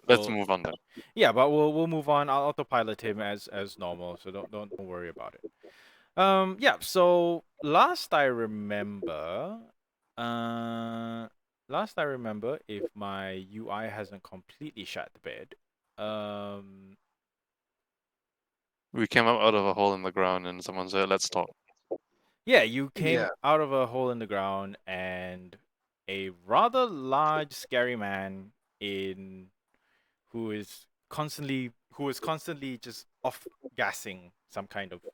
let's move on then. Yeah, but we'll move on. I'll autopilot him as normal, so don't worry about it. Yeah. So last I remember, if my UI hasn't completely shut the bed, um, We came up out of a hole in the ground, and someone said, "Let's talk." yeah, you came Yeah. out of a hole in the ground, and a rather large, scary man who is constantly just off gassing some kind of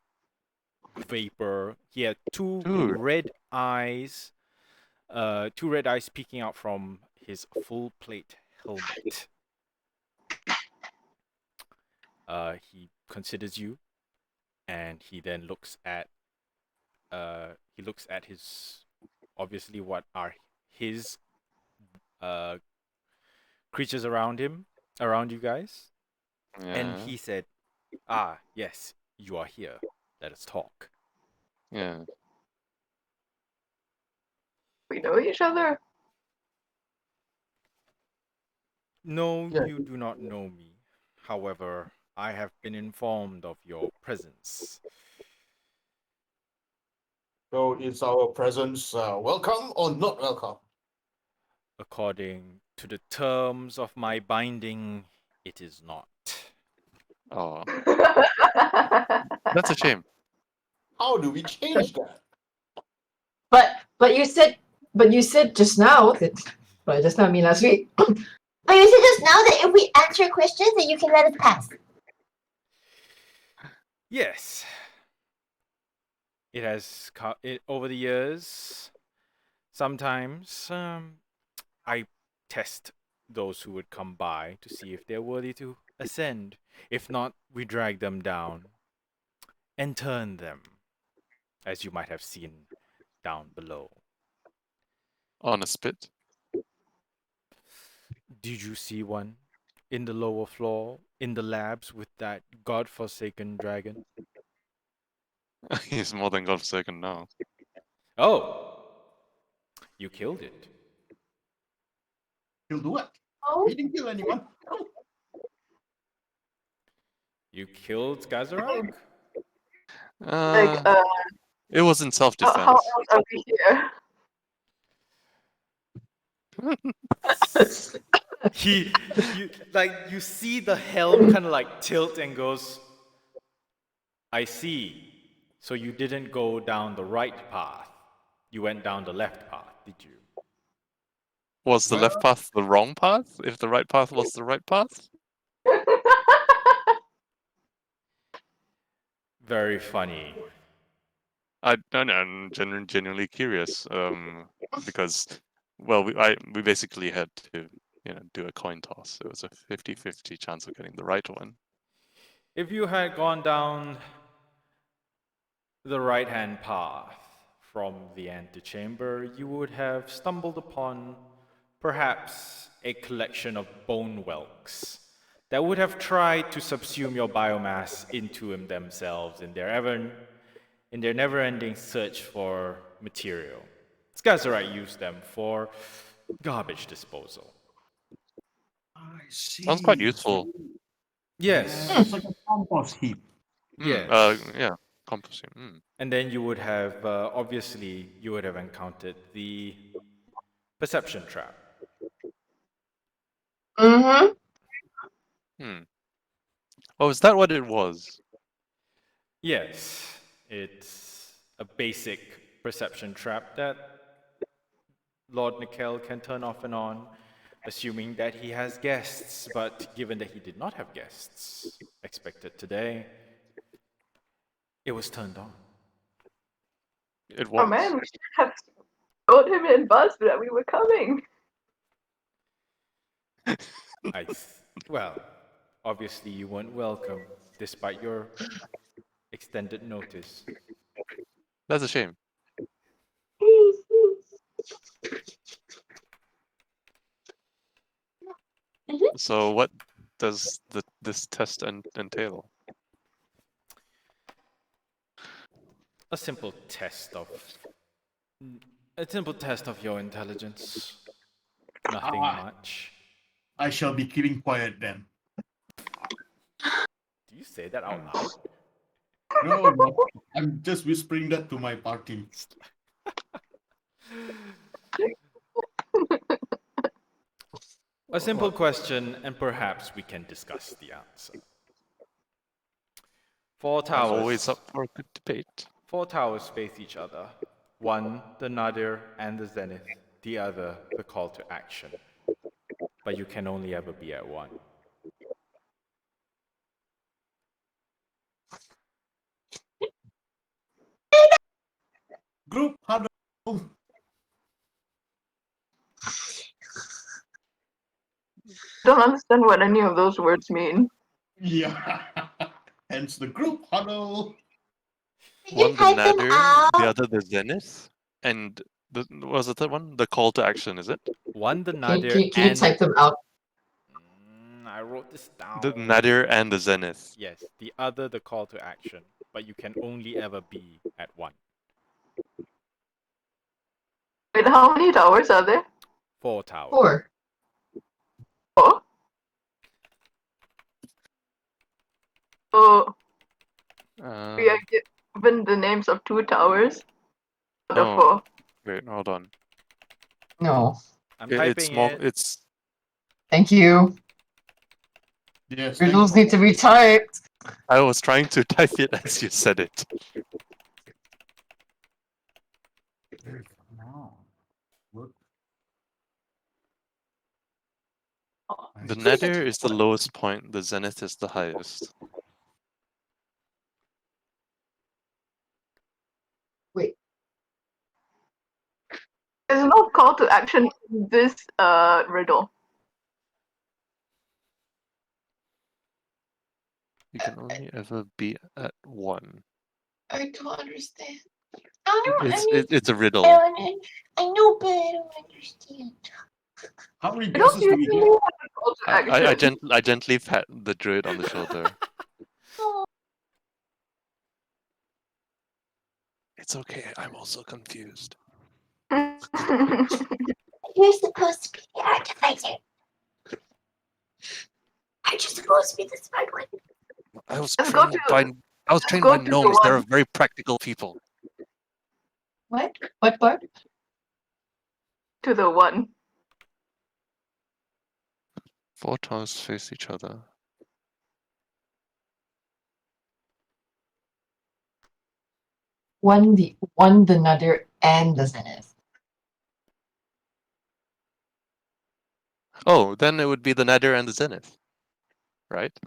vapor. He had two Dude, red eyes, peeking out from his full plate helmet. He considers you, and he then looks at his, obviously what are his creatures around you guys, and yeah, he said, "Ah, yes, you are here. Let us talk." yeah. We know each other. No, Yeah. you do not know me. However, I have been informed of your presence. So is our presence welcome or not welcome? According to the terms of my binding, it is not. Oh, that's a shame. How do we change that? but you said just now that, well, just not me last week. But you said just now that if we answer questions, that you can let us pass. Yes. It has over the years. Sometimes I test those who would come by to see if they're worthy to ascend. If not, we drag them down and turn them, as you might have seen down below. On a spit. Did you see one in the lower floor in the labs with that godforsaken dragon? He's more than godforsaken now. Oh, you killed it. You'll do what? Oh, We didn't kill anyone. No. You killed Gazarak? like It was in how self-defense. else are we here? You see the helm kind of like tilt and goes, I see. So you didn't go down the right path. You went down the left path, did you? Was the left path the wrong path? If the right path was the right path? Very funny. I'm genuinely curious. Because, well, we basically had to, do a coin toss. It was a 50-50 chance of getting the right one. If you had gone down the right-hand path from the antechamber, you would have stumbled upon perhaps a collection of bone whelks that would have tried to subsume your biomass into themselves in their never-ending search for material. Skazarite used them for garbage disposal. I see. Sounds quite useful. Yes. It's like a compost heap. Yes. Yeah, composting. And then you would have, obviously, encountered the perception trap. Mm-hmm. Oh, is that what it was? Yes, it's a basic perception trap that Lord Nikel can turn off and on, assuming that he has guests, but given that he did not have guests expected today, it was turned on. It was. Oh man, we should have told him in advance that we were coming. Well, obviously you weren't welcome, despite your extended notice. That's a shame. So what does this test entail? A simple test of your intelligence. Nothing much. I shall be keeping quiet then. Do you say that out loud? No, I'm just whispering that to my party. A simple question, and perhaps we can discuss the answer. Four I'm towers. always up for a good debate. 4 towers face each other. One, the nadir and the zenith. The other, the call to action. But you can only ever be at one. Group huddle. Don't understand what any of those words mean. Yeah. Hence the group huddle. One the type them nadir, out? the other the zenith, and the what was the third one? The call to action, is it? One, the Can, nadir can you and... type them out? I wrote this down. The nadir and the zenith. Yes, the other, the call to action. But you can only ever be at one. Wait, how many towers are there? 4 towers. 4. Four. So we are given the names of 2 towers. Out of No. 4. Wait, hold on. No. I'm It's typing small. it. It's Thank you. Yes. Riddles need to be typed. I was trying to type it as you said it. No. Look. The nadir is the lowest point. The zenith is the highest. Wait. There's no call to action in this riddle. You can only ever be at one. I don't understand. I don't It's a riddle. I know, but I don't understand. How many I don't guesses do we usually get? have a call to action. I gently pat the druid on the shoulder. It's okay. I'm also confused. You're supposed to be the artificer. Aren't you supposed to be the smart one? I was Let's go trained to- by go to the gnomes. They're one. very practical people. What? What part? To the 1. 4 towers face each other. One the nadir and the zenith. Oh, then it would be the nadir and the zenith, right?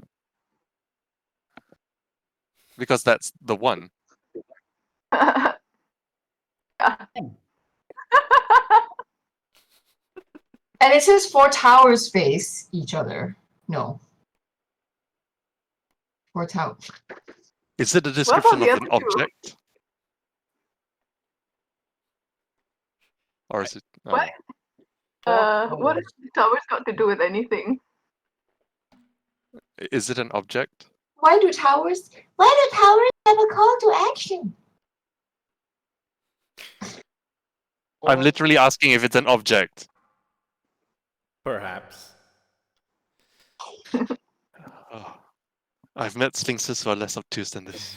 Because that's the one. Yeah. And it says 4 towers face each other. No. 4 towers. Is it a about description the of an other two? object? Or is it? What? What has the towers got to do with anything? Is it an object? Why do towers have a call to action? I'm literally asking if it's an object. Perhaps. Oh, I've met sphinxes who are less obtuse than this.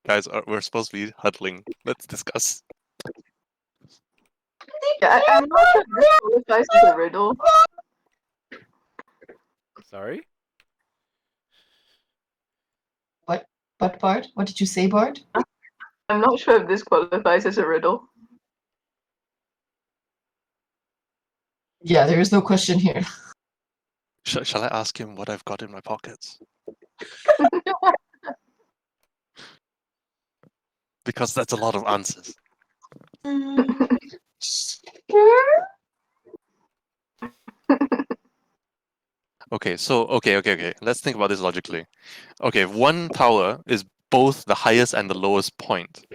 Guys, we're supposed to be huddling. Let's discuss. Yeah, I'm not sure if this qualifies as a riddle. Sorry? What part? What did you say, Bart? I'm not sure if this qualifies as a riddle. Yeah, there is no question here. Shall I ask him what I've got in my pockets? Because that's a lot of answers. Okay, so okay. Let's think about this logically. Okay, one tower is both the highest and the lowest point.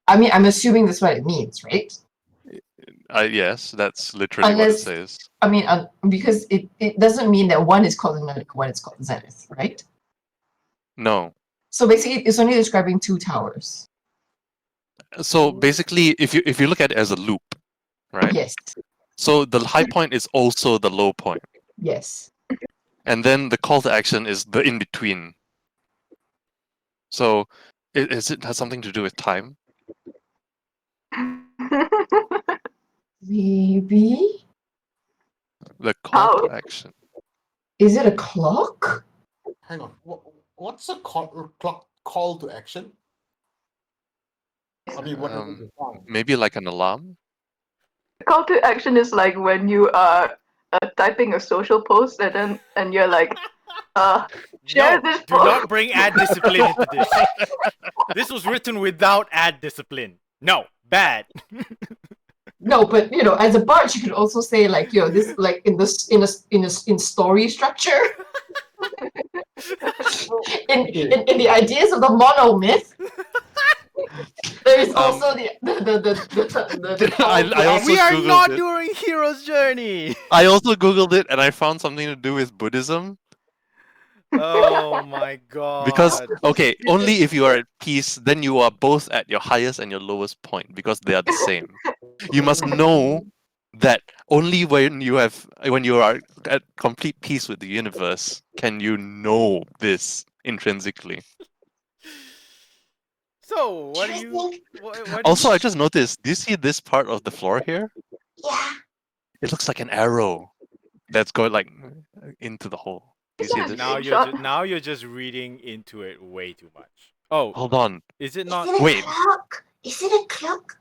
I mean, I'm assuming that's what it means, right? Yes, that's literally what it Unless- says. I mean, because it doesn't mean that one is called Zenith, one is called Zenith, right? No. So basically, it's only describing two towers. So basically, if you look at it as a loop, right? Yes, So the high point is also the low point, yes. and then the call to action is the in between. So, is it has something to do with time? Maybe? The call How? to action. Is it a clock? Hang on. What's a call to action? I mean, what is the sound? Maybe like an alarm. Call to action is like when you are typing a social post and you're like, share No, this do post. not bring ad discipline into this. This was written without ad discipline. No, bad. No, but as a bard, you could also say like, this like in story structure. in the ideas of the monomyth, there is also the call I to also We are Googled not it. doing Hero's Journey. I also googled it and I found something to do with Buddhism. Oh my god. Because okay, only if you are at peace, then you are both at your highest and your lowest point because they are the same. You must know that only when you are at complete peace with the universe can you know this intrinsically. So, what do you? What Also, I just noticed. Do you see this part of the floor here? Yeah. It looks like an arrow that's going like into the hole. Do you see this? now you're just reading into it way too much. Oh, Hold on. is it Is not? it a Wait. clock? Is it a clock?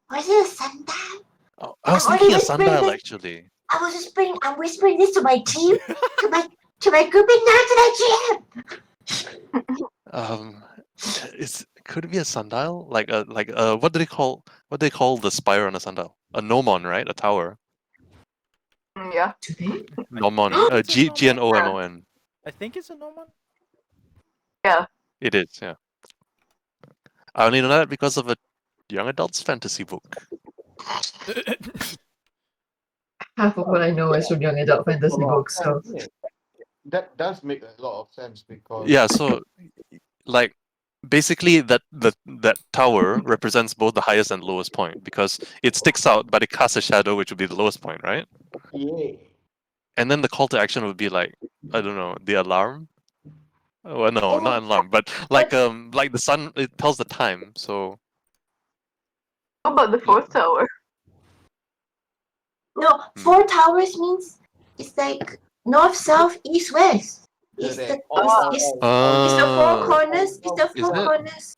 Or is it a sundial? Oh, I was I'm only thinking a whispering sundial this- actually. I'm whispering this to my team, to my grouping now to the GM. Could it be a sundial? Like what do they call the spire on a sundial? A gnomon, right? A tower. Yeah. Do they? Gnomon. It's a Gnomon. I think it's a normal. It is, yeah. I only know that because of a young adult's fantasy book. Half of what I know is from young adult fantasy books, so That does make a lot of sense because Yeah, so like basically that tower represents both the highest and lowest point because it sticks out but it casts a shadow which would be the lowest point, right? yeah. And then the call to action would be like, I don't know, the alarm? Well, no, not an alarm, but like the sun, it tells the time. So How about the fourth tower? no, 4 towers means it's like north, south, east, west. It's the Correct. it's the 4 Ah. corners. It's the Is 4 it? corners.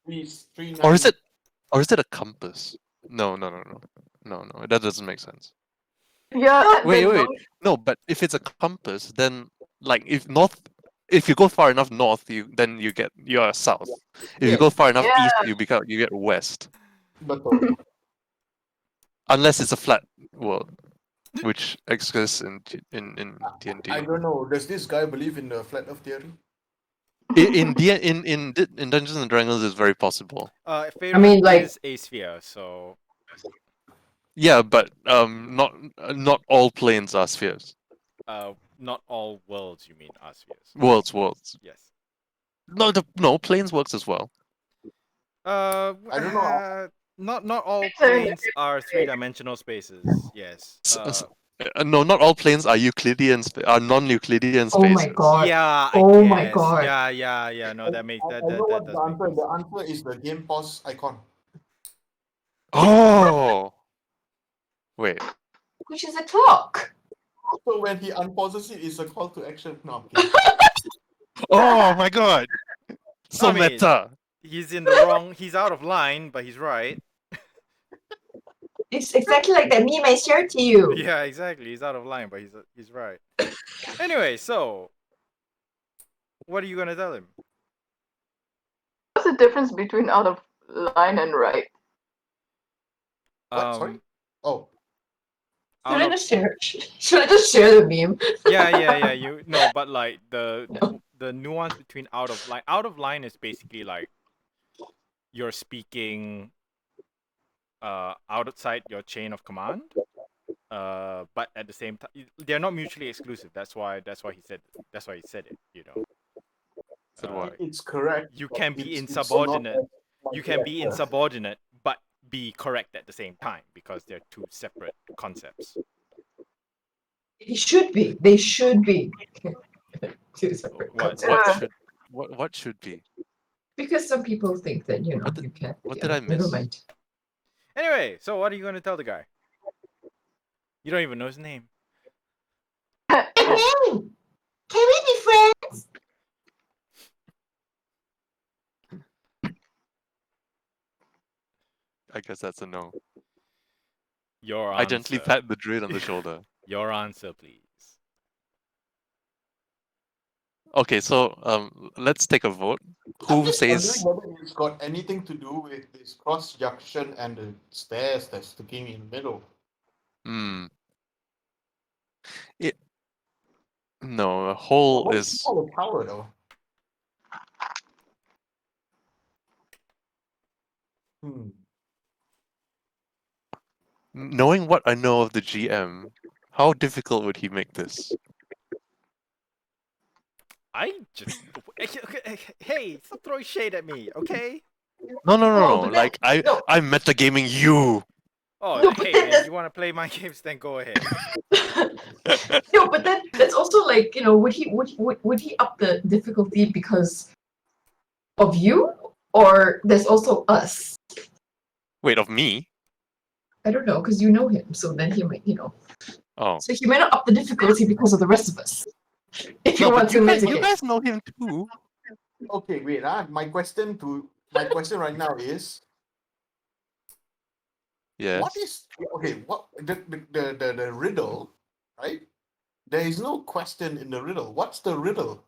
or is it a compass? No, that doesn't make sense. Yeah. Wait, then wait, no, but if it's a compass, then like if you go far enough north, you are south. If you go far enough east, you get west. Betul. Unless it's a flat world, which exists in D&D. I don't know. Does this guy believe in the flat earth theory? In Dungeons and Dragons, it's very possible. Faerun like- is a sphere, so Yeah, but not all planes are spheres. not all worlds. You mean are spheres? Worlds. Yes. No, planes works as well. I don't know. Not all planes are 3-dimensional spaces. Yes. No, not all planes are Euclidean are non-Euclidean Oh spaces. my god. Yeah. Oh my guess. god. Yeah. No, that makes that I know that what does the make answer. sense. The answer is the game pause icon. Oh. Wait. Which is a clock. So when he unpauses it, it's a call to action. No, I'm kidding. Oh my god. So I mean- meta. He's in the wrong. He's out of line, but he's right. It's exactly like that meme I shared to you. Yeah, exactly. He's out of line, but he's right. Anyway, so what are you gonna tell him? What's the difference between out of line and right? What? Sorry? Oh, out of- Should I just share the meme? yeah. You no, but like No. the nuance between out of line. Out of line is basically like you're speaking outside your chain of command. But at the same time, they're not mutually exclusive. That's why he said it. You know. Said what? It's correct. You but can be it's not insubordinate. as You can be character. insubordinate, but be correct at the same time because they're two separate concepts. It should be. They should be. Two separate What? concepts. What should be? Because some people think that, you know, What did- you can't. what yeah, did I Never miss? mind. Anyway, so what are you going to tell the guy? You don't even know his name. Hey, man! Can we be friends? I guess that's a no. Your I answer. gently pat the druid on the shoulder. Your answer, please. Okay, so let's take a vote. I'm Who just says? wondering whether it's got anything to do with this cross junction and the stairs that's sticking in the middle. Hmm. It. No, a hole What is. call a tower though? Knowing what I know of the GM, how difficult would he make this? I just. Hey, stop throwing shade at me, okay? No, no, no, Oh, no. but Like no. I'm metagaming you. Oh, No, but hey, then man, that's- you want to play my games? Then go ahead. No, but then that's also like, you know, would he up the difficulty because of you, or there's also us? Wait, of me? I don't know, because you know him, so then he might, you know. Oh. So he might not up the difficulty because of the rest of us. If you No, want but to you mitigate. guys know him too. Okay, wait. My question right now is Yes. what is okay? What the riddle, right? There is no question in the riddle. What's the riddle?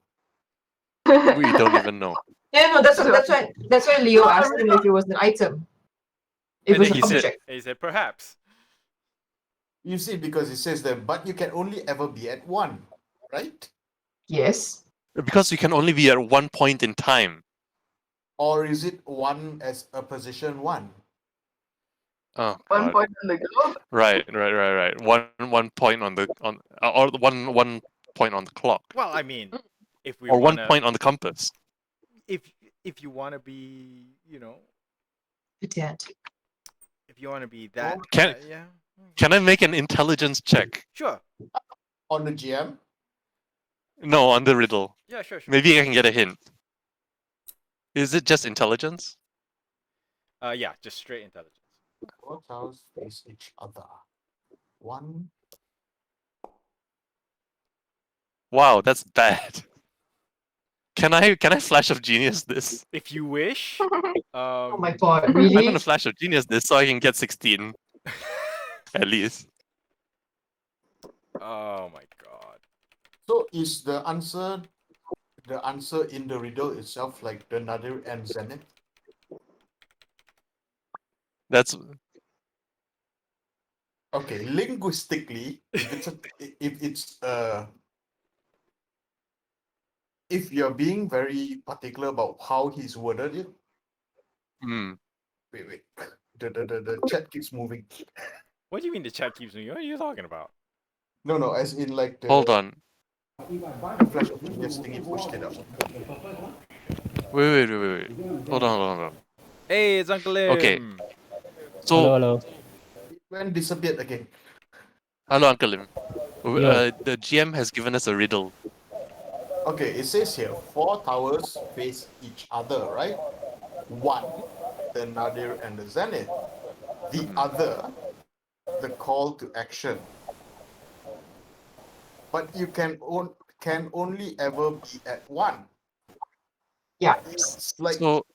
We don't even know. Yeah, no, that's why Leo asked him if it was an item. It And was then an he said, object. he said, perhaps. You see, because it says that, but you can only ever be at one, right? Yes. Because you can only be at one point in time. Or is it one as a position one? Oh, One God. point on the globe. Right. One point on the or one point on the clock, Well, I mean, if we or wanna, 1 point on the compass. if you wanna be, you know, Pretend. if you wanna be that, Can- yeah, Can I make an intelligence check? sure, On the GM? No, on the riddle. yeah, sure. Maybe I can get a hint. Is it just intelligence? Yeah, just straight intelligence. Both towers face each other. One. Wow, that's bad. Can I flash of genius this? If you wish. Oh my god, really? I'm gonna flash of genius this so I can get 16 at least. Oh my god. So is the answer in the riddle itself like the Nadir and Zenith? That's Okay, linguistically, if you're being very particular about how he's worded it, wait. The chat keeps moving. What do you mean the chat keeps me? What are you talking about? No, as in like the Hold on. flash of genius thing, he pushed it up. Wait. Hold on. Hey, it's Uncle Lim. Okay. So Hello. It went disappeared again. hello, Uncle Lim. Yeah. The GM has given us a riddle. Okay, it says here 4 towers face each other, right? One, the Nadir and the Zenith. The other, the call to action. But you can only ever be at one. Yeah. It's like So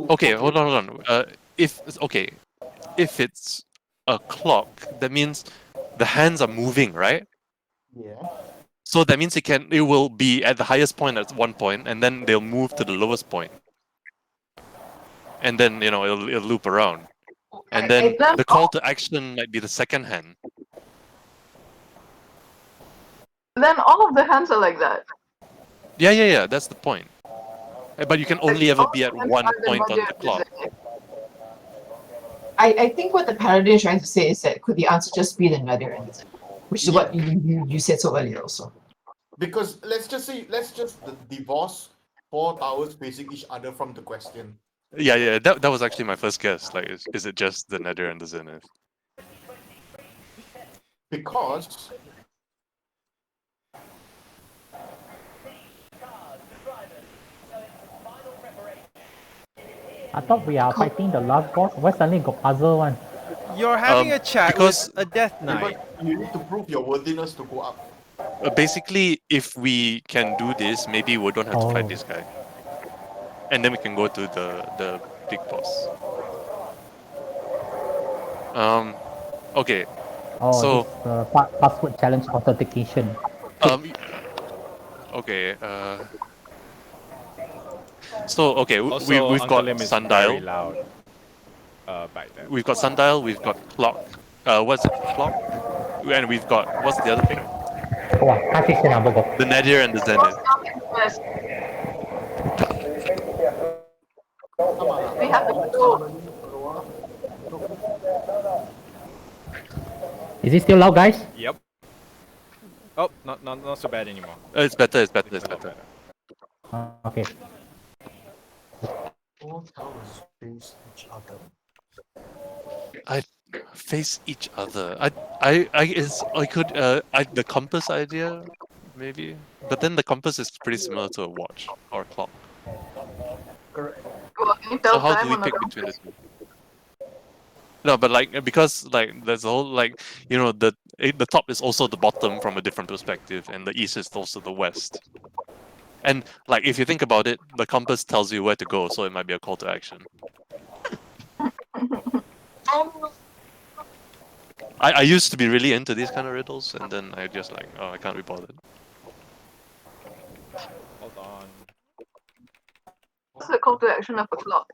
okay, hold on. If it's a clock, that means the hands are moving, right? Yeah. So that means it will be at the highest point at one point, and then they'll move to the lowest point, and then it'll loop around, and then then- the call to action might be the second hand. Then all of the hands are like that. Yeah. That's the point. But you can only ever be at one All the point on Nadir the and clock. Zenith. I think what the paladin is trying to say is that could the answer just be the Nadir and the Zenith? Which is what you said so earlier also. Because let's just divorce 4 towers facing each other from the question. Yeah. That was actually my first guess. Like, is it just the Nether and the Zenith? Because I thought we are fighting the last boss. Why suddenly got puzzle one? You're having a chat because- with a Death Knight. you need to prove your worthiness to go up. Basically, if we can do this, maybe we don't have to fight Oh. this guy, and then we can go to the big boss. Okay. Oh, So- this password challenge authentication. Okay. So okay, Also, we've Uncle got Lim is sundial. very loud. Back then. We've got sundial. We've got clock. What's it? Clock. And we've got what's the other thing? Wah, kasih saya nak bogo. The Nadir and the Zenith. Yes. We have to go. Is it still loud, guys? Yep. Oh, not so bad anymore. It's better. It's A lot better. Okay. 4 towers face each other. Face each other. The compass idea, maybe. But then the compass is pretty similar to a watch or a clock. Correct. Well, can you tell So how time do we on the pick compass? between the two? No, but like because like there's a whole like the top is also the bottom from a different perspective, and the east is also the west. And like if you think about it, the compass tells you where to go, so it might be a call to action. I used to be really into these kind of riddles, and then I just like, oh, I can't be bothered. Hold on. What's the call to action of a clock?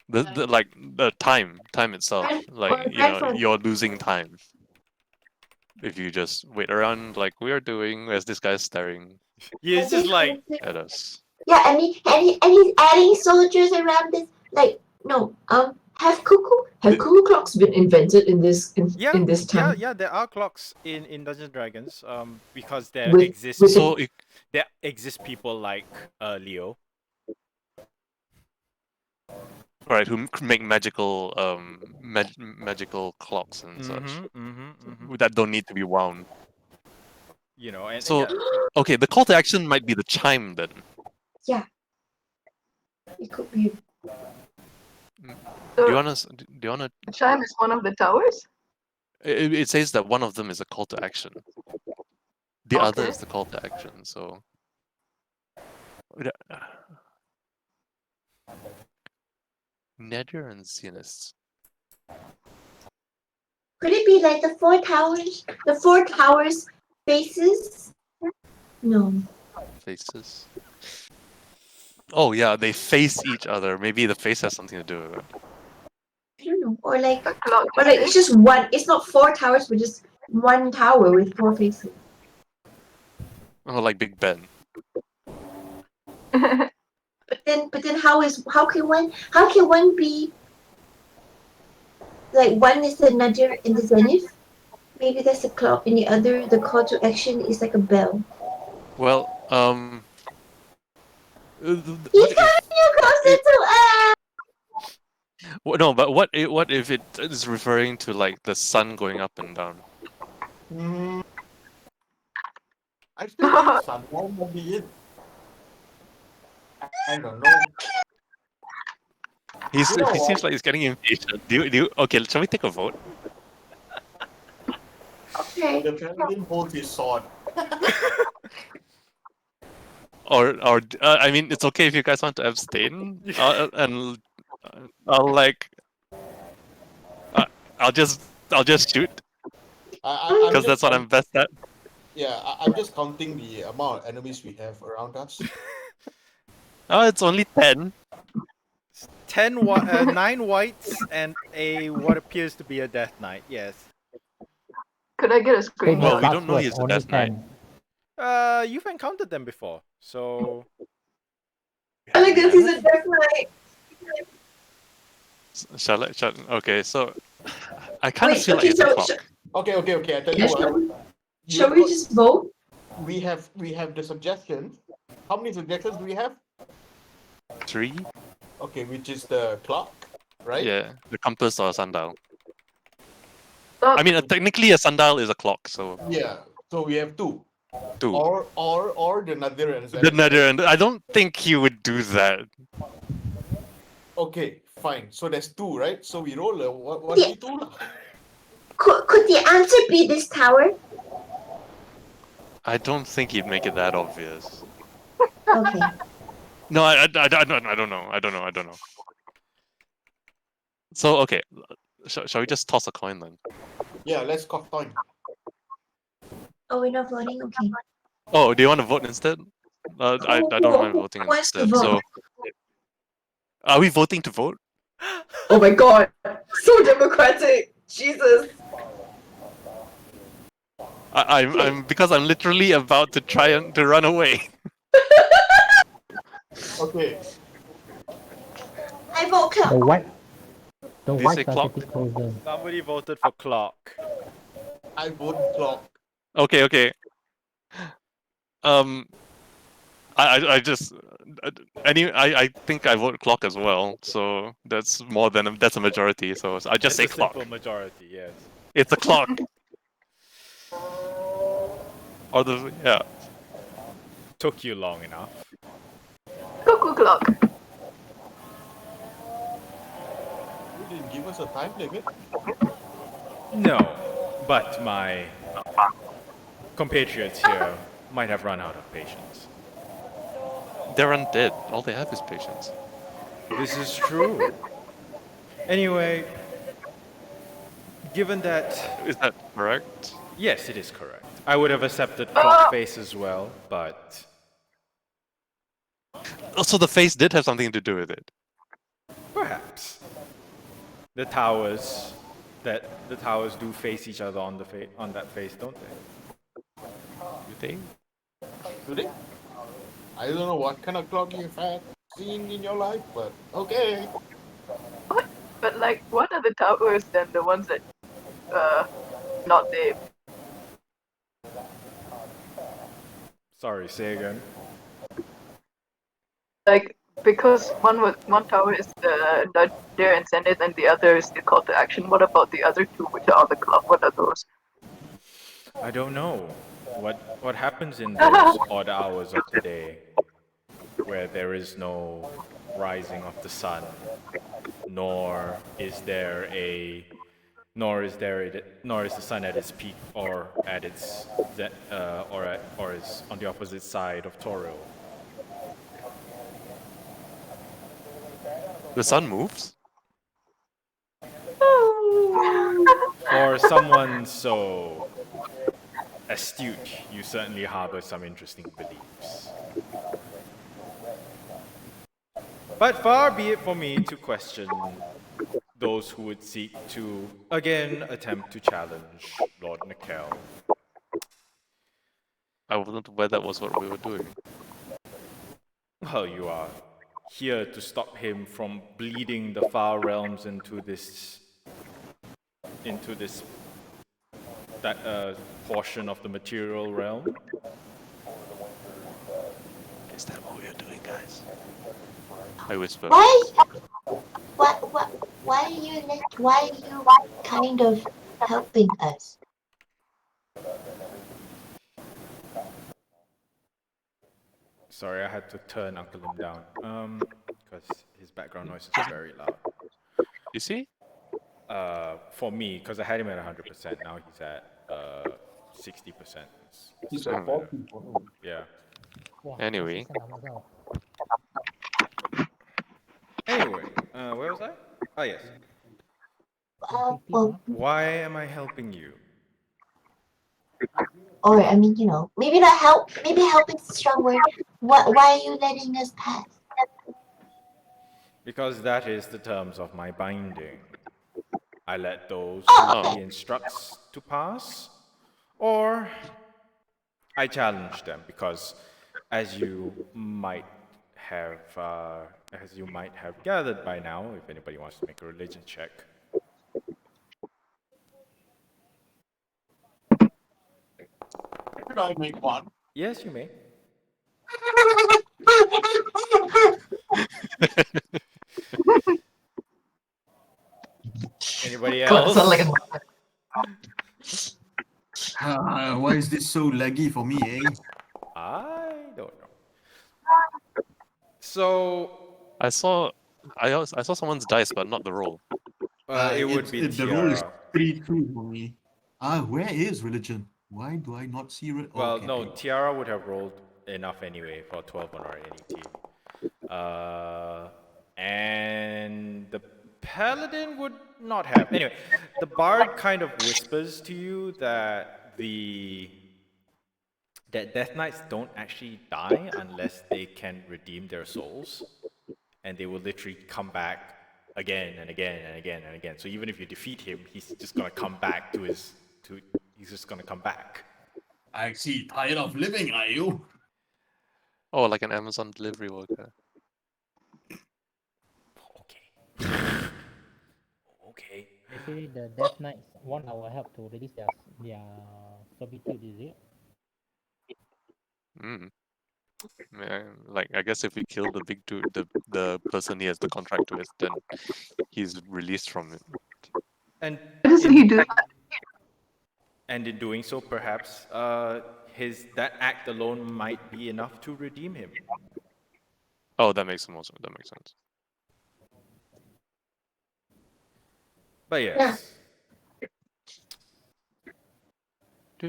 The time itself, like you're losing time if you just wait around like we are doing as this guy's staring Yeah, it's just like at us. Yeah, and he's adding soldiers around this. Like, no, have cuckoo clocks been invented in this in this time? yeah. There are clocks in Dungeons and Dragons. Because there With- exists with So there exist people like Leo. right, who make magical magical clocks and such that don't need to be wound. You know, and So yeah. okay, the call to action might be the chime then. It could be. Do you So, wanna? the chime is one of the towers? It says that one of them is a call to action. The other Okay. is the call to action. So. Nether and Zenith. Could it be like the four towers? The four towers faces? No. Faces. Oh yeah, they face each other. Maybe the face has something to do with it. I don't know. Or like The clock. it's just one. It's not four towers, but just one tower with four faces. Oh, like Big Ben. But then how can one be like one is the Nadir and the Zenith? Maybe that's the clock, and the other the call to action is like a bell. Well, You closer to no, but what if it is referring to like the sun going up and down? I still think sunlight will be it. I don't know. He You know seems what? like he's getting impatient. Do you? Okay, shall we take a vote? Okay. The paladin holds his sword. Or I mean, it's okay if you guys want to abstain. And I'll like, I'll just shoot I'm because that's just what I'm best at. Yeah, I'm just counting the amount of enemies we have around us. Oh, it's only 10. 9 whites and a what appears to be a Death Knight. Yes. Could I get a Famous Well, screenshot? we don't know password, he's a only Death Knight. 10. You've encountered them before, so Elegance is a Death Knight. Shall I? Okay, so I kind of Wait, feel like okay, it's a so clock. Okay. I tell yeah, you what. shall we just vote? We have the suggestions. How many suggestions do we have? 3? Okay, which is the clock, right? Yeah, the compass or a sundial. So, I mean, technically a sundial is a clock, so Yeah. So we have 2. 2. Or the nadir and The zenith. nether, and I don't think he would do that. Okay, fine. So there's 2, right? So we roll a 1d2 lah. Could the answer be this tower? I don't think he'd make it that obvious. Okay. No, I don't know. I don't know. So okay, shall we just toss a coin then? Yeah, let's cough time. Oh, we're not voting? Okay. Oh, do you want to vote instead? I don't mind voting Who wants to instead. So, vote? are we voting to vote? Oh my god. So democratic. Jesus. I'm because I'm literally about to try and to run away. Okay. I vote The clock. white. The Did you say whites are clock? getting closer. Somebody voted for clock. I vote clock. Okay. I just I think I vote clock as well. So that's more than that's a majority. So I just say It's a clock. simple majority, yes. It's a clock. Or the yeah. Took you long enough. cuckoo clock. You didn't give us a time limit. No, but my compatriots here might have run out of patience. They're undead. All they have is patience. This is true. Anyway, given that, Is that correct? yes, it is correct. I would have accepted clock face as well, but Also, the face did have something to do with it. perhaps the towers do face each other on on that face, don't they? You think? Do they? I don't know what kind of clock you've had seen in your life, but okay. What? But like, what are the towers then? The ones that, not there. Sorry, say again. Like, because one tower is the Nadir and Zenith, and the other is the call to action. What about the other two, which are on the clock? What are those? I don't know. What happens in those odd hours of the day where there is no rising of the sun, nor is the sun at its peak or at its or is on the opposite side of Toril. The sun moves? For someone so astute, you certainly harbor some interesting beliefs. But far be it for me to question those who would seek to, again, attempt to challenge Lord Nikel. I wasn't aware that was what we were doing. Well, you are here to stop him from bleeding the far realms into this portion of the material realm. Is that what we are doing, guys? I whisper. Why are you kind of helping us? Sorry, I had to turn Uncle Lim down. Because his background noise is very loud. You see? For me, because I had him at 100%, now he's at 60%. He's So, at 40. yeah. Anyway. Anyway, where was I? Oh, yes. Well, Why am I helping you? or I mean, maybe not help. Maybe help is a strong word. Why are you letting us pass? Because that is the terms of my binding. I let those who he instructs to pass, or I challenge them because, as you might have, as you might have gathered by now, if anybody wants to make a religion check. Should I make one? Yes, you may. Anybody God, else? it sounds like a Why is this so laggy for me, eh? I don't know. So I saw someone's dice, but not the roll. it would be the roll is Tiara. 3-2 for me. Where is religion? Why do I not see it? Well, Okay. no, Tiara would have rolled enough anyway for 12 on our NET. And the Paladin would not have. Anyway, the Bard kind of whispers to you that that Death Knights don't actually die unless they can redeem their souls. And they will literally come back again and again and again and again. So even if you defeat him, he's just gonna come back he's just gonna come back. I see. Tired of living, are you? Oh, like an Amazon delivery worker. Okay. Okay. Actually, the Death Knights want our help to release their servitude, is it? Mm. Yeah, like I guess if we kill the big dude, the person he has the contract with, then he's released from it. And Why doesn't he do that? And in doing so, perhaps that act alone might be enough to redeem him. Oh, that makes sense. That makes sense. But yes,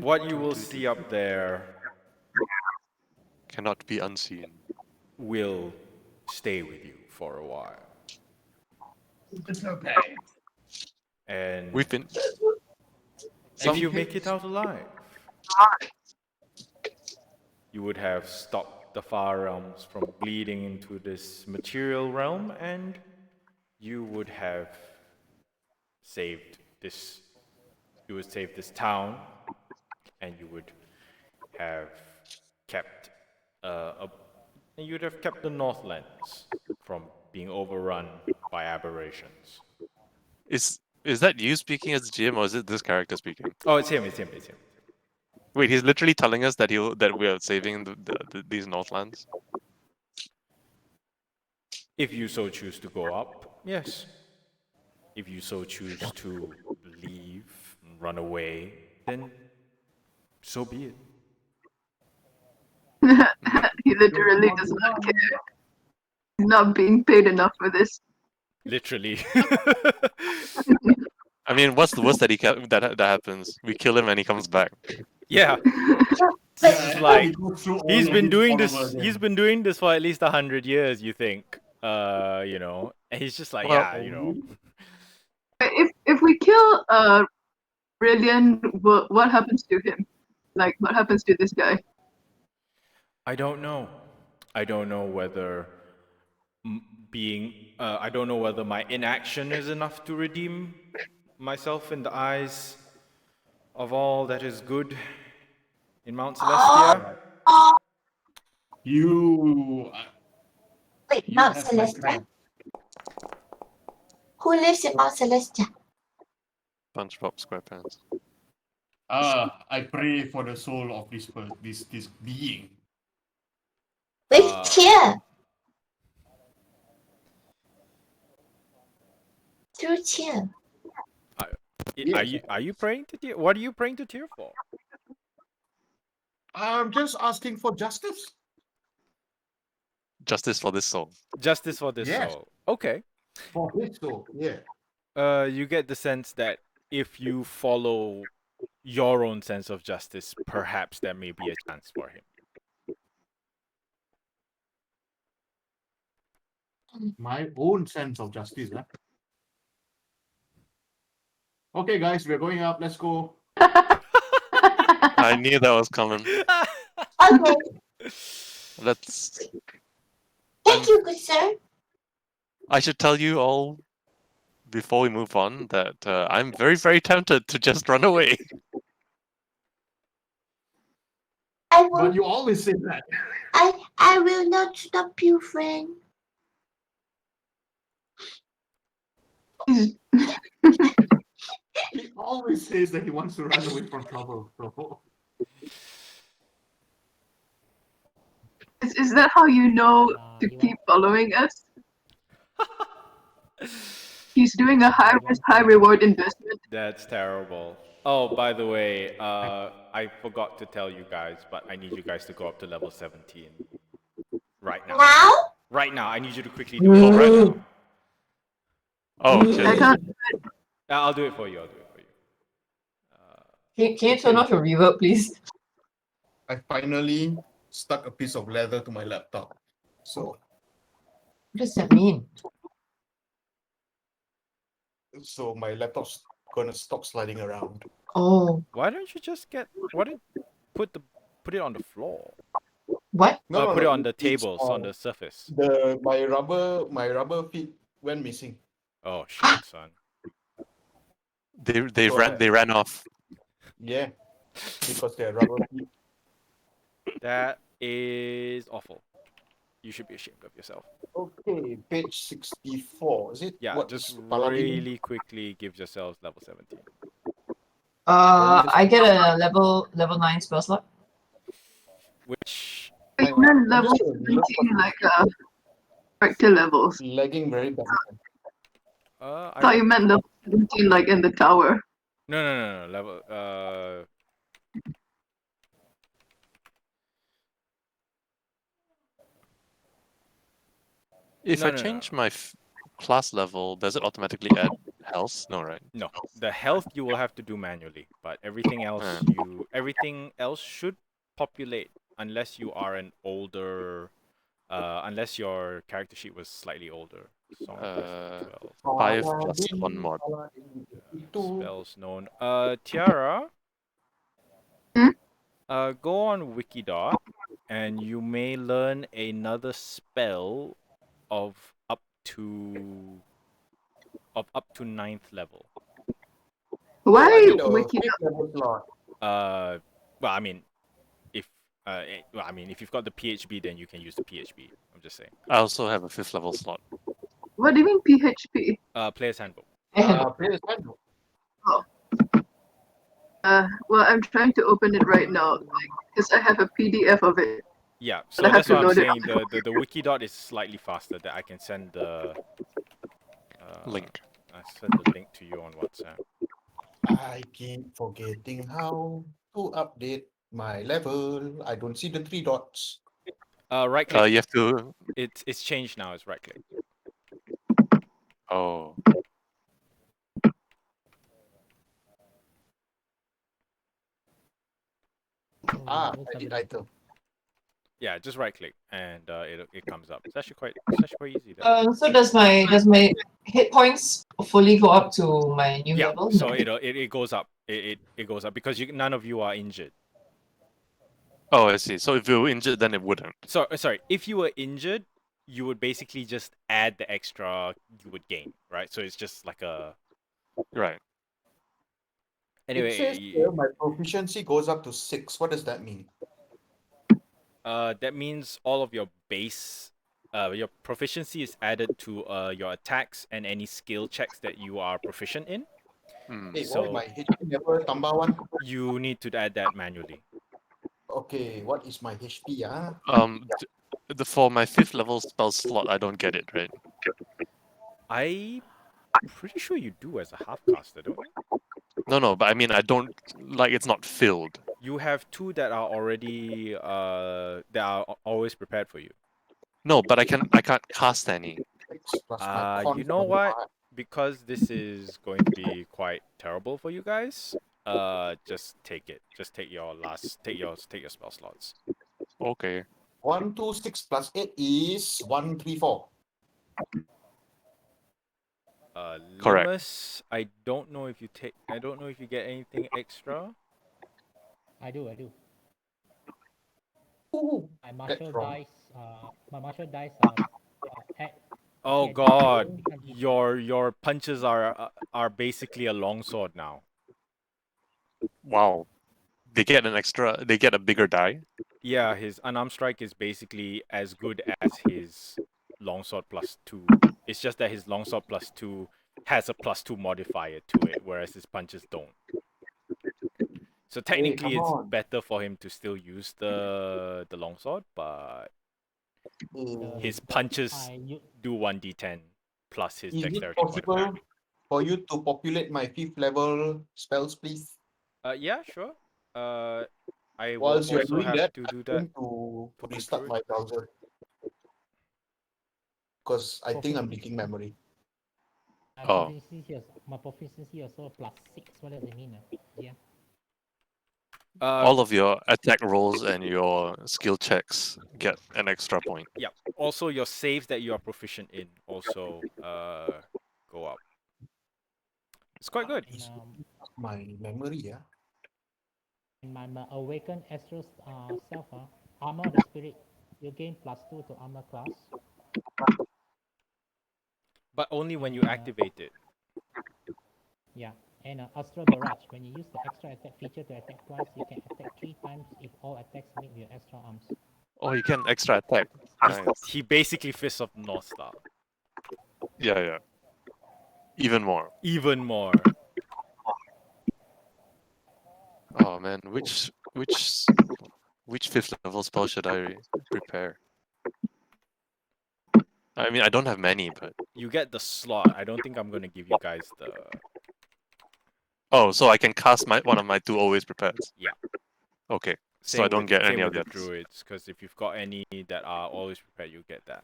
what you will see up there Cannot be unseen. will stay with you for a while. It's okay. And We've been. if you make it out alive, you would have stopped the far realms from bleeding into this material realm, and you would have saved this. You would save this town, and you would have kept the Northlands from being overrun by aberrations. Is that you speaking as GM, or is it this character speaking? Oh, it's him. Wait, he's literally telling us that we are saving these Northlands. If you so choose to go up, yes. If you so choose to leave and run away, then so be it. He literally does not care. He's not being paid enough for this. Literally. I mean, what's the worst that happens? We kill him and he comes back. Yeah. It's like he's been doing this. He's been doing this for at least 100 years. You think, and he's just like, Well, If we kill Brilliant, what happens to him? Like, what happens to this guy? I don't know. I don't know whether I don't know whether my inaction is enough to redeem myself in the eyes of all that is good in Mount Celestia. You. Wait, You Mount have my Celestia? crown. Who lives in Mount Celestia? SpongeBob SquarePants. I pray for the soul of this being. With Tyr. Through Tyr. Are you praying to Tyr? What are you praying to Tyr for? I'm just asking for justice. Justice for this soul. Justice for this Yes. soul. Okay. For his soul, yeah. You get the sense that if you follow your own sense of justice, perhaps there may be a chance for him. My own sense of justice, huh? Okay, guys, we're going up. Let's go. I knew that was coming. Okay. Let's. Thank you, good sir. I should tell you all before we move on that I'm very, very tempted to just run away. I will. But you always say that. I will not stop you, friend. He always says that he wants to run away from trouble. So. Is that how you know to you keep following us? He's doing a high risk, high reward investment. That's terrible. Oh, by the way, I forgot to tell you guys, but I need you guys to go up to level 17 right now. Now? Right now, I need you to quickly do it right now. Oh, I okay. can't. I'll do it for you. I'll do it for you. Can you turn off your reverb, please? I finally stuck a piece of leather to my laptop. So What does that mean? my laptop's gonna stop sliding around. Oh, Why don't you just put it on the floor? what? Put it on the it's, tables on the surface. my rubber feet went missing. Oh shit, son. They So ran off. Yeah, because they're rubber feet. That is awful. You should be ashamed of yourself. Okay, page 64. Is it? Yeah, What's just Paladin? really quickly give yourselves level 17. I get a level 9 spell slot. Which You meant level 17 like character levels. Lagging very bad. I thought you meant level 17 like in the tower. no, level If No, I no, no. change my class level, does it automatically add health? No, right? No, the health you will have to do manually, but everything else should populate unless you are an older, unless your character sheet was slightly older. Song of 12. 5 plus 1 mod. Spells known. Tiara. Hmm? Go on Wikidot, and you may learn another spell of up to 9th level. Why Wiki? Well, I mean, if you've got the PHB, then you can use the PHB. I'm just saying. I also have a 5th level slot. What do you mean PHP? Player's handbook. Player's handbook. Well, I'm trying to open it right now, because I have a PDF of it. Yeah, so But I have that's to what I'm load it saying. The Wikidot is slightly faster. That I can send the Link. I send the link to you on WhatsApp. I keep forgetting how to update my level. I don't see the 3 dots. Right click. You have to. It's changed now. It's right click. Oh. Edit item. Yeah, just right click and it comes up. It's actually quite easy. There. So does my hit points fully go up to my new level? So it goes up. It goes up because none of you are injured. Oh, I see. So if you were injured, then it wouldn't. So sorry, if you were injured, you would basically just add the extra you would gain, right? So it's just like a Right. It says Anyway, here my proficiency goes up to 6. What does that mean? that means all of your base, your proficiency is added to your attacks and any skill checks that you are proficient in. Hey, So what my HP never tambah one? you need to add that manually. Okay, what is my HP? For my 5th level spell slot, I don't get it, right? I'm pretty sure you do as a half caster, don't you? No, but I mean, I don't like it's not filled. You have 2 that are already that are always prepared for you. No, but I can't cast any. 6 plus my con You know from what? my- Because this is going to be quite terrible for you guys. Just take it. Just take your spell slots. Okay. 1, 2, 6 plus 8 is 1, 3, 4. Correct. Limus, I don't know if you get anything extra. I do. Ooh, My martial wrong. dice. My martial dice. Attack. Oh Yeah, god, don't- your punches are basically a longsword now. Wow. they get an extra. They get a bigger die. Yeah, his unarmed strike is basically as good as his longsword +2. It's just that his longsword +2 has a +2 modifier to it, whereas his punches don't. So technically, come it's on. better for him to still use the longsword, but his punches do 1d10 plus his Is it dexterity possible modifier. for you to populate my 5th level spells, please? Yeah, sure. I will Whilst you're also doing have that, to do I'm that. going to for the restart druid. my browser. Because I think I'm Proficiency. leaking memory. My Oh. proficiency also +6. What does it mean? Yeah. All of your attack rolls and your skill checks get an extra point. Yeah. Also, your saves that you are proficient in also go up. It's quite good. And, My memory, yeah. in my awakened astral self, armor of the spirit, you gain +2 to armor class. But only when you And, activate it. Yeah, and astral barrage. When you use the extra attack feature to attack twice, you can attack 3 times if all attacks make your extra arms. Oh, you get an extra attack. Nice. He basically Fist of North Star. Yeah, yeah. Even more. Even more. Oh man, which 5th level spell should I prepare? I mean, I don't have many, but You get the slot. I don't think I'm gonna give you guys the. oh, so I can cast one of my 2 always prepares. Yeah. Okay, so Same I don't with, get same any with of the the druids, because if you've got any that are always prepared, you get that.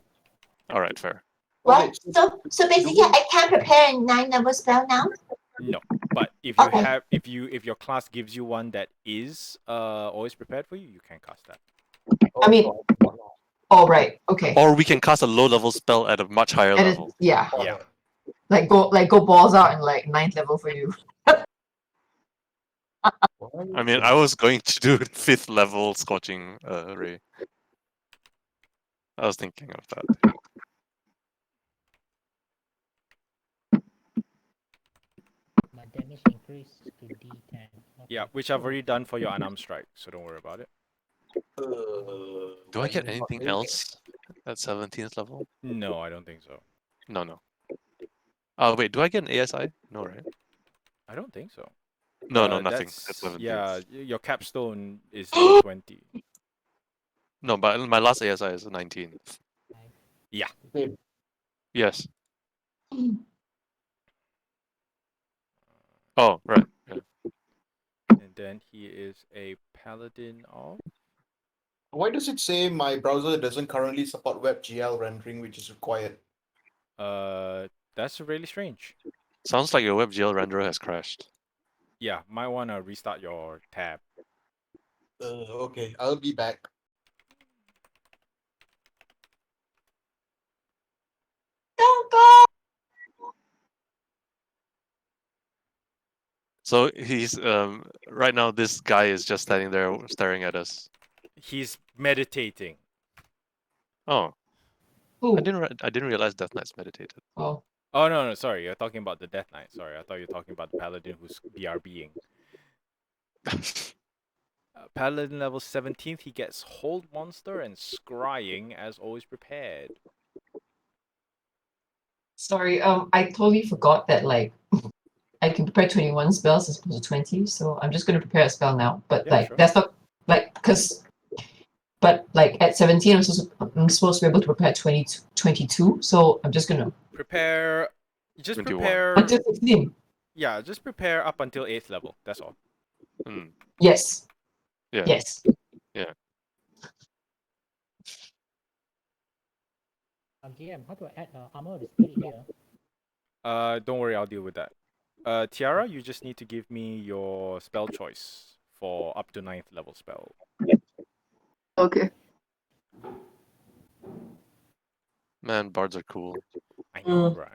All right, fair. What? Okay, So basically, I can't prepare a 9-level spell now. No, but if you Okay. have, if your class gives you one that is always prepared for you, you can cast that. I mean, all right. Okay. Or we can cast a low level spell at a much higher And level. yeah, Yeah. like go balls out in like 9th level for you. I mean, I was going to do 5th level Scorching Ray. I was thinking of that. My damage increased to D10. Okay. Yeah, which I've already done for your unarmed strike, so don't worry about it. Do I get anything else at 17th level? No, I don't think so. No. Oh wait, do I get an ASI? No, right? I don't think so. No, nothing. That's, That's 17th. yeah, your capstone is level 20. No, but my last ASI is 19. Yeah. Yes. Oh, right. Yeah. And then he is a paladin of. Why does it say my browser doesn't currently support WebGL rendering, which is required? That's really strange. Sounds like your WebGL renderer has crashed. Yeah, might wanna restart your tab. Okay, I'll be back. Don't go. So he's right now this guy is just standing there staring at us. He's meditating. Oh, Ooh. I didn't realize Death Knight's meditated. Oh. Oh no, sorry, you're talking about the Death Knight. Sorry, I thought you were talking about the paladin who's BRBing. Paladin level 17th, he gets Hold Monster and Scrying as always prepared. Sorry, I totally forgot that like I can prepare 21 spells as opposed to 20, so I'm just gonna prepare a spell now. But Yeah, like sure. that's not like but like at 17 I'm supposed to be able to prepare 22, so I'm just gonna Prepare. Just 21. prepare. until 16. Yeah, just prepare up until 8th level. That's all. Mm, Yes. yeah. Yes. GM, how do I add armor of the spirit here? Don't worry, I'll deal with that. Tiara, you just need to give me your spell choice for up to 9th level spell. Okay. Man, bards are cool. I know, right?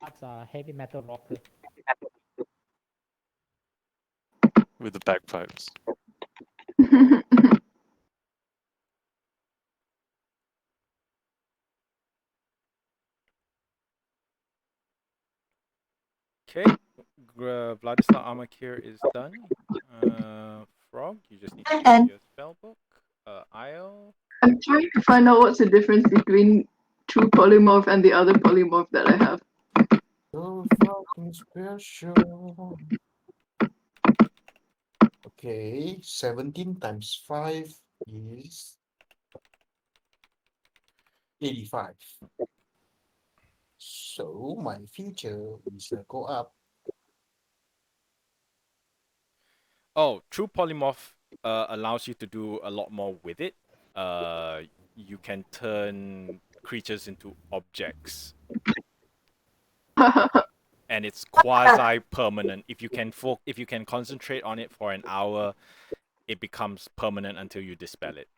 That's a heavy metal rocker. With the bagpipes. Okay, Vladislav Amakir is done. Frog, you just need to I'm use done. your spell book. Io. I'm trying to find out what's the difference between true polymorph and the other polymorph that I have. So fucking special. Okay, 17 times 5 is 85. So my feature is go up. Oh, true polymorph allows you to do a lot more with it. You can turn creatures into objects, and it's quasi-permanent. If you can concentrate on it for an hour, it becomes permanent until you dispel it.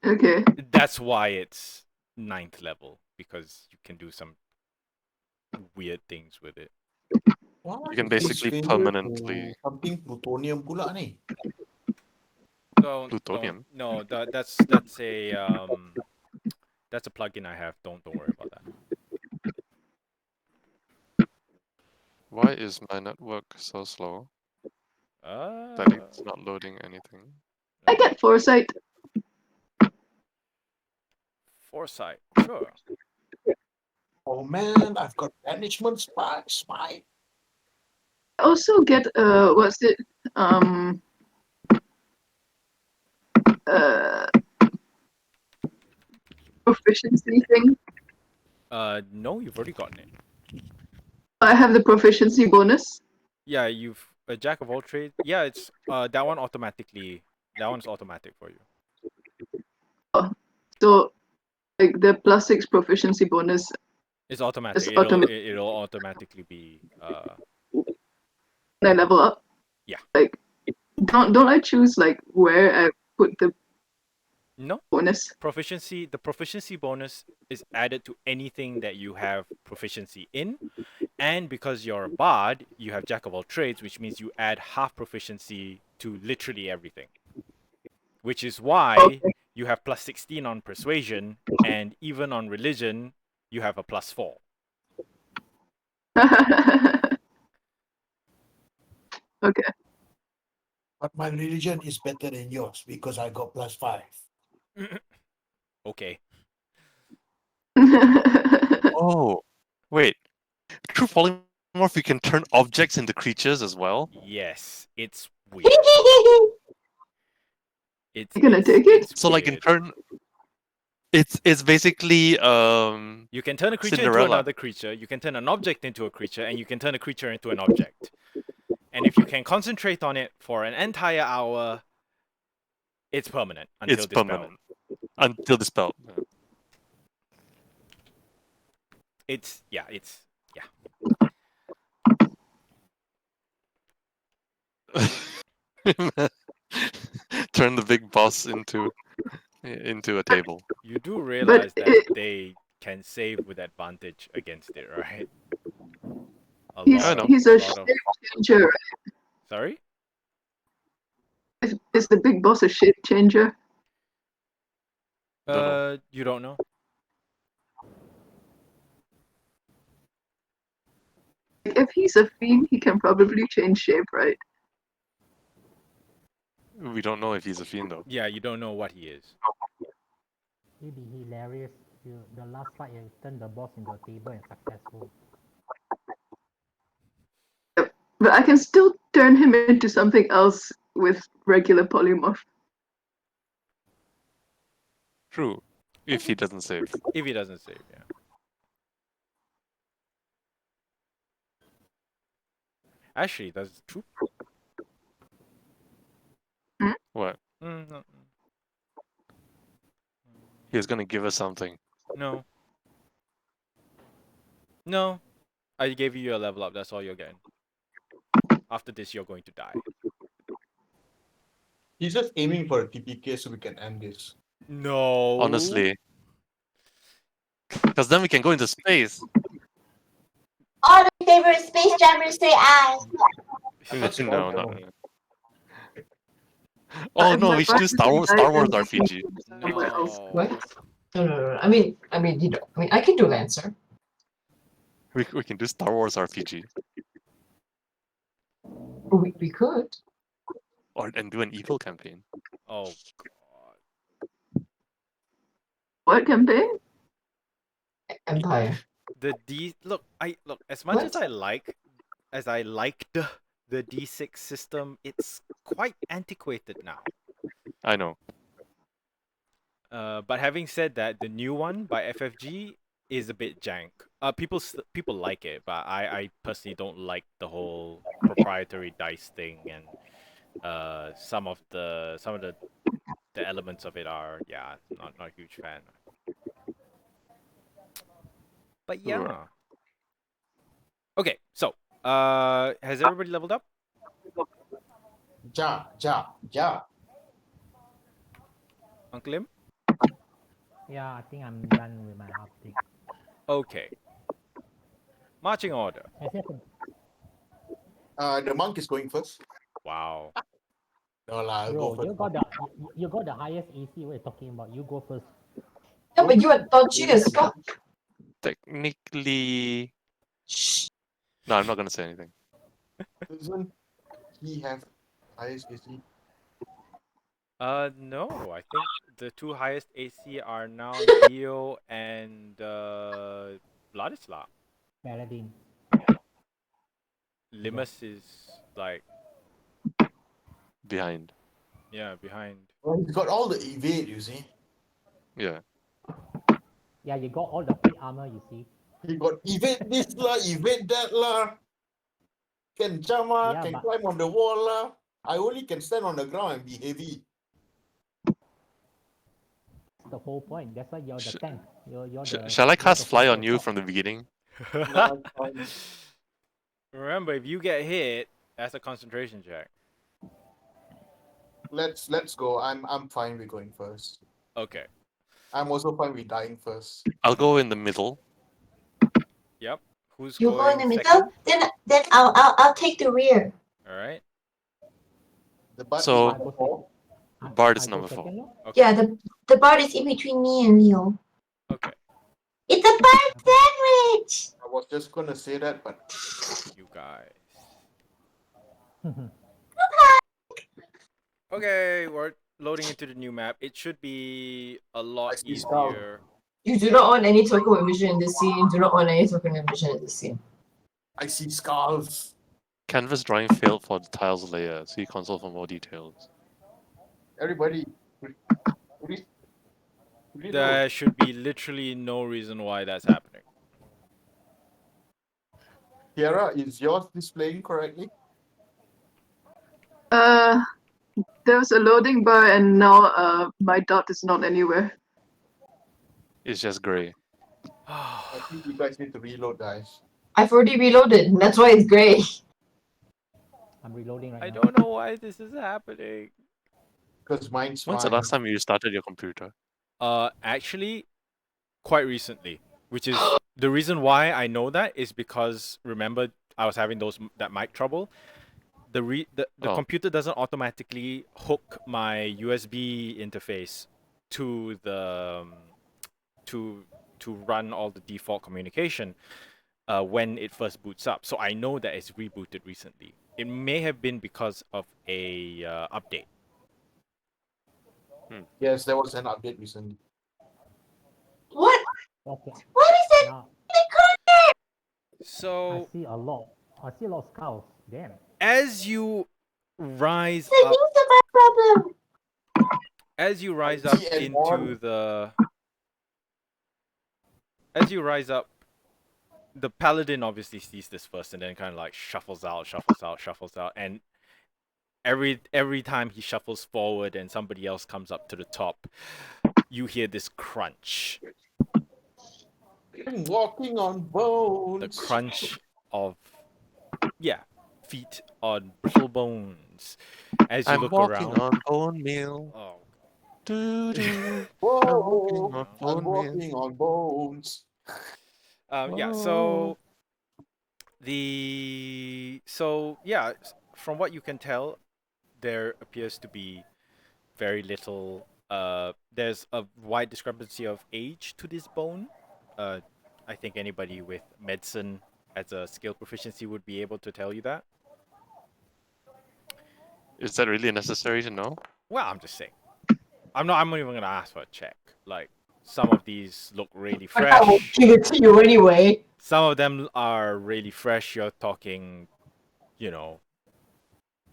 Okay. That's why it's 9th level, because you can do some weird things with it. What You can is this basically failure permanently to something plutonium pula ni? plutonium. No, that's a that's a plugin I have. Don't worry about that. Why is my network so slow that it's not loading anything? I get foresight. Foresight, sure. Oh man, I've got banishment spy. I also get what's it? Proficiency thing. No, you've already gotten it. I have the proficiency bonus. Yeah, you've a jack of all trades. Yeah, it's that one automatically. That one's automatic for you. So like the +6 proficiency bonus. It's automatic. It's automatic. It'll automatically be When I level up. Yeah. Like don't I choose like where I put the no bonus? proficiency. The proficiency bonus is added to anything that you have proficiency in, and because you're a bard, you have jack of all trades, which means you add half proficiency to literally everything. Which is why you have +16 on persuasion, and even on religion, you have a +4. Okay. But my religion is better than yours because I got +5. Okay. Oh, wait. True polymorph, you can turn objects into creatures as well. Yes, it's weird. It's You gonna take it? it's So like in weird. turn, it's basically You can turn a creature Cinderella. into another creature. You can turn an object into a creature, and you can turn a creature into an object. And if you can concentrate on it for an entire hour, it's permanent until it's dispelled. permanent until dispelled. It's yeah. Turn the big boss into a table. You do realize that it- they can save with advantage against it, right? He's a shape changer, right? Sorry? Is the big boss a shape changer? Don't know. You don't know? If he's a fiend, he can probably change shape, right? We don't know if he's a fiend though. Yeah, you don't know what he is. It'd be hilarious if the last fight you turn the boss into a table and successful. But I can still turn him into something else with regular polymorph. True. If he doesn't save. If he doesn't save, yeah. Actually, that's true. What? No. He's gonna give us something. No. No. I gave you your level up, that's all you're getting. After this, you're going to die. He's just aiming for a TPK so we can end this. No. Honestly. Because then we can go into space. All in favor of Space Jammers say aye. No, no. Oh no, we should do Star Wars RPG. No. What? No. I mean, I can do Lancer. We can do Star Wars RPG We could. and do an evil campaign. Oh god. What campaign? Empire. The D look, as much as What? I liked the D6 system, it's quite antiquated now. I know. But having said that, the new one by FFG is a bit jank. People like it, but I personally don't like the whole proprietary dice thing, and some of the elements of it are not a huge fan. But yeah. Right. Okay, so has everybody leveled up? Ja. Uncle Lim? Yeah, I think I'm done with my update. Okay. Marching order. Except for The monk is going first. Wow. No lah, I'll bro, go you first. got you got the highest AC. What are you talking about? You go first. Yeah, but you are dodgy as fuck. Technically, Shh. no, I'm not gonna say anything. Doesn't he have highest AC? No, I think the two highest AC are now Leo and Vladislav. Paladin. Limus is like Behind. behind. Well, he's got all the evade, you see. Yeah. Yeah, you got all the plate armor. You see. He got evade this lah, evade that lah. Can jump lah, Yeah, can but- climb on the wall lah. I only can stand on the ground and be heavy. That's the whole point. That's why you're the tank. You're the. Shall I you're cast the fly center on you top. from the beginning? No, it's fine. Remember, if you get hit, that's a concentration check. Let's go. I'm fine with going first. Okay. I'm also fine with dying first. I'll go in the middle. Yep. Who's You going go in the middle, second? then I'll take the rear. All right. The butt So- is number 4. Bard is I go number 4. second, no? Okay. Yeah, the bard is in between me and Leo. Okay. It's a bard sandwich. I was just gonna say that, but You guys. Okay, we're loading into the new map. It should be a lot I see skull. easier. You do not want any token emission in this scene. Do not want any token emission in this scene. I see skulls. Canvas drawing failed for the tiles layer. See console for more details. Everybody, reload. There should be literally no reason why that's happening. Kiara, is yours displaying correctly? There's a loading bar and now my dot is not anywhere. It's just grey. I think you guys need to reload, guys. I've already reloaded, and that's why it's grey. I'm reloading right I now. don't know why this is happening. Because mine's When's the fine. last time you started your computer? Actually, quite recently. Which is the reason why I know that is because remember I was having that mic trouble. The Oh. computer doesn't automatically hook my USB interface to the to run all the default communication when it first boots up. So I know that it's rebooted recently. It may have been because of a update. Yes, there was an update recently. What? Okay. What is that? Now I So see a lot. I see a lot of skulls. Damn. as you rise The up, news about problem. as you rise up See, and into on- the as you rise up, the paladin obviously sees this first and then kind of like shuffles out, and every time he shuffles forward and somebody else comes up to the top, you hear this crunch, I'm walking on bones. the crunch of feet on brittle bones. As you I'm look walking around, on bone meal. oh, Doo doo. Whoa, walking on I'm bone meal. walking on bones. So from what you can tell, there appears to be very little. There's a wide discrepancy of age to this bone. I think anybody with medicine as a skill proficiency would be able to tell you that. Is that really necessary to know? Well, I'm just saying. I'm not even gonna ask for a check. Like, some of these look really But I will fresh. give it to you anyway. Some of them are really fresh. You're talking, you know,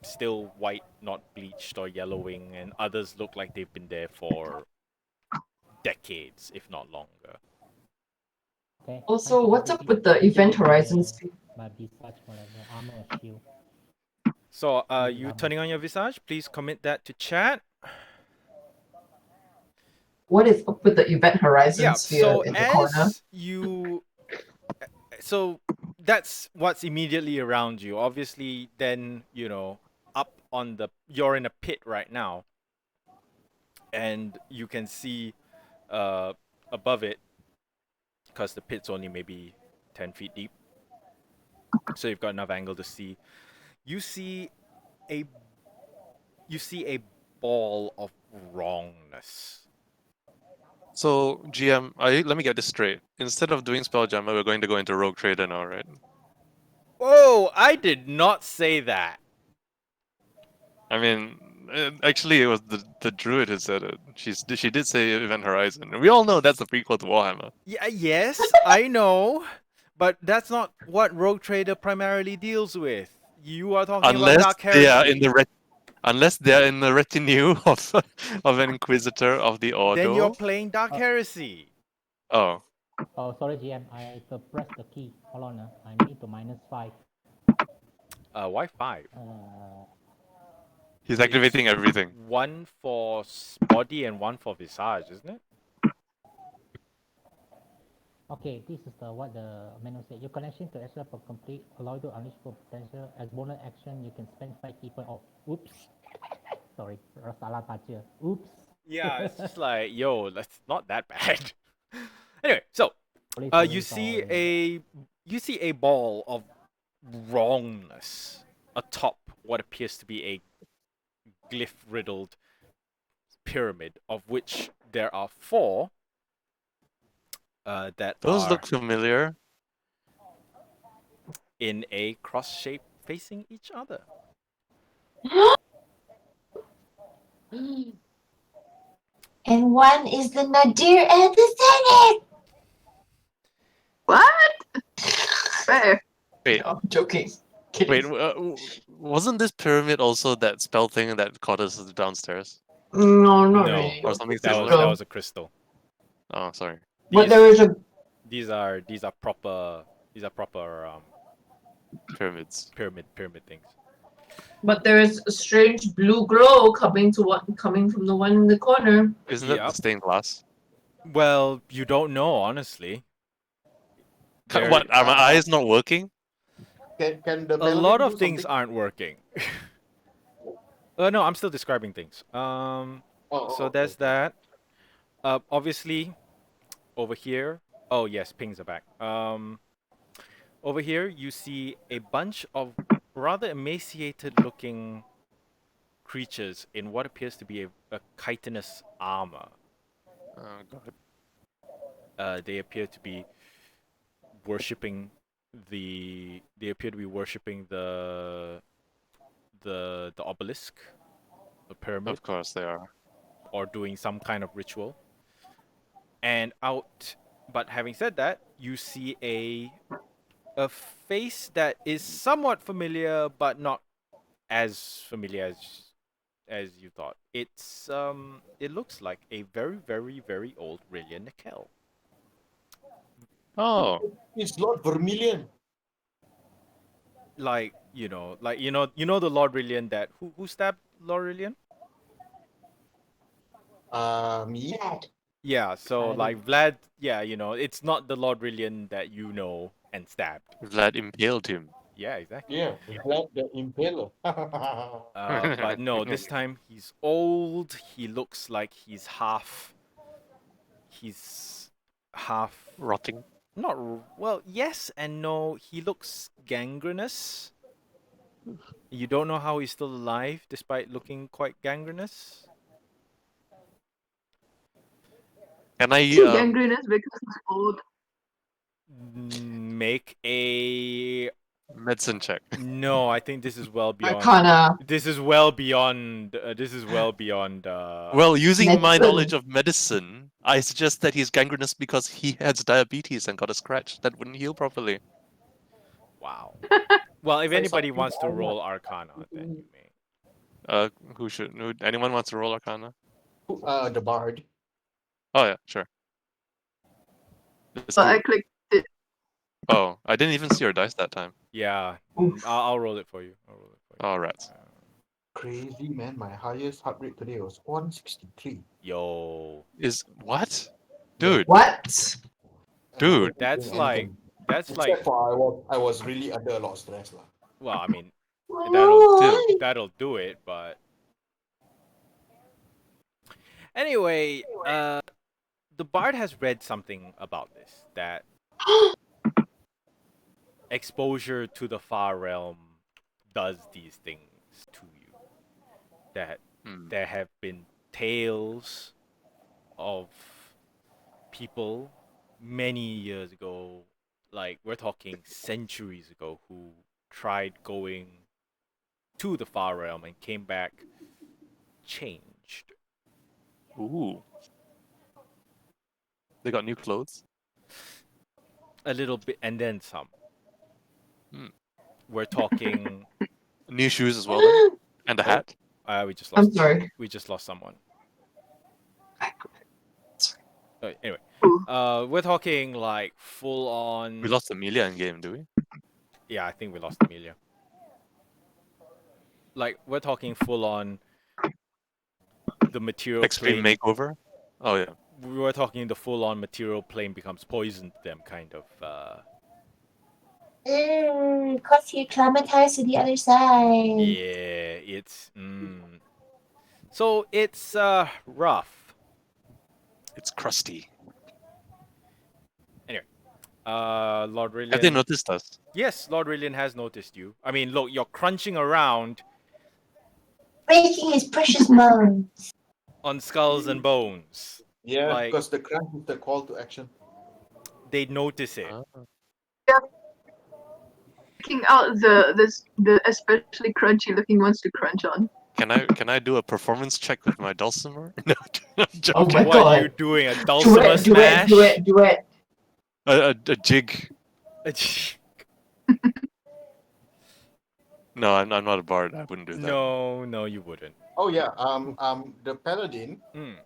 still white, not bleached or yellowing, and others look like they've been there for decades, if not longer. Okay. Also, I what's up already with the event gave horizons? my visage whatever armor or shield. So, Maybe you armor. turning on your visage? Please commit that to chat. What is up with the event horizon Yeah. sphere So in the corner? as you, so that's what's immediately around you. Obviously, then up on the, you're in a pit right now, and you can see above it, because the pit's only maybe 10 feet deep, so you've got enough angle to see. You see a ball of wrongness. So, GM, let me get this straight. Instead of doing Spelljammer, we're going to go into Rogue Trader now, right? Whoa! I did not say that. I mean, actually, it was the druid who said it. She did say Event Horizon. And we all know that's the prequel to Warhammer. Yeah, yes, I know, but that's not what Rogue Trader primarily deals with. You are talking about Unless Dark they are Heresy. unless they are in the retinue of an Inquisitor of the Ordo. Then you're playing Dark Heresy. Oh, Oh, sorry, GM. I pressed the key. Hold on. I need to -5. Why 5? he's activating everything. One for body and one for visage, isn't it? Okay, this is what the menu said. Your connection to Ezra for complete. Allow you to unleash full potential. As bonus action, you can spend 5 key points. Oh, oops. Sorry, salah baca. Oops. Yeah, it's just like, yo, that's not that bad. Anyway, so you see a ball of wrongness atop what appears to be a glyph-riddled pyramid, of which there are 4 that Those are look familiar. in a cross shape facing each other. And one is the Nadir and the Zenith! What? Where? Wait, No, I'm joking. Kidding. wait, wasn't this pyramid also that spell thing that caught us downstairs? No, not No. really. Or something That similar? was a crystal. Oh, sorry. But there is a These are proper Pyramids. pyramid things. but there is a strange blue glow coming from the one in the corner. Isn't it the Yep. stained glass? Well, you don't know, honestly. There- What? Are my eyes not working? Can the a paladin lot do of things something? aren't working. No, I'm still describing things. So there's that. Obviously, over here. Oh yes, pings are back. Over here you see a bunch of rather emaciated-looking creatures in what appears to be a chitinous armor. Oh god. They appear to be worshipping the obelisk, the pyramid, Of course they are. or doing some kind of ritual. And but having said that, you see a face that is somewhat familiar, but not as familiar as you thought. It looks like a very, very, very old Rillian Nickel. Oh, It's Lord Vermilion. Like you know the Lord Rillian that who stabbed Lord Rillian? Me? Yeah, so Vlad. like Vlad, yeah, it's not the Lord Rillian that you know and stabbed. Vlad impaled him. Yeah, exactly. Yeah, Vlad the Impaler. But no, this time he's old. He looks like he's half. Rotting. Not well. Yes and no. He looks gangrenous. You don't know how he's still alive despite looking quite gangrenous. Can I Is he gangrenous because he's old? Make a Medicine check. no. I think this is well beyond. Arcana. This is well beyond. This is well beyond. Well, using my Medicine. knowledge of medicine, I suggest that he's gangrenous because he has diabetes and got a scratch that wouldn't heal properly. Wow. Well, if Say anybody something wants to like roll Arcana, then you may. Anyone wants to roll Arcana? The bard. Oh yeah, sure. Let's But do I it. clicked it. Oh, I didn't even see your dice that time. Yeah. Oof. I'll roll it for you. I'll roll it for you. Oh, rats. Crazy man, my highest heart rate today was 163. Yo. Is what? Dude, What? Dude. That's like. That's Except like. for I was really under a lot of stress lah. Well, I mean, What? that'll do it. But anyway, the bard has read something about this that exposure to the far realm does these things to you. That Hmm. there have been tales of people many years ago, like we're talking centuries ago, who tried going to the far realm and came back changed. Ooh. They got new clothes. A little bit and then some. Hmm. We're talking New shoes as well, then? And a hat. we just I'm lost sorry. we just lost someone. Sorry. Anyway, Ooh. we're talking like full on. We lost Amelia in game, do we? Yeah, I think we lost Amelia. Like we're talking full on the material Extreme plane. makeover. Oh yeah. We were talking the full on material plane becomes poison to them kind of. Cause he traumatized to the other side. Yeah, it's. So it's rough. It's crusty. Lord Rillian. Have they noticed us? Yes, Lord Rillian has noticed you. I mean, look, you're crunching around Breaking his precious bones. on skulls and bones. Yeah, Like- because the crunch is the call to action. They notice it. Picking out the especially crunchy looking ones to crunch on. Can I do a performance check with my dulcimer? No, I'm Oh joking. my What are god. you doing? A Do dulcimer it, do smash? it, do it, do it. A jig. No, I'm not a bard. I wouldn't do that. No, you wouldn't. Oh yeah, the paladin Mm,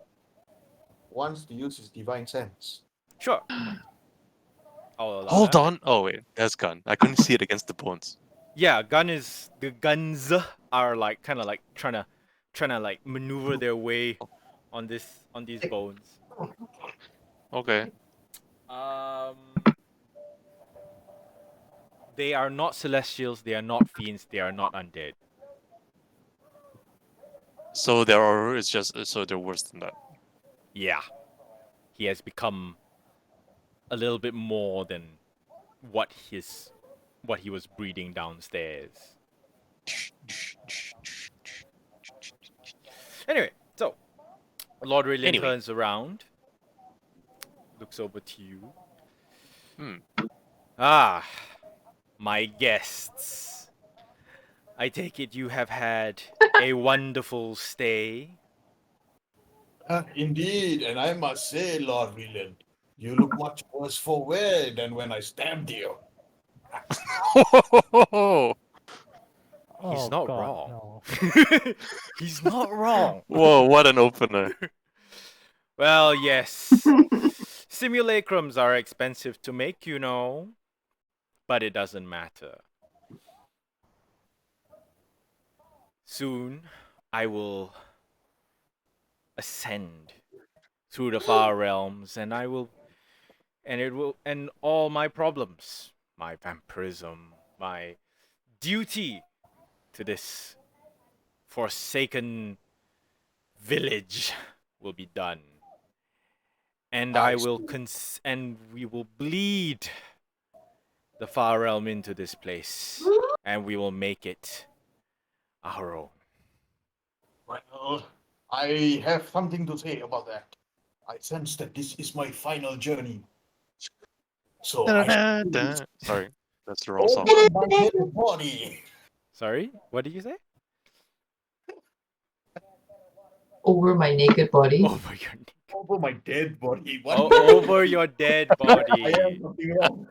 wants to use his divine sense. sure. I'll allow Hold that. on. Oh wait, that's gun. I couldn't see it against the bones. Yeah, the guns are like kind of like trying to like maneuver their way on these bones. Okay. They are not celestials, they are not fiends, they are not undead. So they're worse than that. Yeah. He has become a little bit more than what he was breeding downstairs. Anyway, so Lord Rillian Anyway. turns around, looks over to you. Ah, my guests. I take it you have had a wonderful stay. Indeed, and I must say, Lord Whelan, you look much worse for wear than when I stabbed you. Whoa! He's Oh, not God, wrong. No. He's not wrong. What an opener! Well, yes. Simulacrums are expensive to make, you know. But it doesn't matter. Soon, I will ascend through the far realms, and and all my problems, my vampirism, my duty to this forsaken village will be done. And I will and we will bleed the far realm into this place, and we will make it our own. Well, I have something to say about that. I sense that this is my final journey. So I Da-da-da-da. Sorry, that's the wrong song. over my dead body. Sorry, what did you say? Over my naked body. Over your knee. Over my dead body. What? Oh, over your dead I am body. something wrong.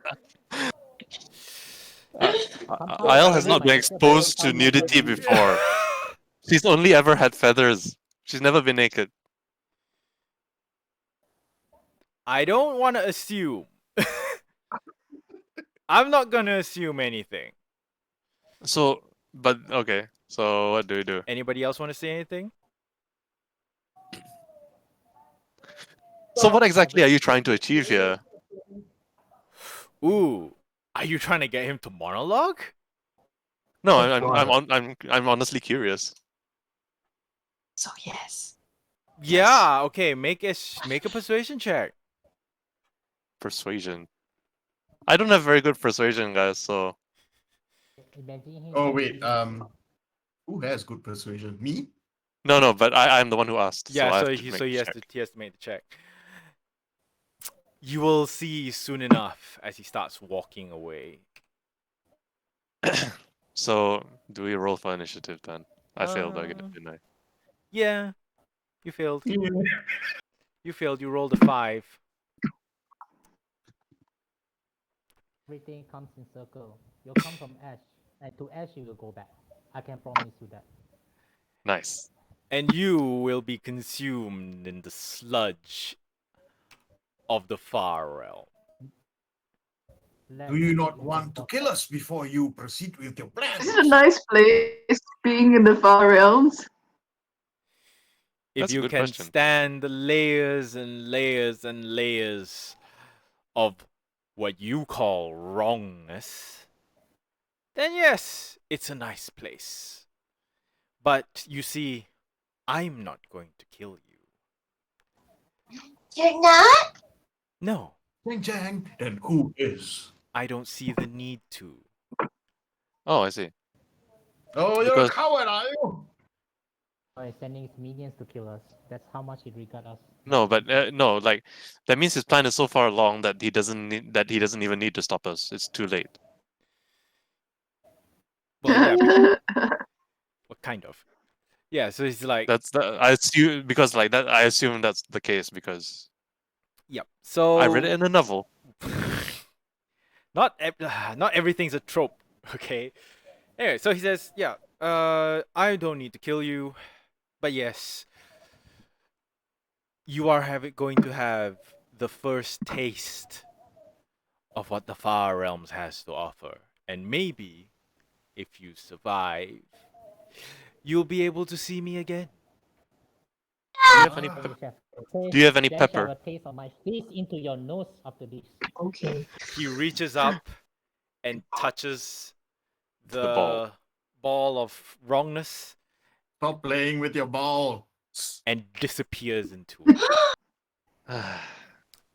Isle has not been exposed to nudity before. She's only ever had feathers. She's never been naked. I don't want to assume. I'm not gonna assume anything. So, but okay. So what do we do? Anybody else want to say anything? So what exactly are you trying to achieve here? Ooh, are you trying to get him to monologue? No, Oh, I'm honestly curious. So yes. Yeah. Okay. Make a persuasion check. Persuasion. I don't have very good persuasion, guys. So Imagine him Oh being wait, who has good persuasion? Me? no, but I'm the one who asked. Yeah. so I So have to he make so he the has check. to he has to make the check. You will see soon enough as he starts walking away. So do we roll for initiative then? I failed again, Uh, didn't I? Yeah, you failed. You failed. You rolled a 5. everything comes in circle. You'll come from ash, and to ash you will go back. I can promise you that. Nice. And you will be consumed in the sludge of the far realm. Do you not want to kill us before you proceed with your plans? This is a nice place, being in the far realms. If That's a you good can question. stand the layers and layers and layers of what you call wrongness, then yes, it's a nice place. But you see, I'm not going to kill you. You're not? No, Jang Jang, then who is? I don't see the need to. Oh, I see. Oh, you're Because- a coward, are you? By sending his minions to kill us. That's how much he regards us. No, but no, like that means his plan is so far along that he doesn't even need to stop us. It's too late. Well, yeah, what kind of? Yeah, so he's like, I assume because like that. I assume that's the case because yep. So I read it in a novel. not everything's a trope, okay? Anyway, so he says, yeah, I don't need to kill you, but yes, you are going to have the first taste of what the far realms has to offer, and maybe if you survive, you'll be able to see me again. Do you have any? Okay, chef. Do you have any Dash have pepper? a taste of my face into your nose after this. Okay. He reaches up and touches the ball. ball of wrongness Stop playing with your ball. and disappears into it.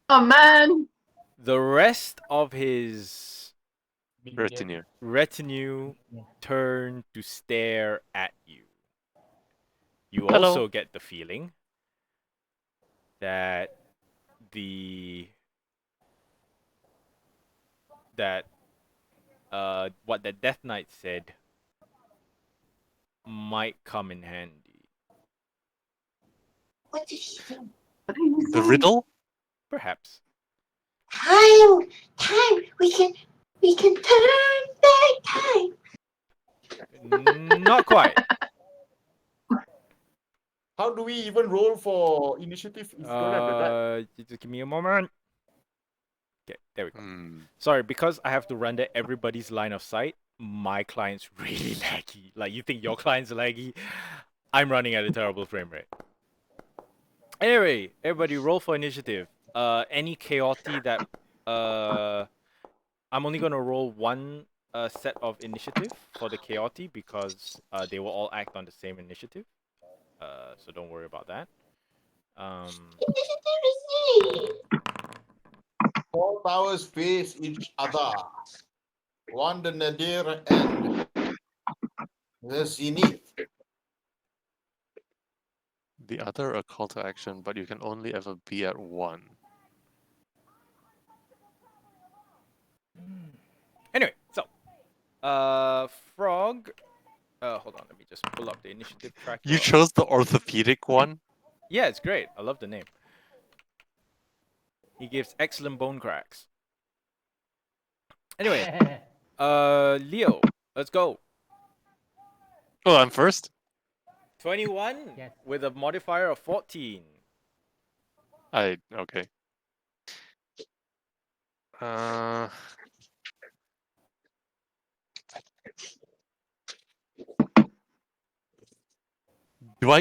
Oh man! The rest of his Retinue. turn to stare at you. You Hello. also get the feeling that what the Death Knight said might come in handy. What did he do? What did you The say? riddle? Perhaps. Time! We can turn back time. Not quite. How do we even roll for initiative if you don't have the die? Just give me a moment. Okay, there we go. Hmm. Sorry, because I have to render everybody's line of sight, my client's really laggy. Like, you think your client's laggy? I'm running at a terrible frame rate. Anyway, everybody roll for initiative. Any chaotic that... I'm only going to roll one set of initiative for the chaotic because they will all act on the same initiative. So don't worry about that. Four towers face each other. One the nadir and the zenith. The other a call to action, but you can only ever be at one. Anyway, so Frog. Hold on, let me just pull up the initiative tracker. You chose the orthopedic one? Yeah, it's great. I love the name. He gives excellent bone cracks. Anyway, Leo, let's go. Oh, I'm first? 21 Yes. with a modifier of 14. Okay.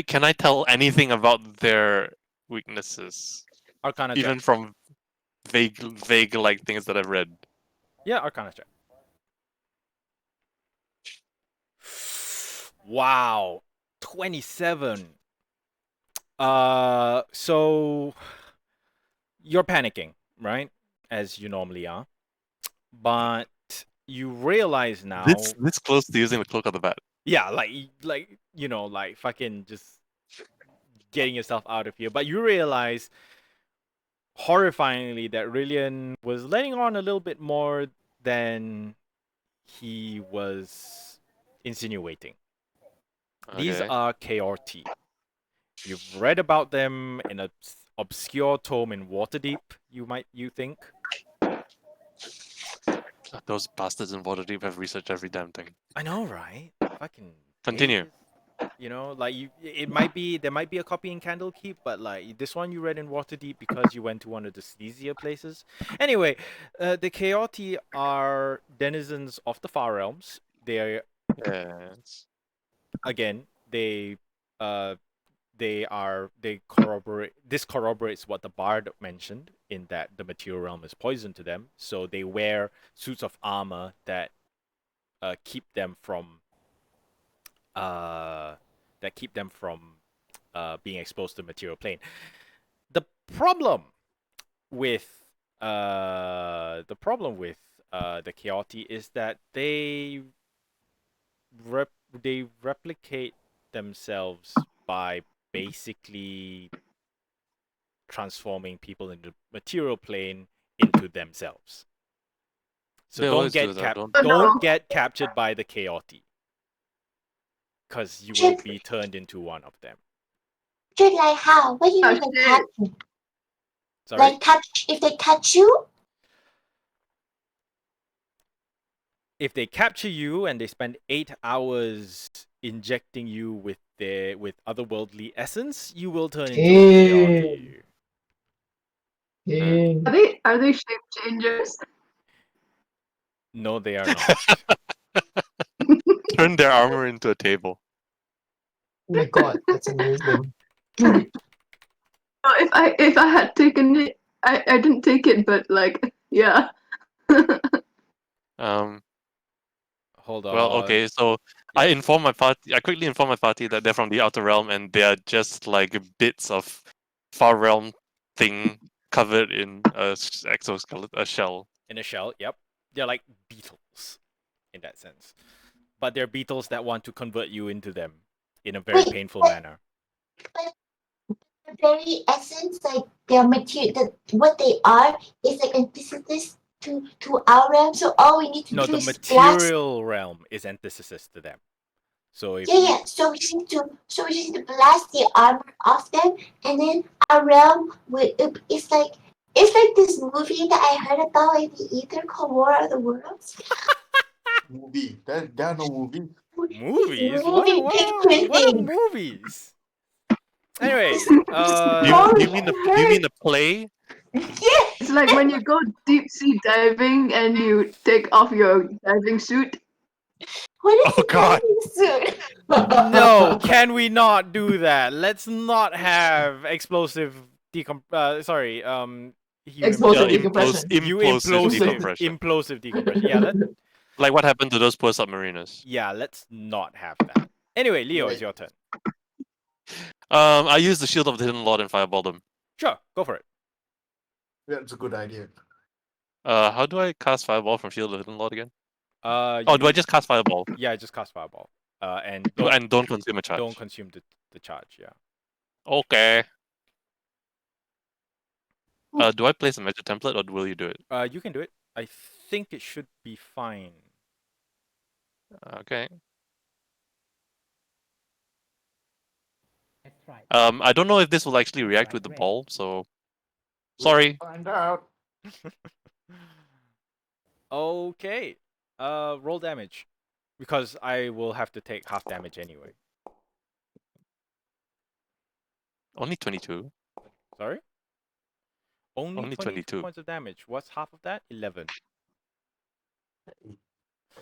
Can I tell anything about their weaknesses? Arcana Even check. from vague like things that I've read. Yeah, Arcana check. Wow, 27. So you're panicking, right? As you normally are, but you realize now. This close to using the cloak of the bat. Yeah, like you know, like fucking just getting yourself out of here. But you realize, horrifyingly, that Rillian was letting on a little bit more than he was insinuating. These Okay. are KRT. You've read about them in an obscure tome in Waterdeep, you think? Those bastards in Waterdeep have researched every damn thing. I know, right? Fucking Continue. idiots. You know, like there might be a copy in Candlekeep, but like this one you read in Waterdeep because you went to one of the sleazier places. Anyway, the Chaoti are denizens of the Far Realms. They're Yes. again they corroborate. This corroborates what the bard mentioned in that the material realm is poison to them. So they wear suits of armor that keep them from being exposed to the material plane. The problem with the Chaoti is that they replicate themselves by basically transforming people in the material plane into themselves. So They don't always do get that, don't don't get captured by the Chaoti, because you will be turned into one of them. Just like how? What do you Oh, mean like shit. catch? Sorry? Like catch? If they catch you? If they capture you and they spend 8 hours injecting you with otherworldly essence, you will turn into a Chaoti. Are they shape changers? No, they are not. Turn their armor into a table. Oh my god, that's amazing. No, if I had taken it, I didn't take it, but like yeah. Hold on. Well, okay, so I quickly inform my party that they're from the outer realm and they are just like bits of far realm thing covered in a exoskeleton, a shell. In a shell, yep. They're like beetles in that sense. But they're beetles that want to convert you into them in a very Wait, painful but- manner. The very essence, like their material, what they are, is like antithesis to our realm. So all we need to No, do the is blast. material realm is antithesis to them. So if Yeah. So we just need to blast the armor off them, and then our realm it's like this movie that I heard about in the ether called War of the Worlds. Movie. There are no movies. movies, Movie what are movies? Anyway, Do you mean the play? Yes. It's like when you go deep sea diving and you take off your diving suit. What is Oh, God. suit? no, can we not do that? Let's not have explosive sorry, Explosive Yeah, decompression. implosive decompression. Yeah, like what happened to those poor submariners. yeah, let's not have that. Anyway, Leo, it's your turn. I used the Shield of the Hidden Lord and fireball them. Sure, go for it. That's a good idea. How do I cast fireball from Shield of the Hidden Lord again? Do You- I just cast fireball? Yeah, just cast fireball. And Don't consume a charge. don't consume the charge. Yeah. Okay. Do I place a magic template or will you do it? You can do it. I think it should be fine. Okay. Let's try. I don't know if this will actually react with the Ray. ball, so sorry. Find out. Okay. Roll damage. Because I will have to take half damage anyway. Only 22. Sorry? Only Only 22 22. points of damage. What's half of that? 11.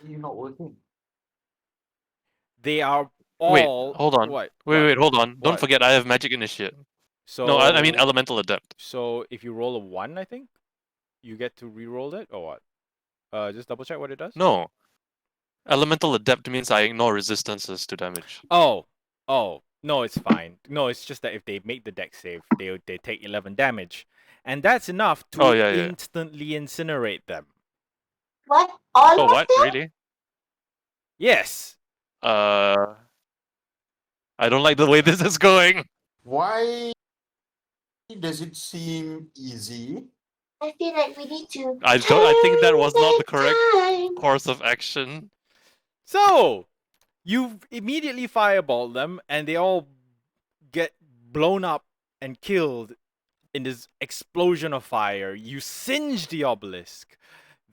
You're not working. They are Wait, all... hold on. What? Wait, hold on. Don't What? forget I have magic initiate. So, No, I mean elemental adept. So if you roll a 1, I think, you get to re-roll it, or what? Just double check what it does. No. Elemental adept means I ignore resistances to damage. Oh, no, it's fine. No, it's just that if they make the dex save, they take 11 damage, and that's enough to Oh, yeah. instantly incinerate them. What? All Oh, of what? them? Really? Yes. I don't like the way this is going. Why does it seem easy? I feel like we need to. I think that was not the correct time. course of action. So you immediately fireball them, and they all get blown up and killed in this explosion of fire. You singe the obelisk.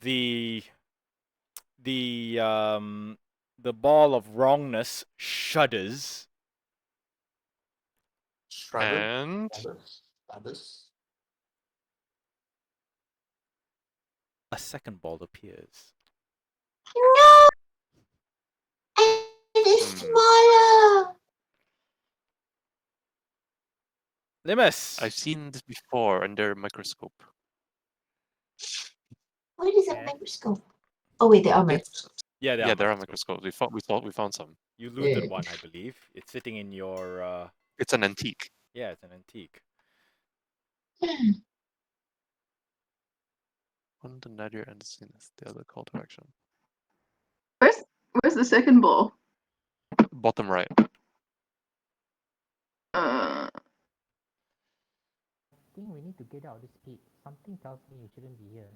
The ball of wrongness shudders. And Others. A second ball appears. No! It is smaller! Limus. I've seen this before under a microscope. What is a Yeah. microscope? Oh, wait, there are microscopes. Yeah, Yeah, there are microscopes. We found some. You looted Yeah. one, I believe. It's sitting in your. It's an antique. Yeah, it's an antique. One the nadir and the scene is the other call to action. Where's the second ball? Bottom right. Uh, I think we need to get out of this pit. Something tells me you shouldn't be here.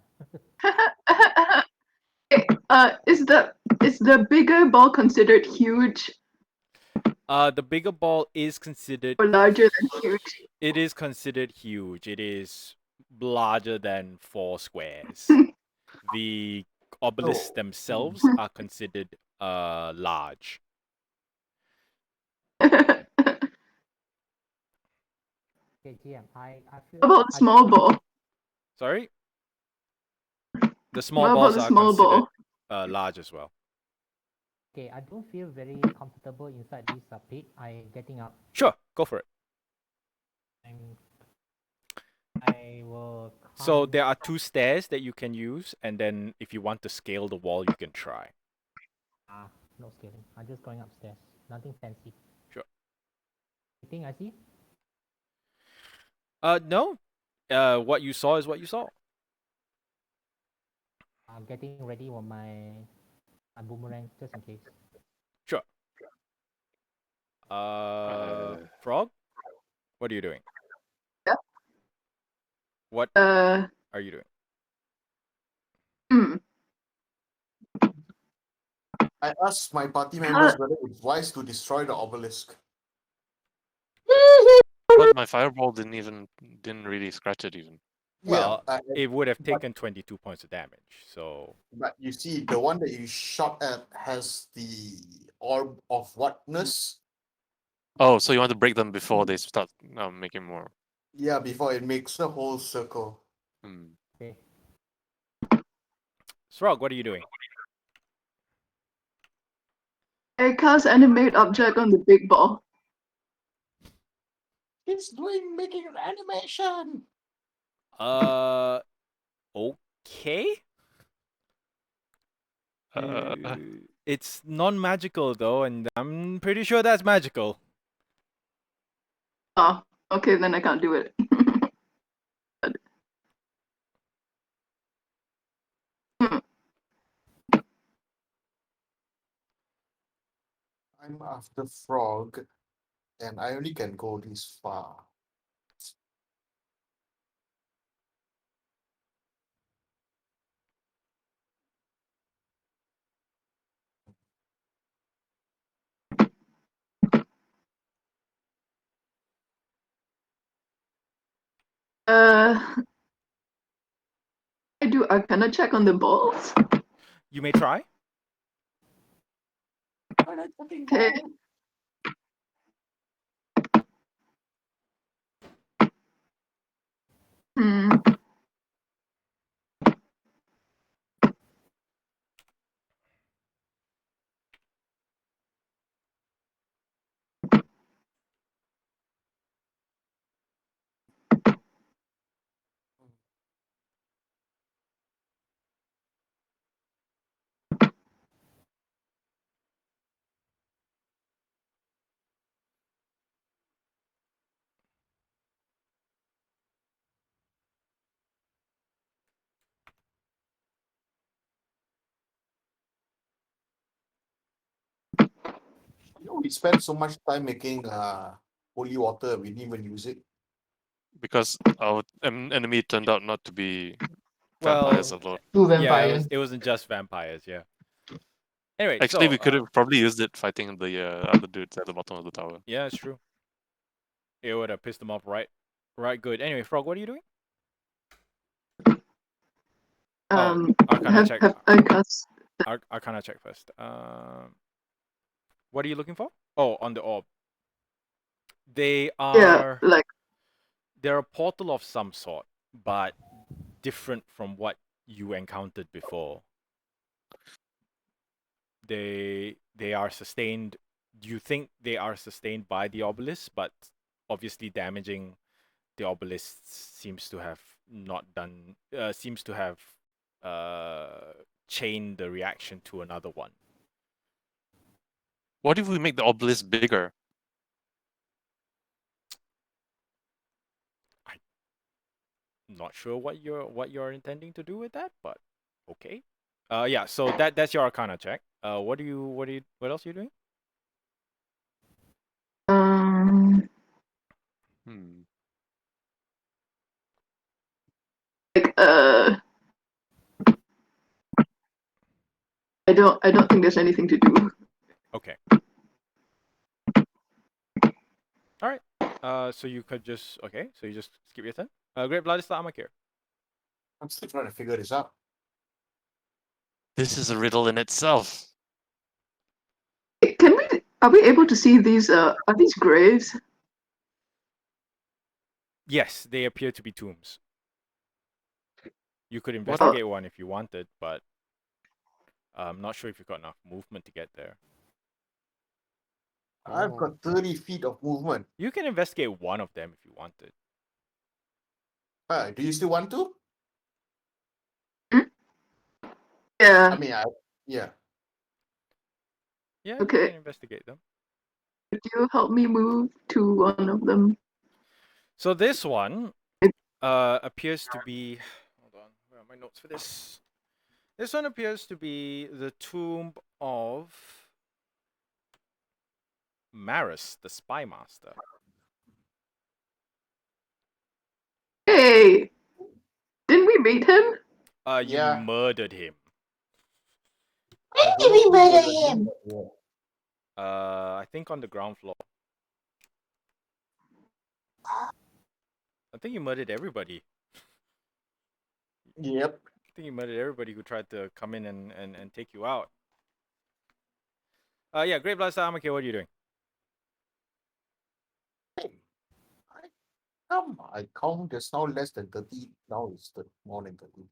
is the bigger ball considered huge The bigger ball is considered. or larger than huge? It is considered huge. It is larger than 4 squares. The obelisks Oh. themselves are considered large. Okay, GM, I feel. How about the small ball? Sorry? The small What about balls the are small considered ball? large as well. Okay, I don't feel very comfortable inside this pit. I'm getting up. Sure, go for it. I will. So climb- there are 2 stairs that you can use, and then if you want to scale the wall, you can try. No scaling. I'm just going upstairs. Nothing fancy. Sure. You think I see? No. What you saw is what you saw. I'm getting ready for my boomerang just in case. Sure. Frog? What are you doing? Yeah. What are you doing? I asked my party members whether it's wise to destroy the obelisk. But my fireball didn't really scratch it even. Well, Yeah, it would have taken 22 points of damage. So but you see, the one that you shot at has the orb of whatness. Oh, so you want to break them before they start making more. Yeah, before it makes a whole circle. Okay. Srog, what are you doing? I cast animate object on the big ball. It's making an animation. Okay. Uh, It's non-magical though, and I'm pretty sure that's magical. Oh, okay, then I can't do it. I'm after frog, and I only can go this far. I do Arcana check on the balls. You may try. Okay. Hmm. You know, we spent so much time making holy water, we didn't even use it. Because our enemy turned out not to be Well, vampires alone. Two yeah, vampires. it wasn't just vampires. Yeah. Anyway, Actually, so, we could have probably used it fighting the other dudes at the bottom of the tower. Yeah, it's true. It would have pissed them off right good. Anyway, Frog, what are you doing? Arcana check. have I cast? Arcana check first. What are you looking for? Oh, on the orb. They are. Yeah, like They're a portal of some sort, but different from what you encountered before. They are sustained. You think they are sustained by the obelisk, but obviously damaging the obelisk seems to have not done. Seems to have chained the reaction to another one. What if we make the obelisk bigger? Not sure what you're intending to do with that, but okay. Yeah. So that's your Arcana check. What else are you doing? Hmm. like I don't think there's anything to do. Okay. All right. So you could just So you just skip your turn. Great Blood is the Amakir. I'm still trying to figure this out. This is a riddle in itself. Can we? Are we able to see these? Are these graves? Yes, they appear to be tombs. You could investigate one if you wanted, but I'm not sure if you've got enough movement to get there. I've got 30 feet of movement. You can investigate one of them if you wanted. Do you still want to? Yeah. I mean, yeah. Yeah, Okay. you can investigate them. Could you help me move to one of them? So this one appears to be. Hold on, where are my notes for this? This one appears to be the tomb of Maris, the Spy Master. Hey, didn't we meet him? You Yeah. murdered him. When did we murder him? I think on the ground floor. I think you murdered everybody. Yep. I think you murdered everybody who tried to come in and take you out. Yeah, Great Blaster Amake, what are you doing? I count just now less than 30. Now it's more than 30.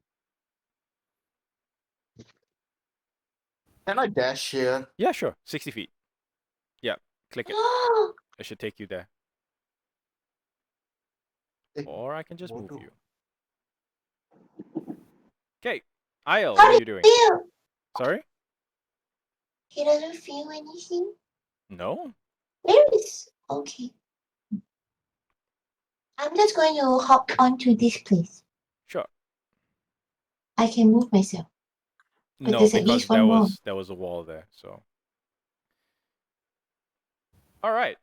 Can I dash here? Yeah, sure. 60 feet. Yeah, click it. It should take you there. Or I can just move you. Okay. Isle, what are you doing? Feel? Sorry? He doesn't feel anything. No? Where is? Okay. I'm just going to hop onto this place. Sure. I can move myself. But No, there's at because least one more. there was a wall there, so. Alright.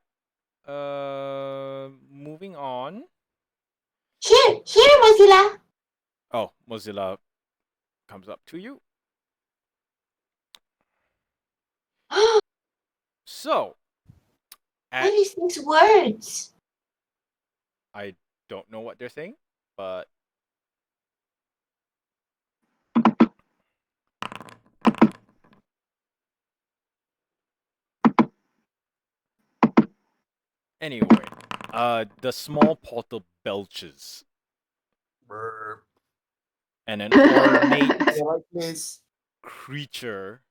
Moving on. Here, Mozilla. Oh, Mozilla comes up to you. So, What is these words? I don't know what they're saying. but anyway, the small portal belches, Brr. and an ornate The right place. creature,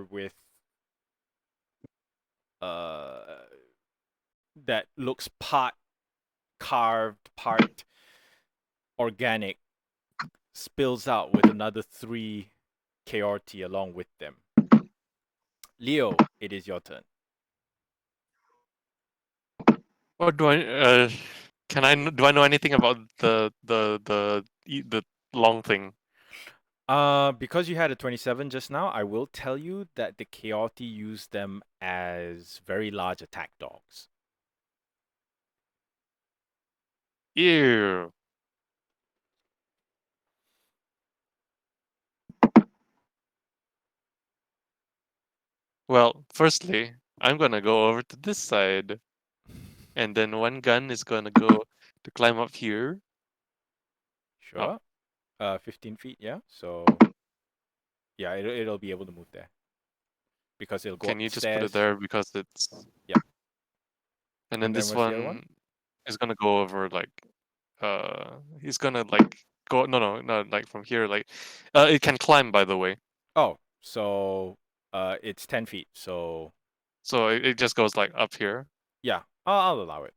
with that looks part carved, part organic, spills out with another 3 KRT along with them. Leo, it is your turn. What do I? Do I know anything about the long thing? Because you had a 27 just now, I will tell you that the KRT use them as very large attack dogs. Ew. Well, firstly, I'm gonna go over to this side, and then one gun is gonna go to climb up here. Sure. 15 feet, yeah. So, yeah, it'll be able to move there. Because it'll go Can you just put it upstairs. there because it's... Yeah. And then this what's the other one one? is gonna go over like, he's gonna like go no like from here like, it can climb, by the way. Oh, so it's 10 feet. So So it just goes like up here. yeah, I'll allow it.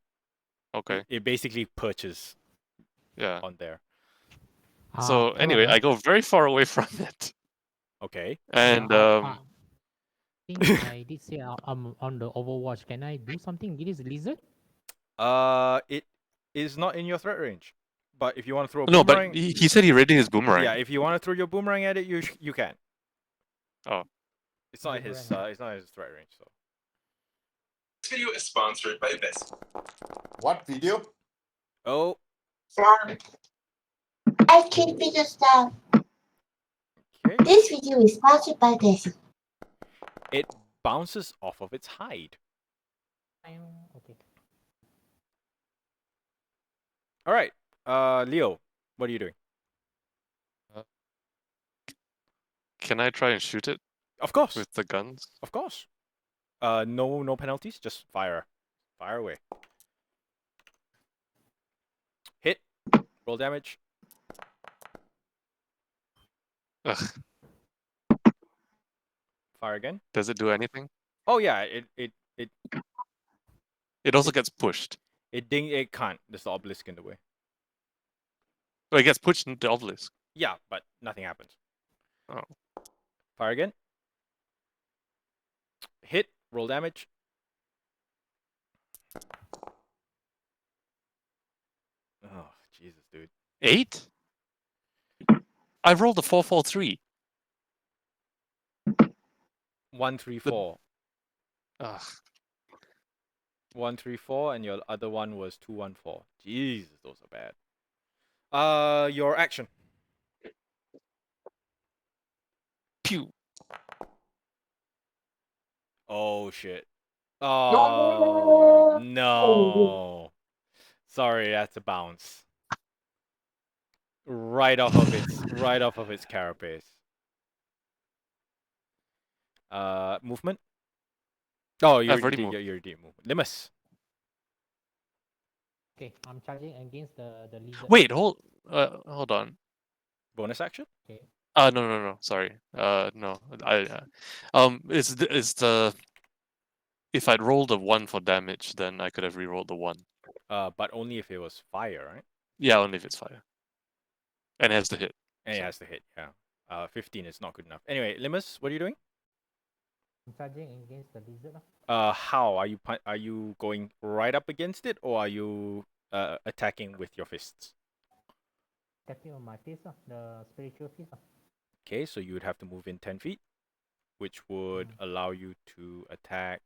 Okay. It basically perches Yeah. on there. So anyway, I go very far away from it, Okay. and I think I did say on the Overwatch. Can I do something with this lizard? It is not in your threat range. But if you want to throw a no, boomerang, but he said he readied his boomerang. yeah, if you want to throw your boomerang at it, you can. Oh. It's not his Boomerang. it's not his threat range, so. This video is sponsored by this. What video? Oh, I kid video stuff. okay. This video is sponsored by this. It bounces off of its hide. Okay. All right. Leo, what are you doing? Can I try and shoot it Of course. with the guns? Of course. No penalties, just fire. Fire away. Hit. Roll damage. Ugh. Fire again. Does it do anything? Oh yeah, It also gets pushed. it can't. There's the obelisk in the way. Oh, it gets pushed into the obelisk. Yeah, but nothing happens. Oh. Fire again. Hit. Roll damage. Oh, Jesus, dude. 8? I rolled a 4-4-3. 1, 3, 4. Ugh. 1, 3, 4, and your other one was 2, 1, 4. Jesus, those are bad. Your action. Pew. Oh shit. Oh no. Sorry, that's a bounce. Right off of its carapace. Movement. Oh, you I've already already did your movement. Limus. Okay, I'm charging against the lizard. Wait, hold on. Bonus action. Okay. No. Sorry. No. It's the if I'd rolled a 1 for damage, then I could have re-rolled the 1. But only if it was fire, right? Yeah, only if it's fire. And it has to hit. And it has to hit. Yeah. 15 is not good enough. Anyway, Limus, what are you doing? I'm charging against the lizard. How are you going right up against it, or are you attacking with your fists? Attacking on my fist, the spiritual fist. Okay, so you would have to move in 10 feet, which would allow you to attack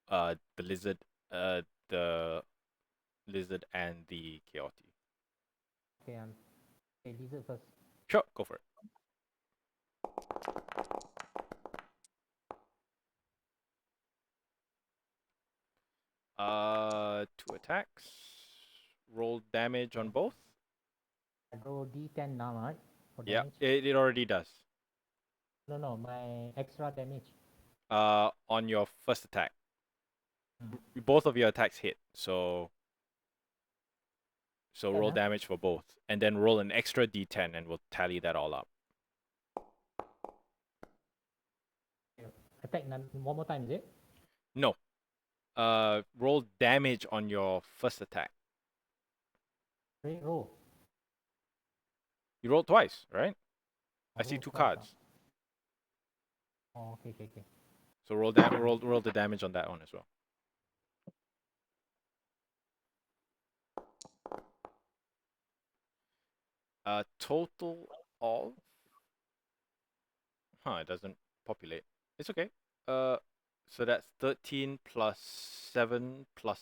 the lizard and the KRT. Okay, lizard first. Sure, go for it. 2 attacks. Roll damage on both. I roll D10 now, right? For Yeah, damage? it already does. No, my extra damage. On your first attack. Hmm. Both of your attacks hit, so Yeah, roll huh? damage for both, and then roll an extra d10, and we'll tally that all up. Attack one more time, is it? No. Roll damage on your first attack. Roll. You rolled twice, right? I Oh, see roll 2 twice, huh? cards. Oh, okay. So roll the damage on that one as well. Total of. It doesn't populate. It's okay. So that's 13 plus 7 plus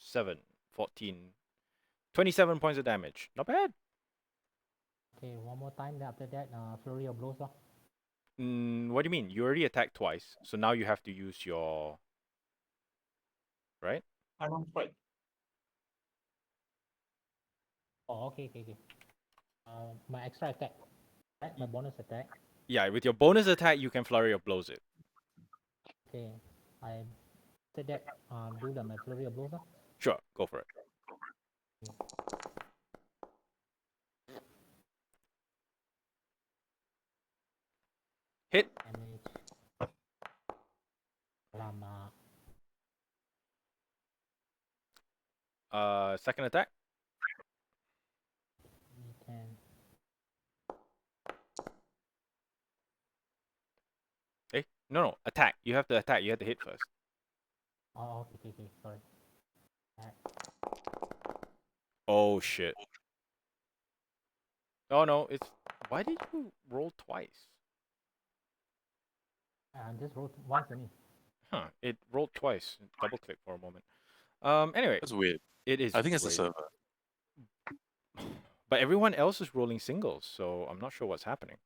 7, 14. 27 points of damage. Not bad. Okay, one more time. Then after that, flurry of blows, huh? What do you mean? You already attacked twice, so now you have to use your. Right? I don't fight. Oh, okay. My extra attack, right? My bonus attack. Yeah, with your bonus attack, you can flurry of blows it. Okay, I said that. Do my flurry of blows, huh? Sure, go for it. Hit. Damage. Lama. Second attack. D10. No, attack. You have to attack. You have to hit first. Oh, okay. Sorry. Oh shit. Oh no, it's. Why did you roll twice? Just roll once only. It rolled twice. Double click for a moment. Anyway, That's weird. it is. I think it's the weird. server. But everyone else is rolling singles, so I'm not sure what's happening.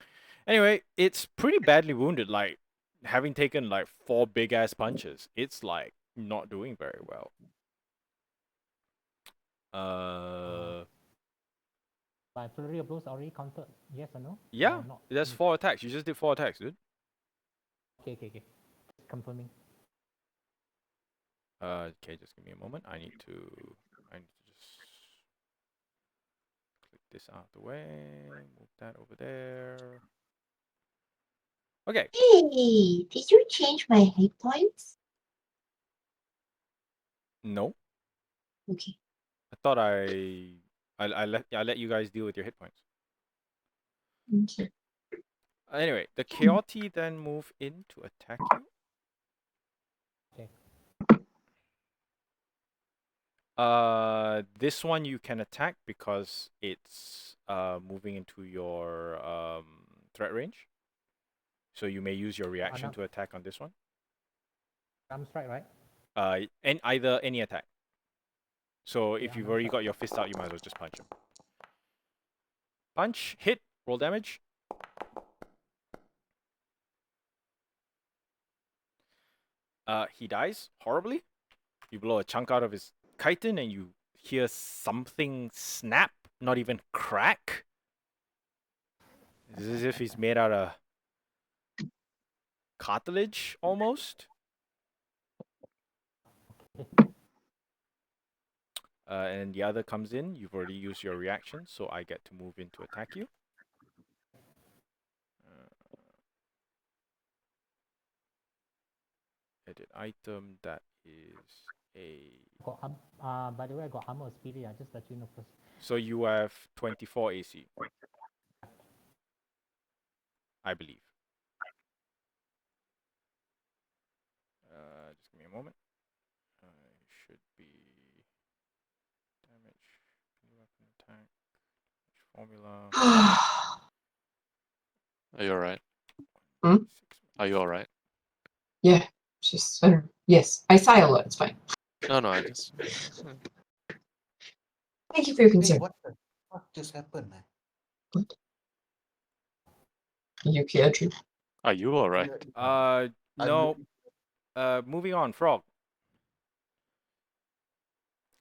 Anyway, it's pretty badly wounded. Like having taken like 4 big ass punches, it's like not doing very well. My flurry of blows already counted. Yes or no? Yeah, Or not? that's 4 attacks. You just did 4 attacks, dude. Okay. Just confirming. Okay, just give me a moment. I need to just click this out of the way. Move that over there. Okay. Hey, did you change my hit points? No, Okay. I thought I let you guys deal with your hit points. Okay. Anyway, the Chaoti then move in to attack you. Okay. This one you can attack because it's moving into your threat range. So you may use your reaction to attack on this one. Strike, right? And either any attack. So Yeah, if you've already got your fist out, you might as well just punch him. Punch, hit, roll damage. He dies horribly. You blow a chunk out of his chitin and you hear something snap, not even crack. It's as if he's made out of cartilage almost. And the other comes in. You've already used your reaction, so I get to move in to attack you. Edit item. That is a. By the way, I got armor of spirit. I just let you know first. So you have 24 AC, I believe. Just give me a moment. Should be damage, weapon attack, formula. Are you alright? Hmm? Are you alright? Yeah, just yes, I sigh a lot. It's fine. No, I just. Thank you for your Hey, concern. what the fuck just happened, man? What? Are you okay, Andrew? Are you alright? No. Moving on, Frog.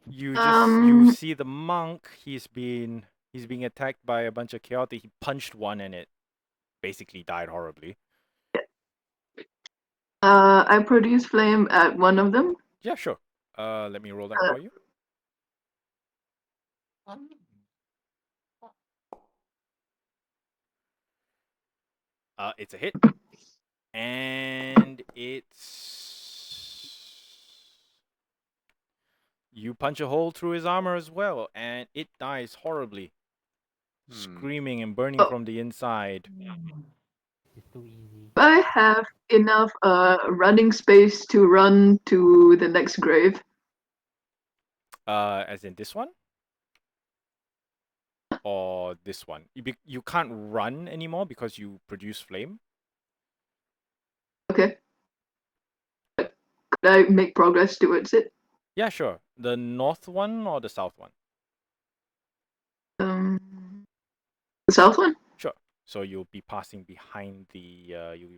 you see the monk. He's being attacked by a bunch of chaotic. He punched one and it basically died horribly. I produce flame at one of them. Yeah, sure. Let me roll that for you. It's a hit, and you punch a hole through his armor as well, and it dies horribly, screaming and burning from the inside. It's too easy. I have enough running space to run to the next grave. As in this one, or this one. You can't run anymore because you produce flame. Okay. Could I make progress towards it? Yeah, sure. The north one or the south one? The south one? Sure. So you'll be passing behind the you'll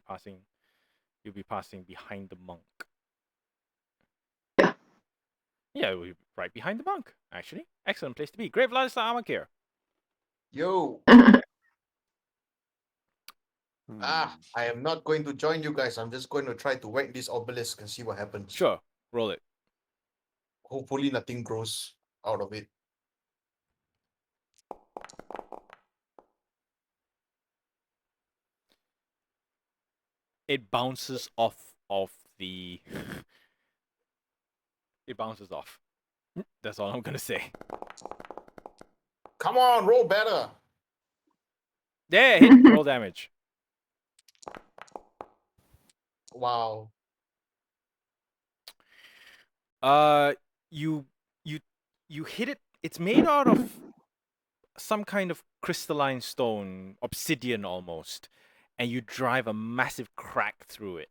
be passing behind the monk. Yeah. Yeah, we'll be right behind the monk, actually. Excellent place to be. Grave Lannister Armor Care. Yo. I am not going to join you guys. I'm just going to try to whack this obelisk and see what happens. Sure. Roll it. Hopefully nothing grows out of it. It bounces off of the it bounces off. That's all I'm gonna say. Come on, roll better. There, hit. Roll damage. Wow. You hit it. It's made out of some kind of crystalline stone, obsidian almost, and you drive a massive crack through it.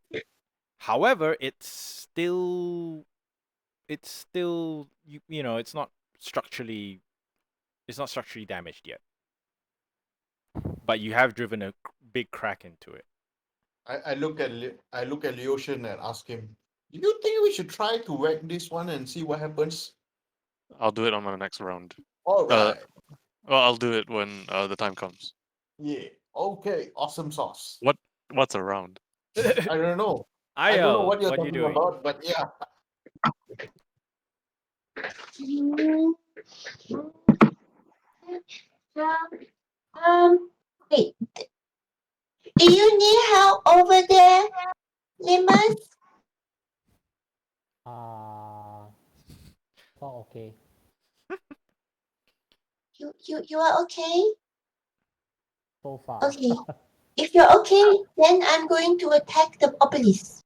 However, it's still you know, it's not structurally damaged yet. But you have driven a big crack into it. I look at Leoshan and ask him, do you think we should try to whack this one and see what happens? I'll do it on my next round. All right. Well, I'll do it when the time comes. Yeah. Okay. Awesome sauce. What's a round? I don't know. I don't know what you're what are you talking doing? about, but yeah. Wait. Do you need help over there, Limas? Oh, okay. You are okay? So far. Okay. If you're okay, then I'm going to attack the obelisk.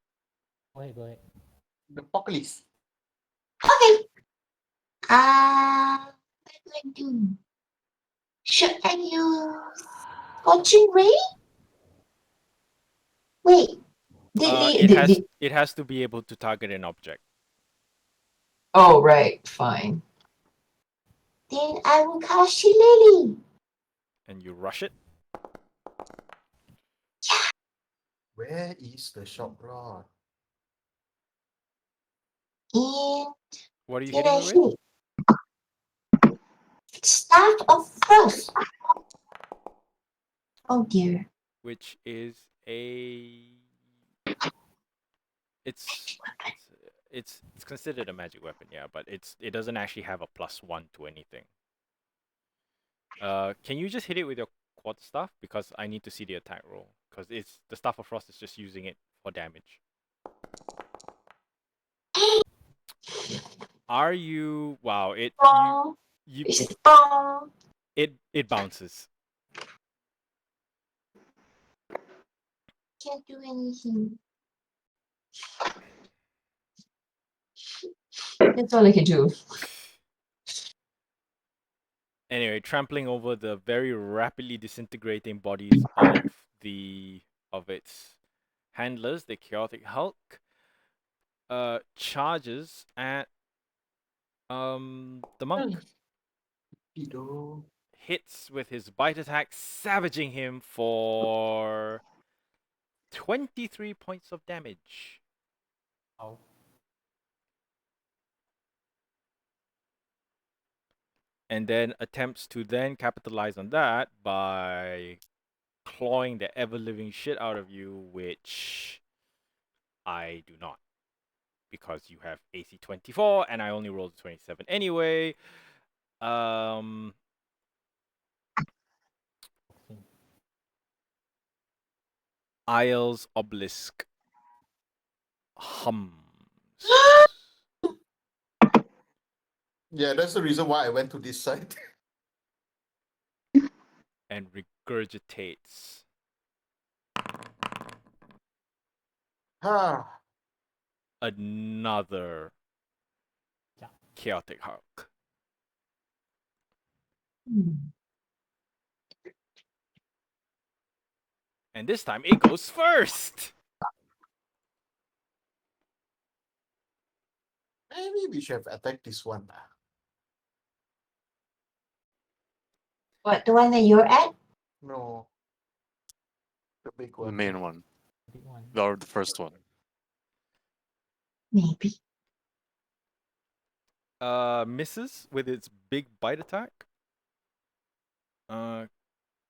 Go ahead. The apocalypse. Okay. What do I do? Should I use Scorching Ray? Wait. It has to be able to target an object. Oh, right. Fine. Then I will cast Shillelagh. And you rush it. Where is the shot rod? And what are you then hitting I with? hit Staff of Frost. Oh dear. Which is it's considered a magic weapon, yeah, but it doesn't actually have a +1 to anything. Can you just hit it with your quarterstaff? Because I need to see the attack roll. Because it's the Staff of Frost is just using it for damage. Are you? Wow! It bounces. Can't do anything. That's all I can do. Anyway, trampling over the very rapidly disintegrating bodies of its handlers, the Chaotic Hulk charges at the monk. Hits with his bite attack, savaging him for 23 points of damage. Oh. and then attempts to then capitalize on that by clawing the ever-living shit out of you, which I do not, because you have AC 24 and I only rolled a 27 anyway. Isle's obelisk hums Yeah, that's the reason why I went to this side. and regurgitates. Ah, Another Yeah. chaotic hulk. And this time it goes first. maybe we should have attacked this one. What, the one that you're at? No. The big The one. main one. Big one. Or the first one. Maybe. Misses with its big bite attack.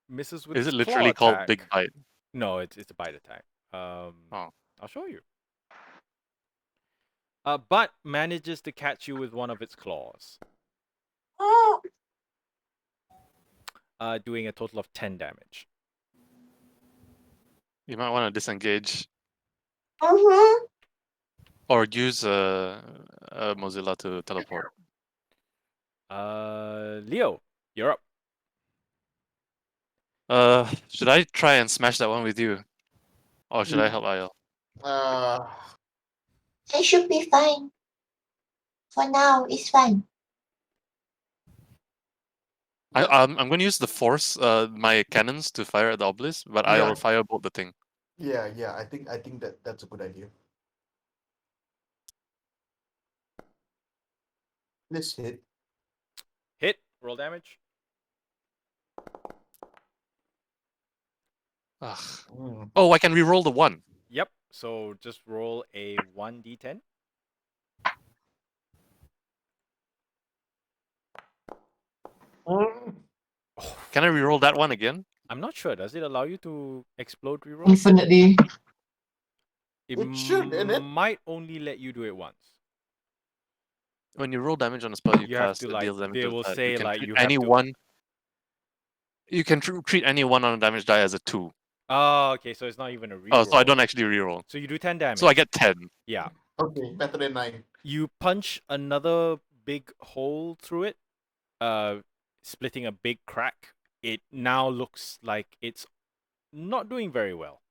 Misses with Is its it literally claw called attack. Big Bite? No, it's a bite attack. Oh. I'll show you. But manages to catch you with one of its claws. Oh. Doing a total of 10 damage. You might want to disengage Mm-hmm. or use Mozilla to teleport. Leo, you're up. Should I try and smash that one with you? Or should I help Ayel? It should be fine. For now, it's fine. I'm going to use the force, my cannons to fire at the obelisk, but I Yeah. will firebolt the thing. Yeah, I think that's a good idea. Let's hit. Hit. Roll damage. Ugh. Mm. Oh, I can re-roll the one. Yep. So just roll a 1d10. Can I re-roll that one again? I'm not sure. Does it allow you to explode reroll? Infinitely. It should, innit? might only let you do it once. When you roll damage on a spell you You have cast, to, it like, deals damage they to will that. say, You can like, treat you have to- anyone. You can treat anyone on a damage die as a 2. Oh, okay. So it's not even a reroll. Oh, so I don't actually re-roll. So you do 10 damage. So I get 10. Yeah. Okay, better than 9. You punch another big hole through it, splitting a big crack. It now looks like it's not doing very well.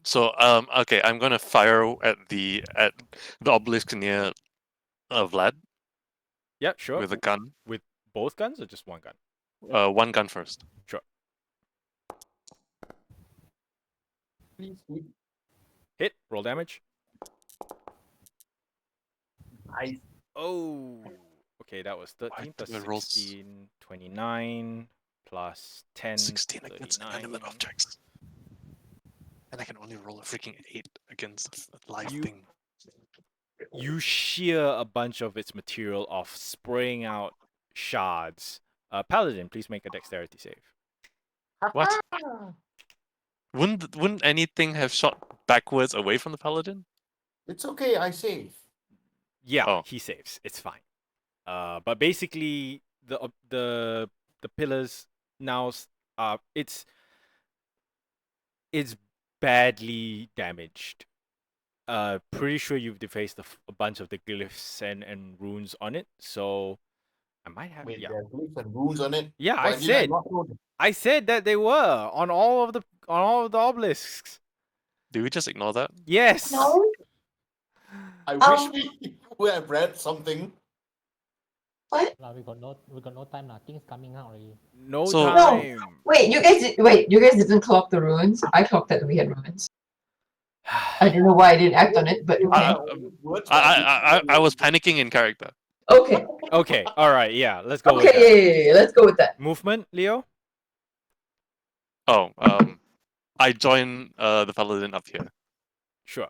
So okay, I'm gonna fire at the obelisk near Vlad Yeah, sure. with a gun. With both guns or just one gun? One gun first. Sure. Please hit. Hit. Roll damage. Nice. Oh. Okay, that was 13 plus do I roll 16, 29 plus 10, 16 against 39. inanimate objects. And I can only roll a freaking 8 against a live You- thing. You shear a bunch of its material off, spraying out shards. Paladin, please make a dexterity save. What? Wouldn't anything have shot backwards away from the paladin? It's okay, I save. Yeah, Oh. he saves. It's fine. But basically, the pillars now it's badly damaged. Pretty sure you've defaced a bunch of the glyphs and runes on it. So I might have. Wait, Yeah, there are glyphs and runes on it. yeah. Why I did said not know that? I said that they were on all of the obelisks. Do we just ignore that? Yes. No? I Um, wish we would have read something. What? We got no time now. Things coming out already. No So- time. Wait, you guys didn't clock the ruins. I clocked that we had ruins. I don't know why I didn't act on it, but okay. Words I was panicking in character. Okay. Okay. All right. Yeah. Let's go with Okay, that. yeah, let's go with that. Movement, Leo. Oh, I join the paladin up here. Sure.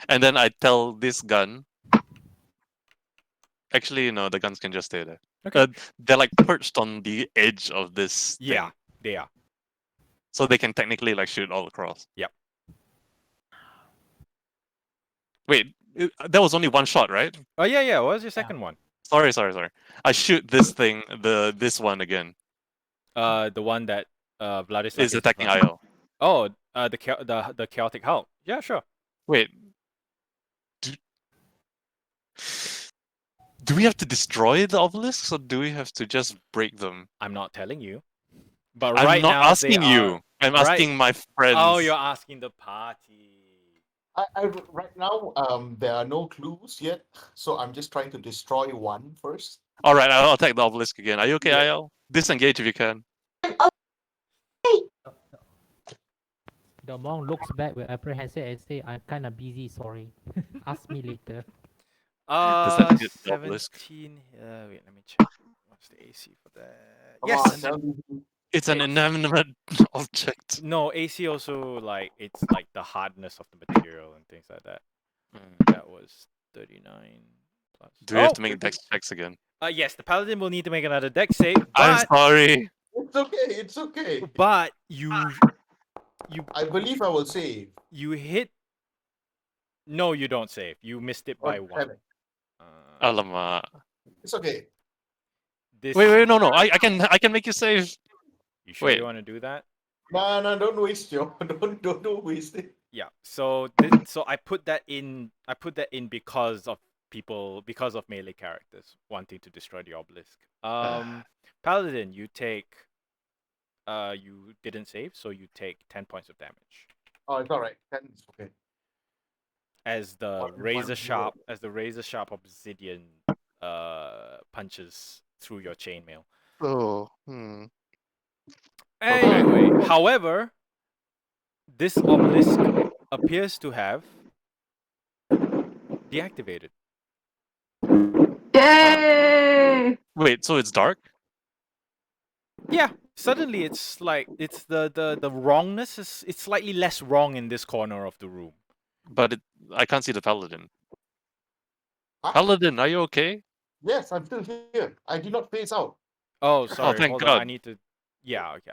And then I tell this gun Actually, no, the guns can just stay there. Okay. They're like perched on the edge of this Yeah, thing. they are. So they can technically like shoot all across. Yep. Wait, that was only one shot, right? Oh yeah. What was your second one? Sorry. I shoot this thing, this one again. The one that Vladislav Is attacking IO. Oh, the chaotic Hulk. Yeah, sure. Wait. Do we have to destroy the obelisks, or do we have to just break them? I'm not telling you. But I'm right not now asking you. I'm asking my friends. Oh, you're asking the party. Right now, there are no clues yet, so I'm just trying to destroy one first. All right, I'll attack the obelisk again. Are you okay, Yeah. IL? Disengage if you can. The monk looks back with apprehension and say, "I'm kind of busy. Sorry. Ask me later." Does that hit the obelisk? 17. Wait, let me check. What's the AC for that? Come Yes. on, tell me. It's an inanimate object. No, AC also like it's like the hardness of the material and things like that. That was 39 plus. Do we have to make dex checks again? Yes, the paladin will need to make another dex save. I'm sorry. It's okay. It's okay. But you I believe I will save. you hit. No, you don't save. You missed it by Oh, one. damn it. Alamak. It's okay. This, Wait, no. I can make you save. You sure wait. you want to do that? No, don't waste your don't waste it. Yeah. So I put that in. I put that in because of melee characters wanting to destroy the obelisk. Paladin, you take. You didn't save, so you take 10 points of damage. Oh, it's all right. It's okay. As the One razor zero. sharp obsidian punches through your chainmail. Oh. Anyway, however, this obelisk appears to have deactivated. Yay! Wait, so it's dark? Yeah, suddenly it's like the wrongness is it's slightly less wrong in this corner of the room. But I can't see the paladin. Huh? Paladin, are you okay? Yes, I'm still here. I did not phase out. Oh, sorry. thank hold God. on. I need to. Yeah. Okay.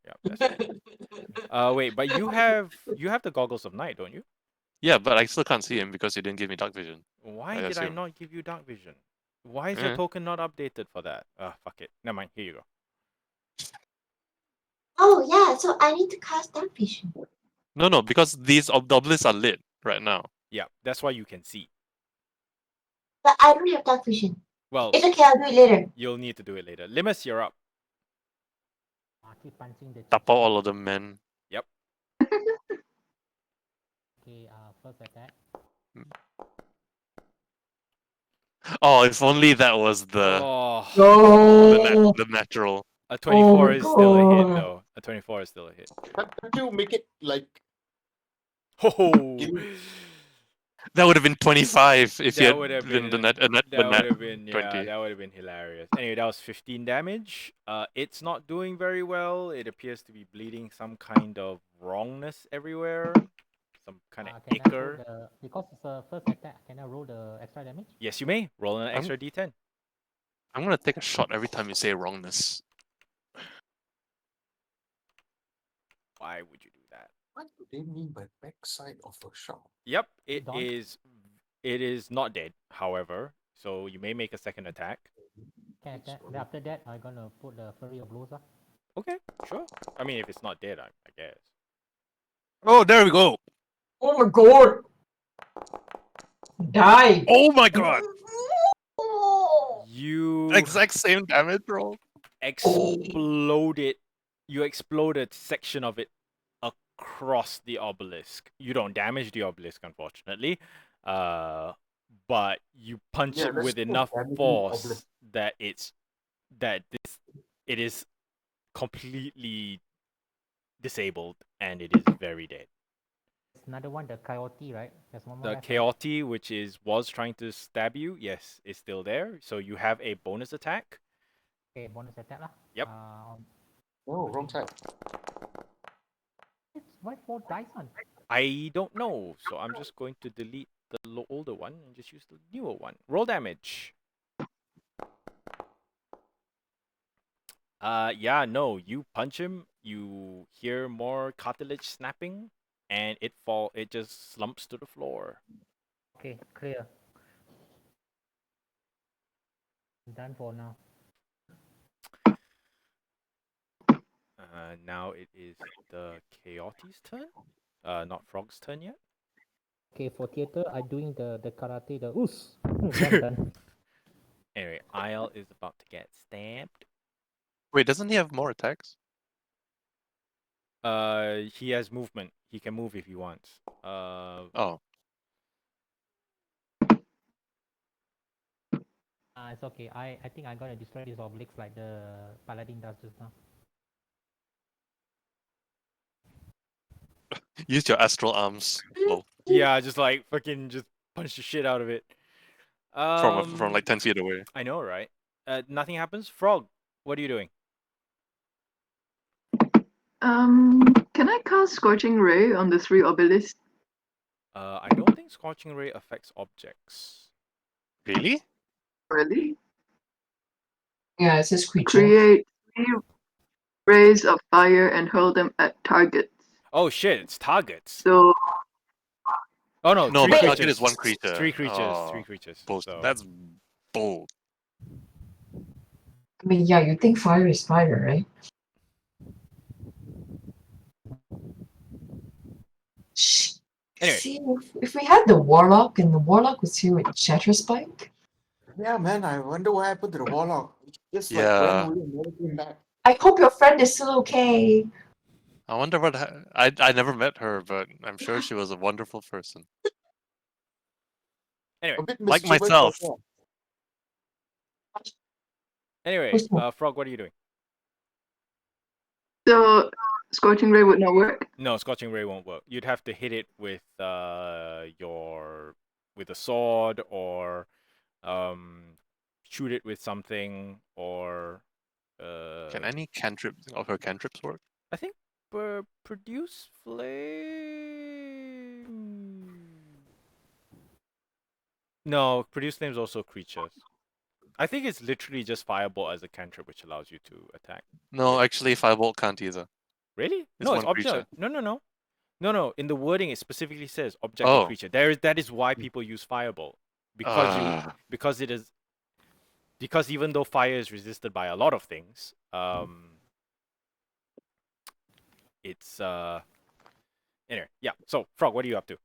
Yeah. That's right. Wait, but you have the goggles of night, don't you? Yeah, but I still can't see him because you didn't give me dark vision. Why I did I assume. not give you dark vision? Why is your token not updated for that? Fuck it. Never mind. Here you go. Oh yeah, so I need to cast dark vision. No, because these obelisks are lit right now. Yeah, that's why you can see. But I don't have dark vision. Well, It's okay, I'll do it later. you'll need to do it later. Limus, you're up. Keep punching the. Tap out all of them, man. Yep. Okay. First attack. Oh, if only that was the Oh, No. the natural. a 24 my is still a hit, God. though. A 24 is still a hit. Can't you make it like Oh, That would have been 25 if you That had would have been the been- net, that would net have been 20. that would have been hilarious. Anyway, that was 15 damage. It's not doing very well. It appears to be bleeding some kind of wrongness everywhere. Some kind of Can I roll ichor. because it's a first attack? Can I roll the extra damage? Yes, you may roll an extra d10. I'm gonna take a shot every time you say wrongness. Why would you do that? what do they mean by backside of a shop? Yep, it Done. is. It is not dead, however. So you may make a second attack. Can attack. Then after that, I'm gonna put the flurry of blows. Okay, sure. I mean, if it's not dead, I guess. Oh, there we go. Oh my god. Die. Oh my god. You Exact same damage roll. exploded. You exploded section of it across the obelisk. You don't damage the obelisk, unfortunately, but you punch Yeah, it let's with still enough damage the force obelisk. that it is completely disabled and it is very dead. There's another one, the coyote, right? There's one more. The left, right? chaote, which was trying to stab you, yes, is still there. So you have a bonus attack. Okay, bonus attack lah. Yep. Oh, wrong side. It's why 4 dice on? I don't know, so I'm just going to delete the older one and just use the newer one. Roll damage. Yeah, no, you punch him, you hear more cartilage snapping, and it just slumps to the floor. Okay, clear. Done for now. Now it is the Chaote's turn. Not Frog's turn yet. Okay, for theater, I'm doing the karate, the oos. Then done. Anyway, Isle is about to get stabbed. Wait, doesn't he have more attacks? He has movement. He can move if he wants. Oh. It's okay. I think I'm gonna destroy these obliques like the paladin does just now. Use your astral arms. Lol. Yeah, just like fucking just punch the shit out of it. From like 10 feet away. I know, right? Nothing happens. Frog, what are you doing? Can I cast Scorching Ray on the 3 obelisks? I don't think Scorching Ray affects objects. Really? Really? Yeah, it says creature. Create 3 rays of fire and hurl them at targets. Oh shit, it's targets. So Oh no, No, 3 but creatures. target is one creature. 3 creatures. Oh, 3 creatures. Bold. So. That's bold. I mean, yeah, you think fire is fire, right? Anyway. See, if we had the warlock and the warlock was here with Shatterspike, Yeah, man, I wonder what happened to the warlock. It's just like Yeah. when we never came back. I hope your friend is still okay. I wonder what. I never met her, but I'm sure she was a wonderful person. Anyway, A bit Like mischievous myself. also. anyway, Frog, what are you doing? So Scorching Ray would not work. No, Scorching Ray won't work. You'd have to hit it with with a sword or shoot it with something or Can any cantrips of her cantrips work? I think produce flame. No, produce flame is also creatures. I think it's literally just fireball as a cantrip, which allows you to attack. No, actually, firebolt can't either. Really? It's No, it's one object. creature. No. In the wording, it specifically says object Oh. or creature. That is why people use fireball because it is because even though fire is resisted by a lot of things, it's anyway. Yeah. So, Frog, what are you up to?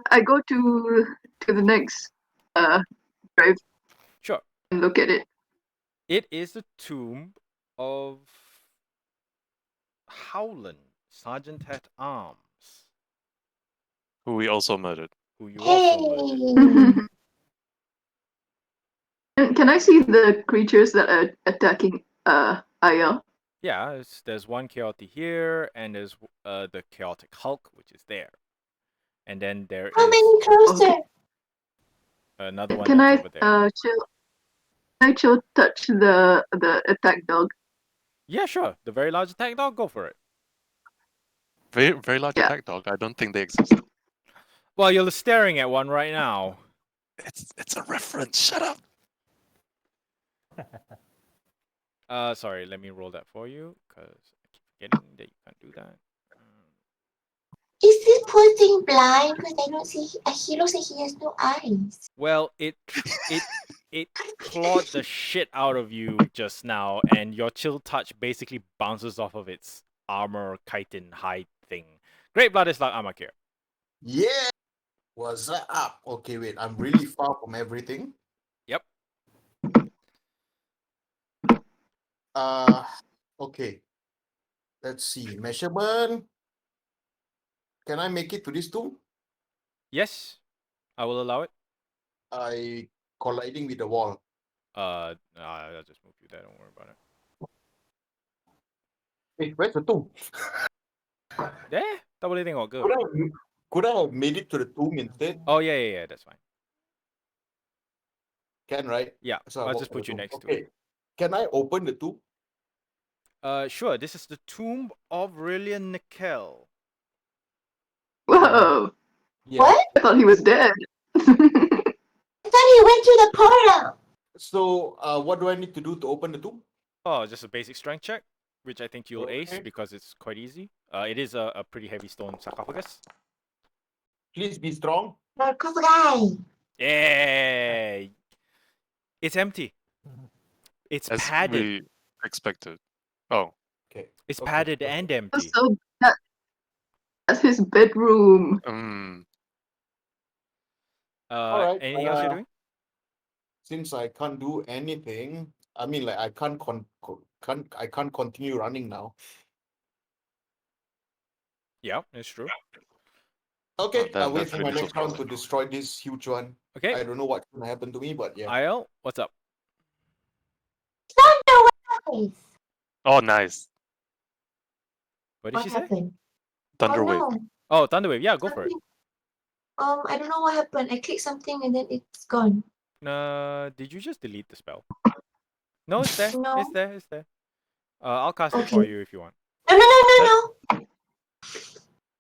I go to the next grave. Sure. And look at it. It is the tomb of Howland, Sergeant at Arms, Who we also murdered. who you also murdered. Can I see the creatures that are attacking Aya? Yeah, there's one chaotic here, and there's the chaotic Hulk, which is there, and then there How is many closer? another one Can that's I over there. chill touch the attack dog? Yeah, sure. The very large attack dog, go for it. Very large Yeah. attack dog. I don't think they exist. Well, you're staring at one right now. It's a reference. Shut up. Sorry, let me roll that for you, because I keep forgetting that you can't do that. Is this poor thing blind? Because I don't see. He looks like he has no eyes. Well, it clawed the shit out of you just now, and your chill touch basically bounces off of its armor chitin hide thing. Great Vladislav Amakir. Yeah. What's up? Okay, wait. I'm really far from everything. Yep. Okay. Let's see. Measurement. Can I make it to this tomb? Yes, I will allow it. I colliding with the wall. I'll just move you there. Don't worry about it. Hey, where's the tomb? Yeah, tak boleh tengok ke? Could I have made it to the tomb instead? Oh yeah, that's fine. Can, right? Yeah, So I I'll walk just to the put you tomb. next to Okay. it. Can I open the tomb? Sure. This is the tomb of Rillian Nickel. Whoa! Yeah. What? I thought he was dead. I thought he went to the portal. So, what do I need to do to open the tomb? Oh, just a basic strength check, which I think you'll ace Okay. because it's quite easy. It is a pretty heavy stone sarcophagus. Please be strong. Sarcophagi. Yeah. It's empty. It's As padded. we expected. Oh, Okay. It's Okay, padded okay. and empty. So that's his bedroom. Alright. Anything else you're doing? Since I can't do anything, I mean, like I can't continue running now. Yeah, it's true. Okay, then I'll wait that's for my really next so round to destroy this huge one. Okay. I don't know what's gonna happen to me, but yeah. IL, what's up? Thunderwave. Oh, nice. What did What she say? happened? Thunder Oh wave. no. Oh, Thunderwave. Yeah, go for it. I don't know what happened. I clicked something and then it's gone. Did you just delete the spell? No, it's there. No. It's there. It's there. I'll cast it for Okay. you if you want. No.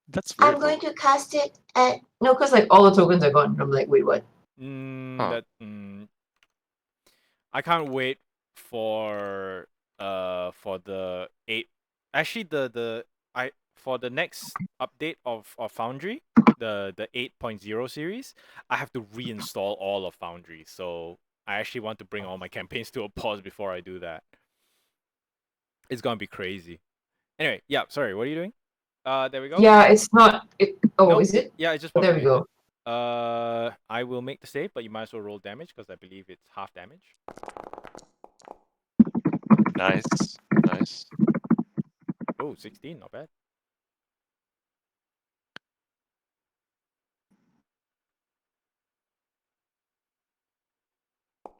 That's weird. I'm going though. to cast it at. No, because like all the tokens are gone. I'm like, wait, what? Huh. I can't wait for the 8. Actually, for the next update of Foundry, the 8.0 series, I have to reinstall all of Foundry. So I actually want to bring all my campaigns to a pause before I do that. It's gonna be crazy. Anyway, yeah. Sorry, what are you doing? There we go. Yeah, it's not. Oh, Nope. is it? Yeah, it just Oh, there we populated. go. I will make the save, but you might as well roll damage because I believe it's half damage. Nice. Nice. Oh, 16, not bad.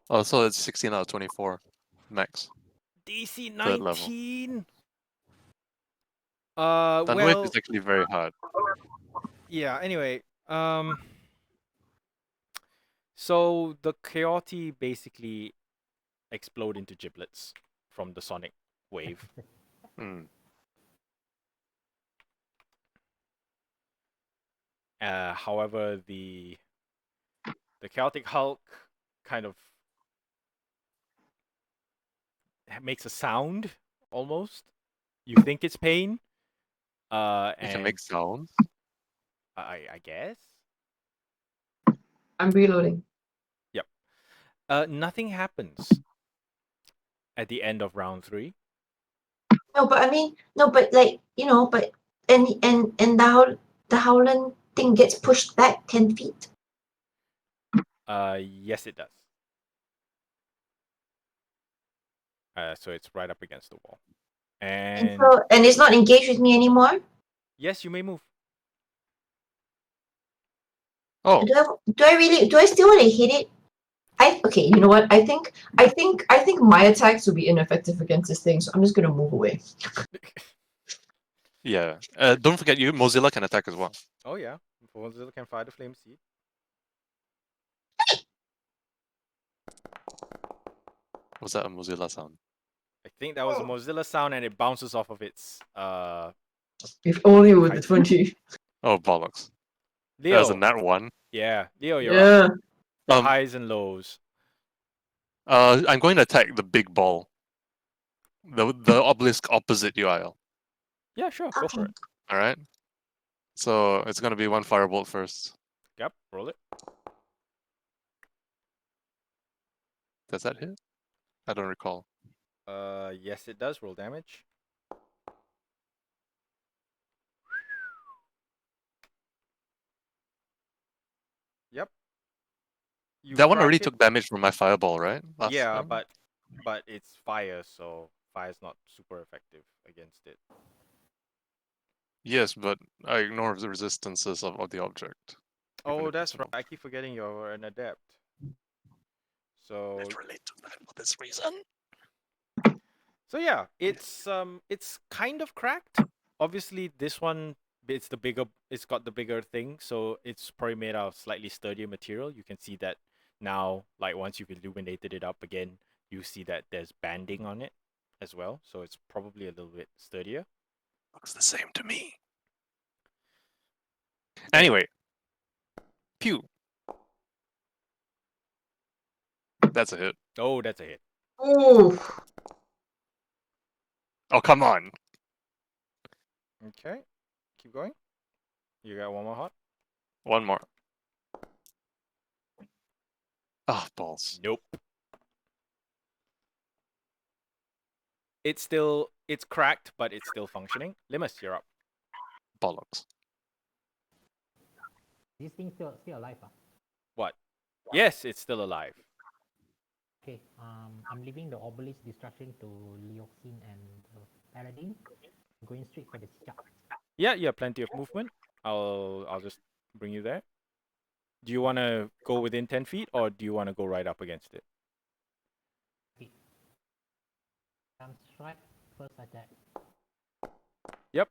Oh, so it's 16 out of 24 max. DC Third level. 19. Thunder wave Well, is actually very hard. yeah. Anyway, so the Chaoti basically explode into giblets from the sonic wave. However, the Chaotic Hulk kind of makes a sound almost. You think it's pain. It can And make sounds. I guess. I'm reloading. Yep. Nothing happens at the end of round 3. No, but I mean, no, but like but and the Howland thing gets pushed back 10 feet. Yes, it does. So it's right up against the wall. And It's not engaged with me anymore. yes, you may move. Oh. Do I still want to hit it? Okay, you know what? I think my attacks will be ineffective against this thing, so I'm just gonna move away. Yeah. Don't forget, Mozilla can attack as well. Oh yeah, Mozilla can fire the flame seed. Was that a Mozilla sound? I think that was a Mozilla sound, and it bounces off of its. If only with the 20. Oh bollocks! Leo. That was a nat 1. Yeah, Leo, you're up. Yeah. Highs and lows. I'm going to attack the big ball. The obelisk opposite UIL. Yeah, sure. Go for it. All right. So it's gonna be one firebolt first. Yep. Roll it. Does that hit? I don't recall. Yes, it does. Roll damage. Yep. That one already took damage from my fireball, right? Yeah, time? but it's fire, so fire's not super effective against it. Yes, but I ignore the resistances of the object. Oh, that's right. I keep forgetting you're an adept. So let's relate to that for this reason. So yeah, it's kind of cracked. Obviously, this one it's got the bigger thing, so it's probably made out of slightly sturdier material. You can see that now, like once you've illuminated it up again, you see that there's banding on it as well, so it's probably a little bit sturdier. Looks the same to me. Anyway, pew. That's a hit. Oh, that's a hit. Ooh. Oh, come on. Okay. Keep going. You got one more hot? One more. Ah, balls. Nope. It's cracked, but it's still functioning. Limus, you're up. Bollocks. This thing still alive, ah? What? Yes, it's still alive. Okay, I'm leaving the obelisk destruction to Leoxin and Paladin. Going straight for the chart. Yeah, you have plenty of movement. I'll just bring you there. Do you want to go within 10 feet, or do you want to go right up against it? Strike, first attack. Yep.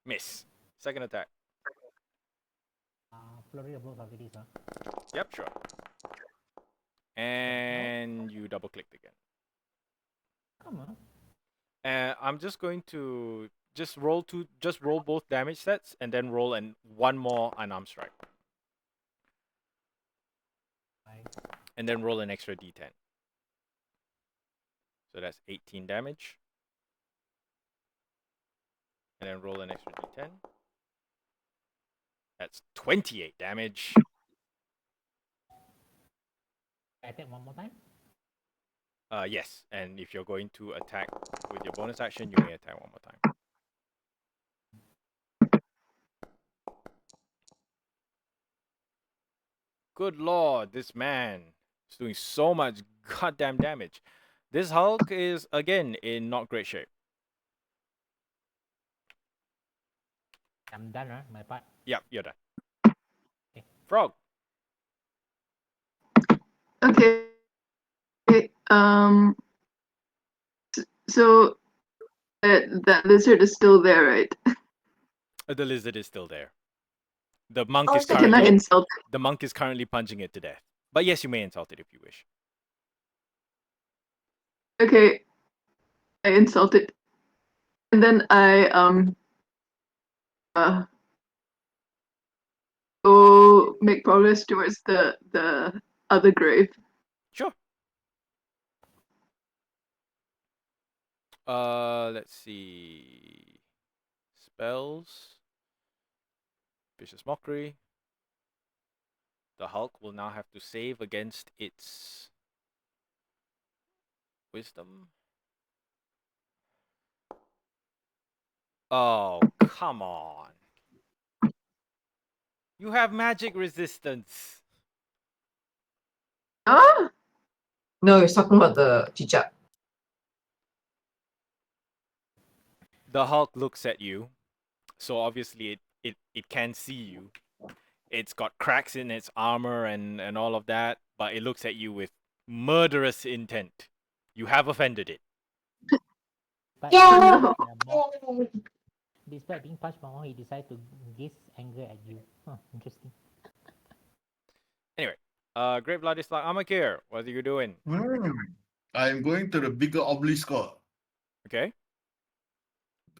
Miss. Second attack. Flurry of blows after this, huh? Yep, sure. And you double clicked again. Come on. I'm just going to roll both damage sets and then roll one more unarmed strike. And then roll an extra d10. So that's 18 damage. And then roll an extra d10. That's 28 damage. Attack one more time? Yes, and if you're going to attack with your bonus action, you may attack one more time. Good lord, this man is doing so much goddamn damage. This Hulk is, again, in not great shape. I'm done, right? My part. Yep, you're done. Okay. Frog. Okay. So that lizard is still there, right? The lizard is still there. The monk Oh, is so Can I currently insult it? the monk is currently punching it to death. But yes, you may insult it if you wish. Okay. I insult it. And then I go make progress towards the other grave. Sure. Let's see. Spells. Vicious Mockery. The Hulk will now have to save against its wisdom. Oh, come on. You have magic resistance. Ah! No, he's talking about the Chicha. The Hulk looks at you. So obviously it can see you. It's got cracks in its armor and all of that, but it looks at you with murderous intent. You have offended it. But Yeah. despite being punched by one, he decided to gaze anger at you. Huh, interesting. Anyway, Great Vladisław Amakir, what are you doing? I'm going to the bigger obelisk. Okay.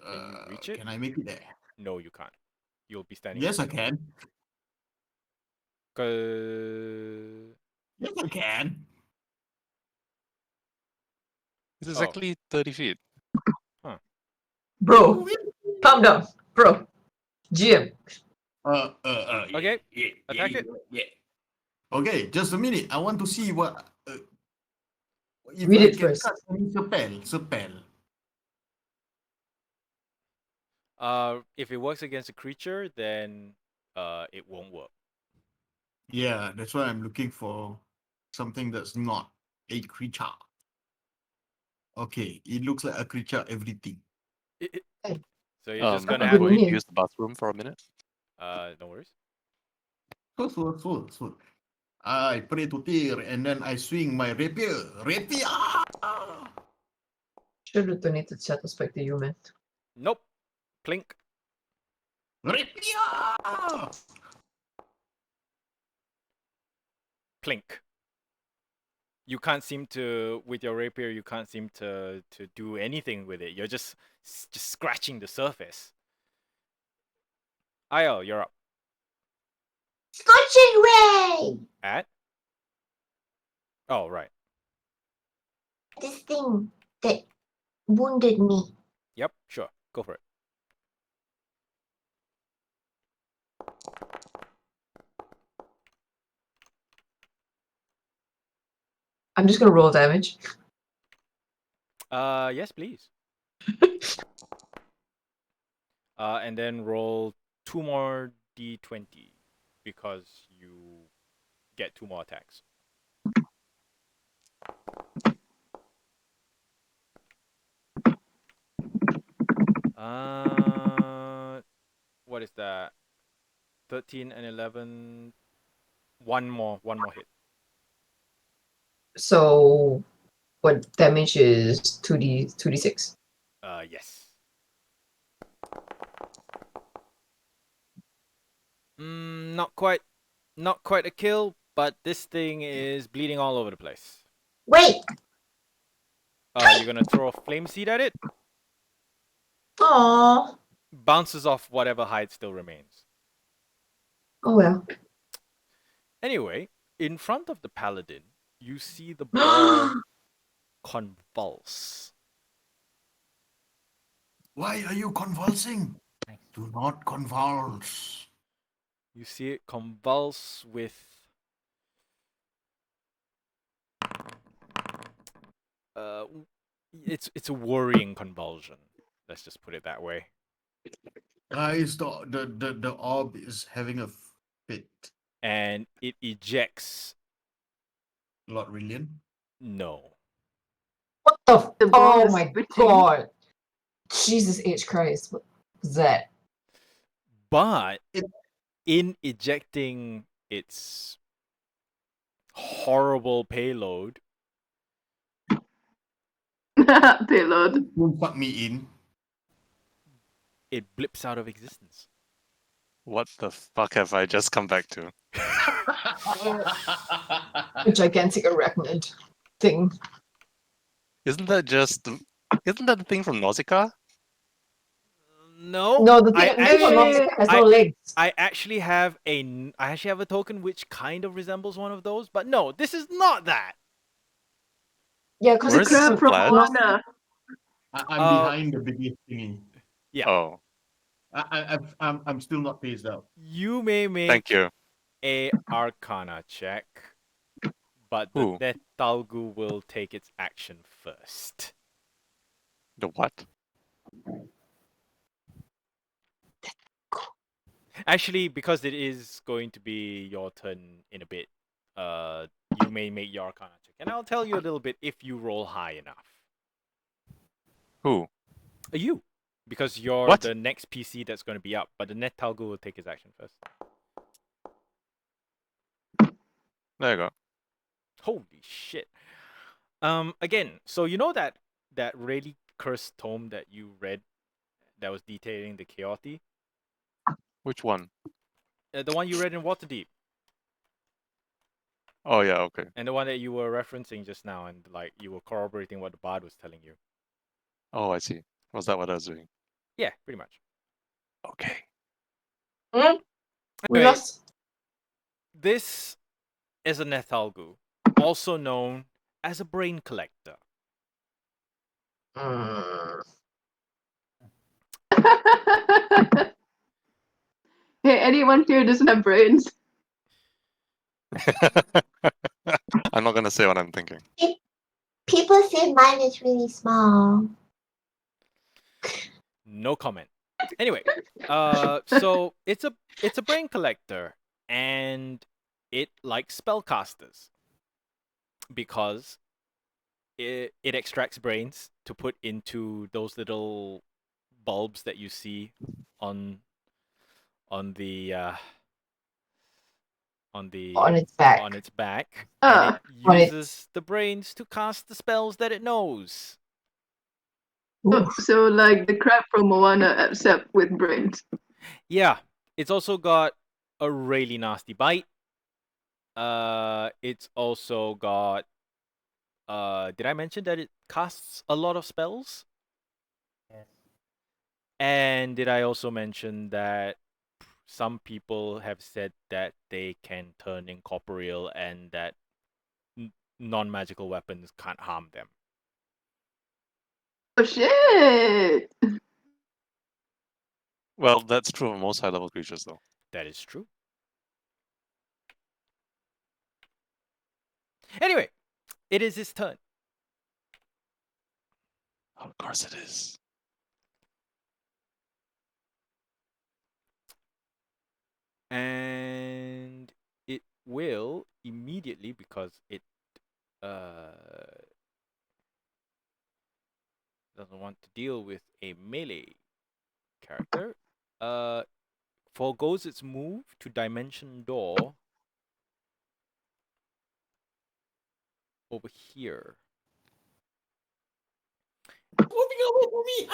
Can you reach it? Can I make it there? No, you can't. You'll be standing. Yes, I can. Yes, I can. It's exactly 30 feet. Bro, calm down. Bro, GM. Okay, Yeah, attack it. Yeah. Okay, just a minute. I want to see what. If Read I it can first. cast any spell. If it works against a creature, then it won't work. Yeah, that's why I'm looking for something that's not a creature. Okay, it looks like a creature, everything. So you're just gonna I'm have Going good. to use the bathroom for a minute. no worries. So. I pray to Tyr and then I swing my rapier. Should return it to chat back to you, man. Nope. Clink. Rapier! Clink. You can't seem to, with your rapier, you can't seem to do anything with it. You're just scratching the surface. Io, you're up. Scorching Ray! At? Oh, right. This thing that wounded me. Yep, sure. Go for it. I'm just gonna roll damage. Yes, please. And then roll 2 more d20 because you get 2 more attacks. What is that? 13 and 11. One more hit. So what damage is 2d6? Yes. Not quite a kill, but this thing is bleeding all over the place. Wait. You're gonna throw a flame seed at it? Aww. Bounces off whatever hide still remains. Oh well. Anyway, in front of the paladin, you see the ball convulse. Why are you convulsing? Nice. Do not convulse. You see it convulse with it's a worrying convulsion. Let's just put it that way. Guys, the orb is having a fit. And it ejects. Lord Rillian. No. What the? The ball Oh is my spitting. god! Jesus H Christ! What was that? But in ejecting its horrible payload, Payload. Don't fuck me in. it blips out of existence. What the fuck have I just come back to? A gigantic arachnid thing. Isn't that the thing from Nausicaa? No. No, the thing, I the thing from actually, Nausicaa has no legs. I actually have a token which kind of resembles one of those, but no, this is not that. Yeah, because Where's it's the Crab from flag? Moana. I'm behind the biggest thingy. Yeah. Oh, I'm still not phased out. You may make thank you. a Arcana check, but the Who? Netalgu will take its action first. The what? Actually, because it is going to be your turn in a bit, you may make your Arcana check, and I'll tell you a little bit if you roll high enough. Who? You, because you're What? the next PC that's going to be up, but the Netalgu will take his action first. There you go. Holy shit! Again, so you know that really cursed tome that you read that was detailing the Chaoti? Which one? The one you read in Waterdeep, Oh yeah, okay. and the one that you were referencing just now, and like you were corroborating what the bard was telling you. Oh, I see. Was that what I was doing? Yeah, pretty much. Okay. We Anyway, lost. this is a Netalgu, also known as a brain collector. Hey, anyone here doesn't have brains? I'm not gonna say what I'm thinking. People say mine is really small. No comment. Anyway, so it's a brain collector, and it likes spellcasters because it extracts brains to put into those little bulbs that you see on the On its back. and it Ah, on its- uses the brains to cast the spells that it knows. so like the crab from Moana, except with brains. Yeah, it's also got a really nasty bite. It's also got. Did I mention that it casts a lot of spells? Yes. And did I also mention that some people have said that they can turn incorporeal and that non-magical weapons can't harm them. Oh shit! Well, that's true of most high-level creatures, though. That is true. Anyway, it is his turn. Of course it is. And it will immediately, because it doesn't want to deal with a melee character, forgoes its move to Dimension Door over here. Moving away from me.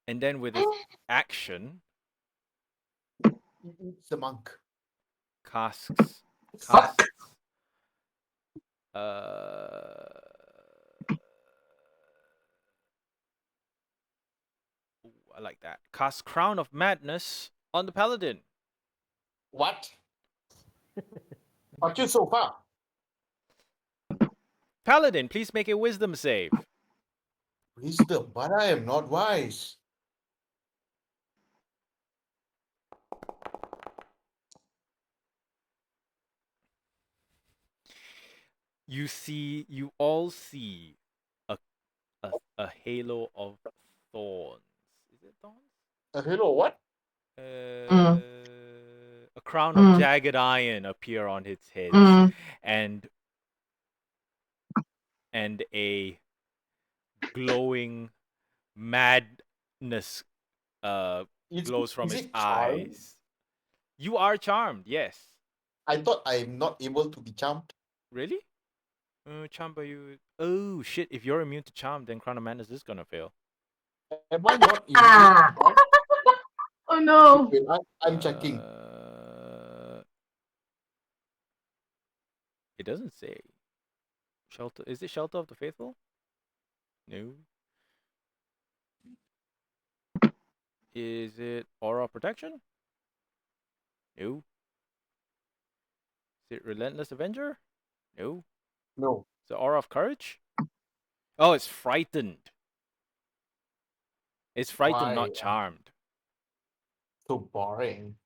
And then with its action, It's the monk. casts Fuck. I like that. Cast Crown of Madness on the Paladin. What? Got you so far. Paladin, please make a Wisdom save. Wisdom, but I am not wise. You all see a halo of thorns. Is it thorns? A halo what? A crown of jagged iron appear on its head, and a glowing madness glows from its eyes. You are charmed, yes. I thought I'm not able to be charmed. Really? Charmed by you. Oh shit! If you're immune to charm, then Crown of Madness is gonna fail. Am I not immune to charm? Oh no! Wait, I'm checking. It doesn't say. Shelter. Is it Shelter of the Faithful? No. Is it Aura of Protection? No. Is it Relentless Avenger? No. No. Is it Aura of Courage? Oh, it's Frightened. It's Frightened, Why? not Charmed. So boring.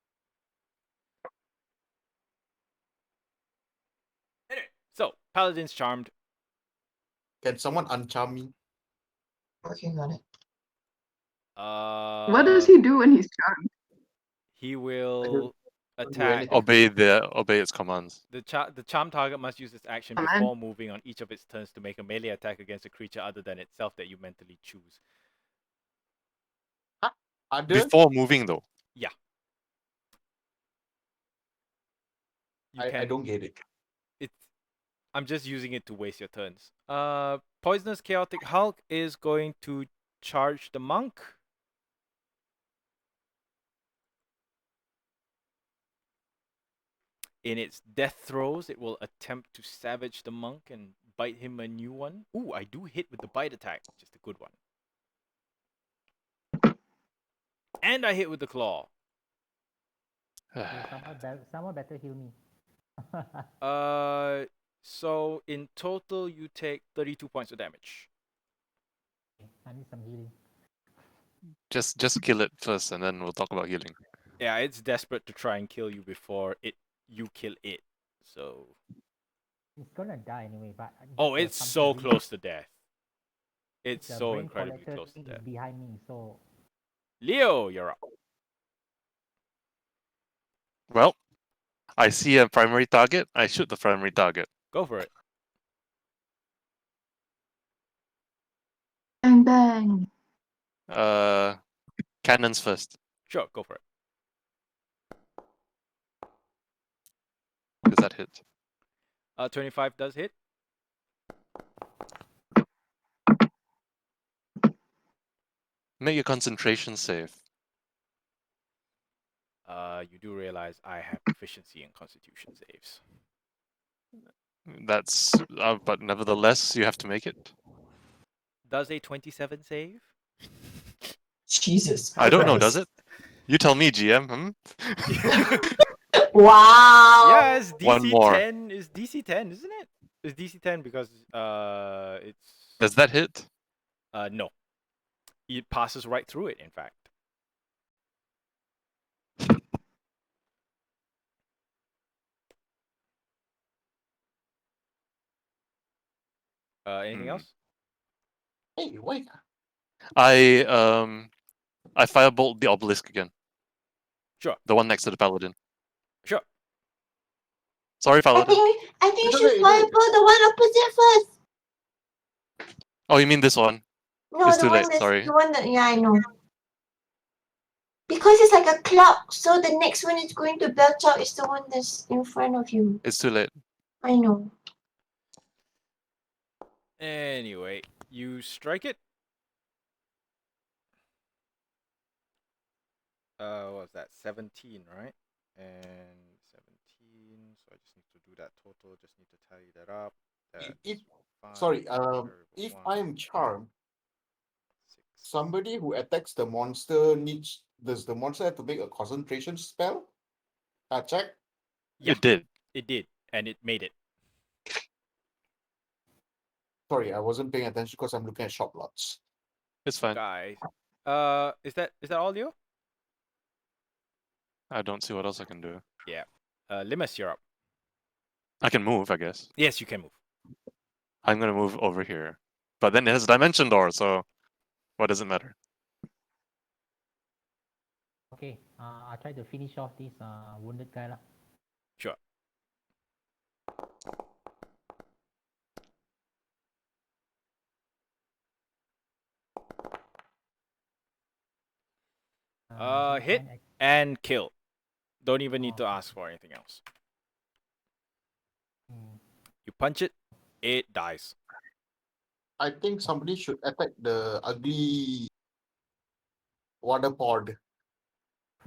Anyway, so Paladin's charmed. Can someone uncharm me? Working on it. What does he do when he's charmed? He will don't do attack. anything. Obey its commands. The charm target must use its action Command. before moving on each of its turns to make a melee attack against a creature other than itself that you mentally choose. Other? Before moving, though. Yeah. I don't get it. I'm just using it to waste your turns. Poisonous Chaotic Hulk is going to charge the monk. In its death throes, it will attempt to savage the monk and bite him a new one. Ooh, I do hit with the bite attack. Just a good one. And I hit with the claw. Someone better heal me. So in total, you take 32 points of damage. I need some healing. Just kill it first, and then we'll talk about healing. Yeah, it's desperate to try and kill you before you kill it. So. It's gonna die anyway, but. Oh, it's so close to death. It's the so brain incredibly collector close to thing is death. behind me, so. Leo, you're up. Well, I see a primary target. I shoot the primary target. Go for it. Bang bang. Cannons first. Sure, go for it. Does that hit? 25 does hit. Make your concentration save. You do realize I have proficiency in Constitution saves. That's, but nevertheless, you have to make it. Does a 27 save? Jesus. I don't know, Christ. does it? You tell me, GM. Wow. Yes, One DC more. 10 is DC 10, isn't it? It's DC 10 because it's Does that hit? no. It passes right through it. In fact. Anything else? Hey, wait. I firebolt the obelisk again. Sure. The one next to the paladin. Sure. Sorry, I paladin. think you It's should okay, fireball the one opposite first. Oh, you mean this one? No, It's the too one late, that's sorry. the one that yeah, I know. Because it's like a clock, so the next one it's going to belch out is the one that's in front of you. It's too late. I know. Anyway, you strike it. What was that? 17, right? And 17. So I just need to do that total. Just need to tally that up. That's If 5, sorry, variable if 1, I'm charmed, 6. somebody who attacks the monster does the monster have to make a concentration spell? Check. Yeah, It did. it did, and it made it. Sorry, I wasn't paying attention because I'm looking at shop lots. It's fine. Guys, is that all you? I don't see what else I can do. Yeah. Limus, you're up. I can move, I guess. Yes, you can move. I'm gonna move over here. But then it has a dimension door, so what does it matter? Okay, I'll try to finish off this wounded guy lah. Sure. Hit and kill. Don't even need to ask for anything else. You punch it, it dies. I think somebody should attack the ugly water pod.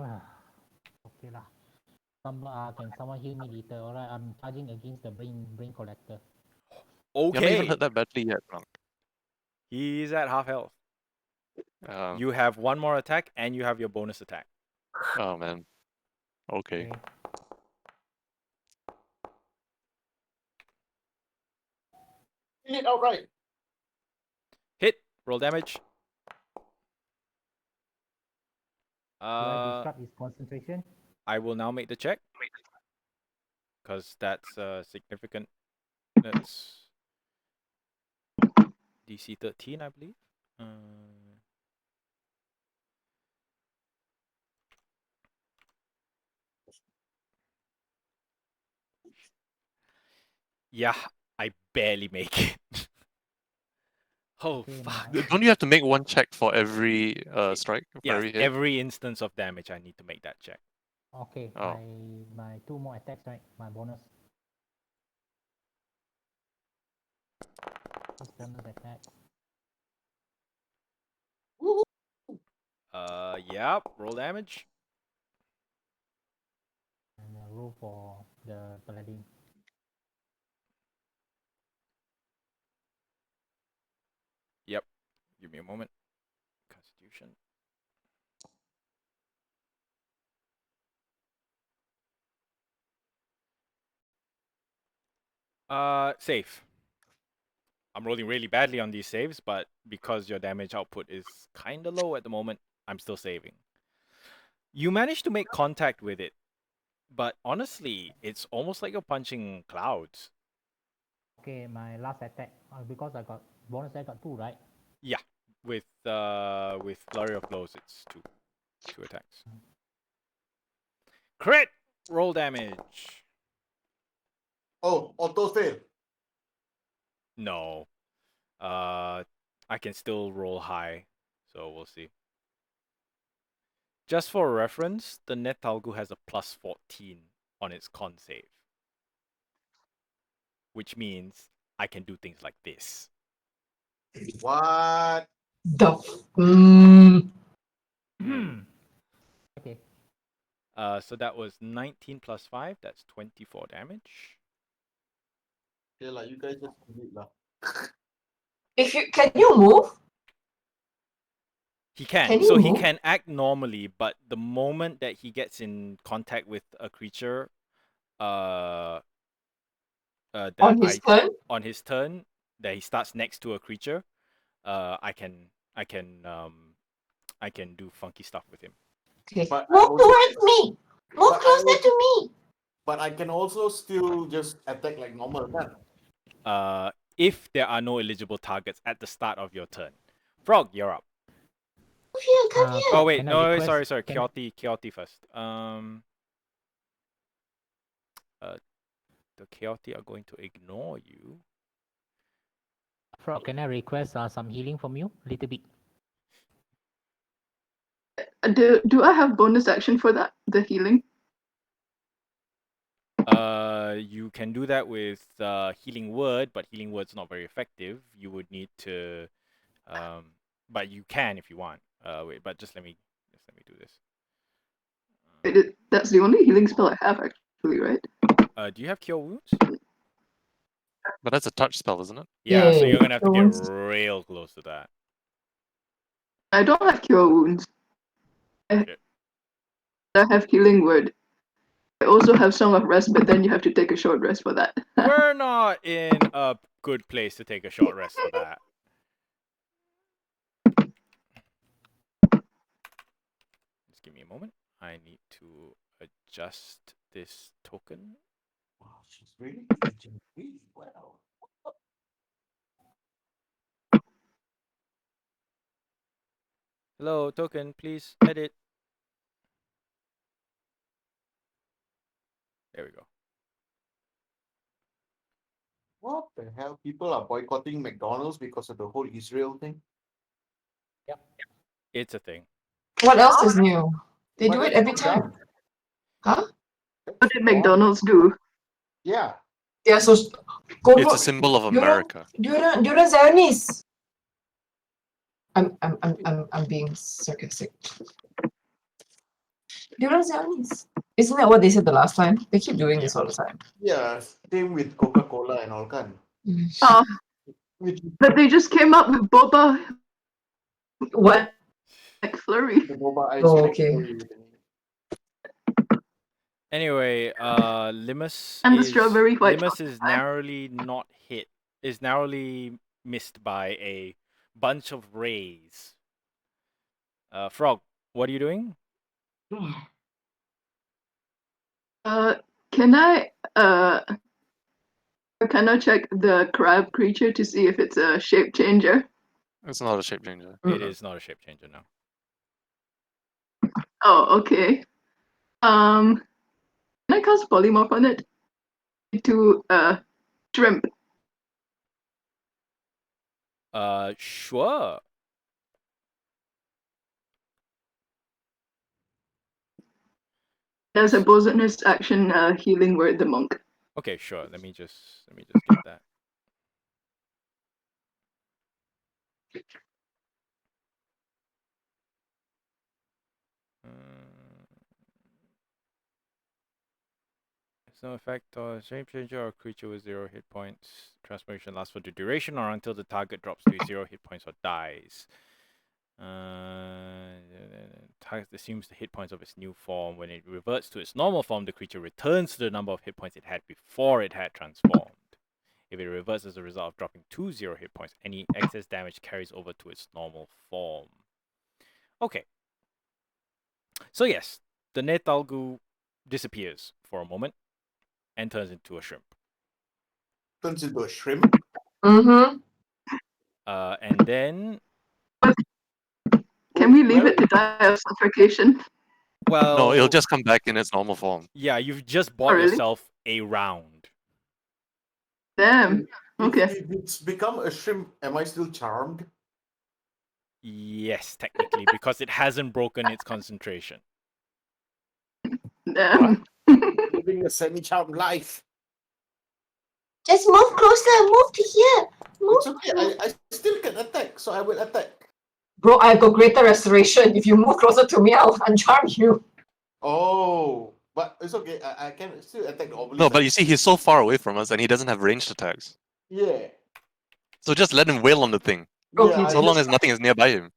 Okay lah. Can someone heal me later? Alright, I'm charging against the brain collector. You haven't even Okay. hurt that badly yet, Monk. He's at half health. You have one more attack, and you have your bonus attack. Oh man. Okay. Hit outright. Hit. Roll damage. Do I disrupt his concentration? I will now make the check. Because that's significant. That's DC 13, I believe. Yeah, I barely make it. Oh, fuck. Don't you have to make one check for every strike? For Yes, every hit? every instance of damage, I need to make that check. Okay, Oh. my 2 more attacks, right? My bonus. This bonus attack. Yeah, roll damage. And roll for the paladin. Yep. Give me a moment. Constitution. Save. I'm rolling really badly on these saves, but because your damage output is kind of low at the moment, I'm still saving. You managed to make contact with it, but honestly, it's almost like you're punching clouds. Okay, my last attack. Because I got bonus, I got 2, right? Yeah, with Flurry of Blows, it's 2 attacks. Crit! Roll damage. Oh, auto fail. No. I can still roll high, so we'll see. Just for reference, the Netalgu has a plus 14 on its con save. Which means I can do things like this. What? Okay. So that was 19 plus 5, that's 24 damage. Okay, like you guys just do it lah. Can you move? He can. Can he So he move? can act normally, but the moment that he gets in contact with a creature, that On his turn? on his turn that he starts next to a creature, I can do funky stuff with him. Okay. But I Move also- towards me. Move But I closer also- to me. But I can also still just attack like normal, kan? If there are no eligible targets at the start of your turn. Frog, you're up. Move here, come here. Oh wait, Can I no, wait, request- sorry, can- Kioti first. The Kioti are going to ignore you. Frog, can I request some healing from you? A little bit. Do I have bonus action for that? The healing? You can do that with healing word, but healing word's not very effective. You would need to, but you can if you want. Wait, but just let me do this. That's the only healing spell I have actually, right? Do you have cure wounds? But that's a touch spell, isn't it? Yeah, so Yeah, you're gonna have to cure get wounds. real close to that. I don't have cure wounds. Shit. I have healing word. I also have Song of Rest, but then you have to take a short rest for that. We're not in a good place to take a short rest for that. Just give me a moment. I need to adjust this token. Wow, she's really aging really well. Hello, token, please edit. There we go. What the hell? People are boycotting McDonald's because of the whole Israel thing. It's a thing. What else is new? They But do it that's every not time. done. Huh? What did McDonald's do? Yeah. Yeah, so go It's a vote. symbol of Diorang- America. Diorang Zionis. I'm being sarcastic. Diorang Zionis. Isn't that what they said the last time? They keep doing this all the time. Yeah, same with Coca-Cola and all kan. Oh, Which but they just came up with Boba What? McFlurry. the boba ice Oh, cream okay. story. Anyway, Limus And the is strawberry white Limus chocolate is pie. narrowly not hit. Is narrowly missed by a bunch of rays. Frog, what are you doing? Can I check the crab creature to see if it's a shape changer? It's not a shape changer. It is not a shape changer now. Oh, okay. Can I cast polymorph on it? To shrimp. Sure. As a bonus action, healing word the monk. Okay, sure. Let me just get that. It's no effect or shape changer or creature with 0 hit points. Transformation lasts for the duration or until the target drops to 0 hit points or dies. Target assumes the hit points of its new form. When it reverts to its normal form, the creature returns to the number of hit points it had before it had transformed. If it reverts as a result of dropping to 0 hit points, any excess damage carries over to its normal form. Okay. So yes, the Netalgu disappears for a moment and turns into a shrimp. Turns into a shrimp. Mm-hmm. And then, Can we leave it to die of suffocation? well, No, it'll just come back in its normal form. yeah, you've just bought really? yourself a round. Damn. If- Okay. If it's become a shrimp, am I still charmed? Yes, technically, because it hasn't broken its concentration. Damn. Living a semi-charmed life. Just move closer. Move to here. Move. It's okay. I still can attack, so I will attack. Bro, I've got greater restoration. If you move closer to me, I'll uncharm you. Oh, but it's okay. I can still attack the obelisk. No, but you see, he's so far away from us and he doesn't have ranged attacks. Yeah. So just let him wail on the thing. Okay, Yeah, So long as nothing is nearby him.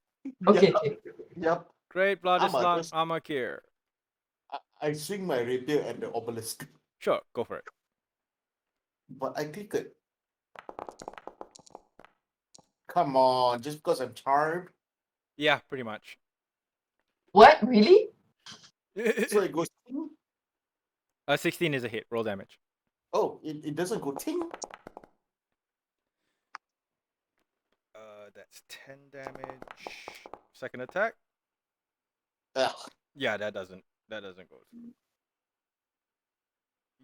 Okay, Yep. okay. Yep. Great blood is I'ma long, just- Amakir. I swing my rapier at the obelisk. Sure, go for it. But I click it. Come on, just because I'm charmed, Yeah, pretty much. What? Really? so it goes ting. 16 is a hit. Roll damage. Oh, it doesn't go ting. That's 10 damage. Second attack. Ugh. Yeah, that doesn't go through.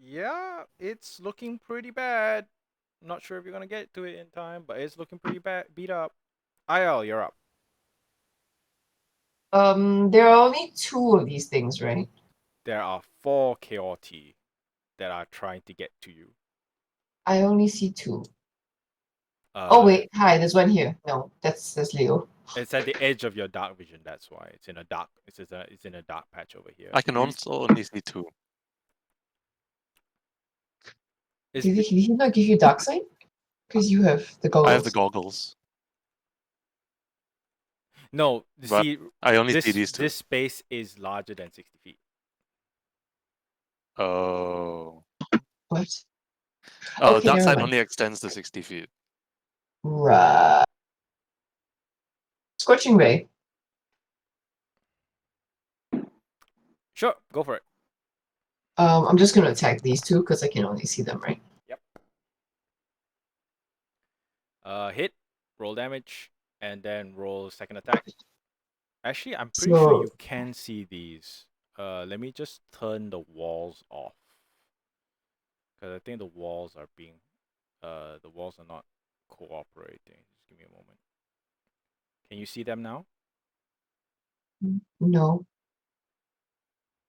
Yeah, it's looking pretty bad. Not sure if you're gonna get to it in time, but it's looking pretty bad. Beat up. IL, you're up. There are only 2 of these things, right? There are 4 KOT that are trying to get to you. I only see 2. Oh wait, hi, there's one here. No, that's Leo. It's at the edge of your dark vision. That's why it's in a dark. It's in a dark patch over here. I can also only see 2. It's Did he not give you dark sight? Because you have the goggles. I have the goggles. No, But see, I only see these 2. this space is larger than 60 feet. Oh. What? Oh, Okay, dark never side mind. only extends to 60 feet. Right. Scorching Ray. Sure, go for it. I'm just gonna attack these 2 because I can only see them, right? Hit, roll damage, and then roll second attack. Actually, I'm pretty sure So- you can see these. Let me just turn the walls off. Because I think the walls are not cooperating. Just give me a moment. Can you see them now? No.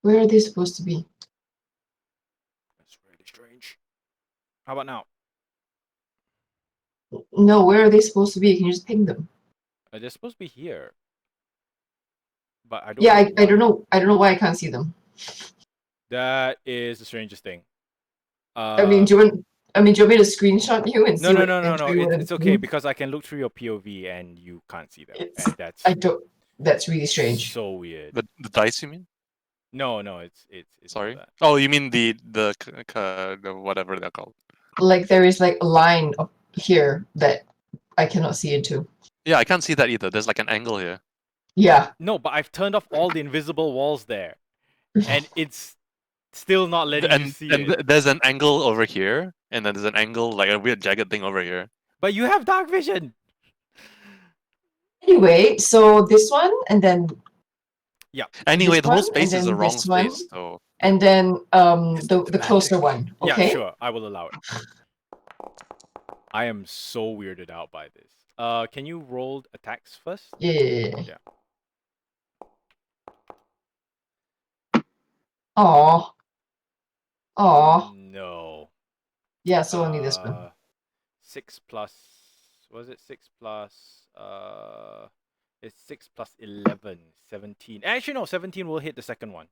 Where are they supposed to be? That's really strange. How about now? No, where are they supposed to be? Can you just ping them? They're supposed to be here. But I don't Yeah, know I don't know. I don't know why I can't see them. That is the strangest thing. I mean, do you want me to screenshot you and No, see no, what? no, no, and no. show you what It's I'm okay seeing? because I can look through your POV and you can't see them. It's- And that's I don't. That's really strange. so weird. The dice, you mean? No, it's not Sorry. that. Oh, you mean the whatever they're called? Like there is like a line up here that I cannot see into. Yeah, I can't see that either. There's like an angle here. Yeah. No, but I've turned off all the invisible walls there, and it's still not letting you see it. There's an angle over here, and then there's an angle like a weird jagged thing over here. But you have dark vision. Anyway, so this one and then Anyway, this the whole one, space and is the then wrong this one. space. So and then the It's closer magic. one. Okay. Yeah, sure, I will allow it. I am so weirded out by this. Can you roll attacks first? Yeah. Yeah. Aw. Aw. No. Yeah, so only this one. 6 plus. Was it 6 plus? It's 6 plus 11. 17. Actually, no, 17 will hit the second one.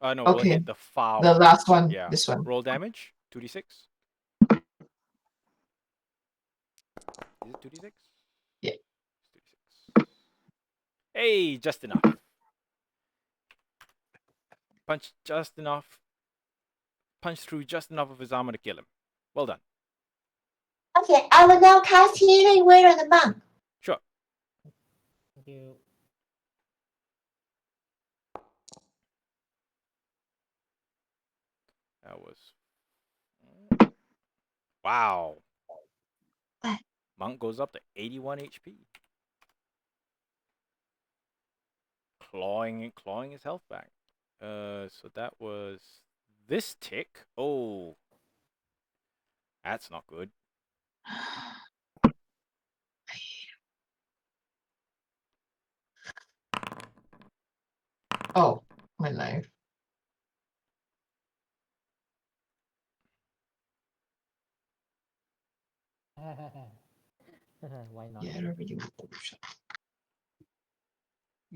No, will Okay. hit the far The one. last one. Yeah. This one. Roll damage. 2d6. Is it 2d6? Yeah. It's 2d6. Hey, just enough. Punch just enough. Punch through just enough of his armor to kill him. Well done. Okay, I will now cast Healing Word on the monk. Sure. Thank you. That was. Wow. What? Monk goes up to 81 HP. Clawing his health back. So that was this tick. Oh. That's not good. Oh, my life. Why not? Yeah, I don't really want to shut.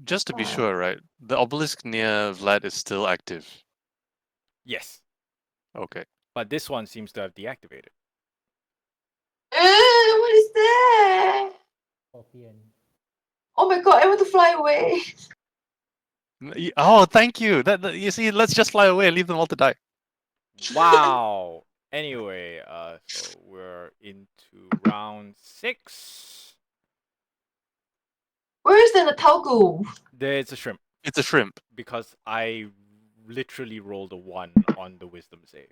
just to be sure, right? The obelisk near Vlad is still active. Yes. Okay. But this one seems to have deactivated. What is that? Scorpion. Oh my god, I want to fly away. Oh, thank you. That you see, let's just fly away and leave them all to die. Wow. Anyway, so we're into round 6. Where is the Natalgu? There's a shrimp It's a shrimp. because I literally rolled a 1 on the wisdom save.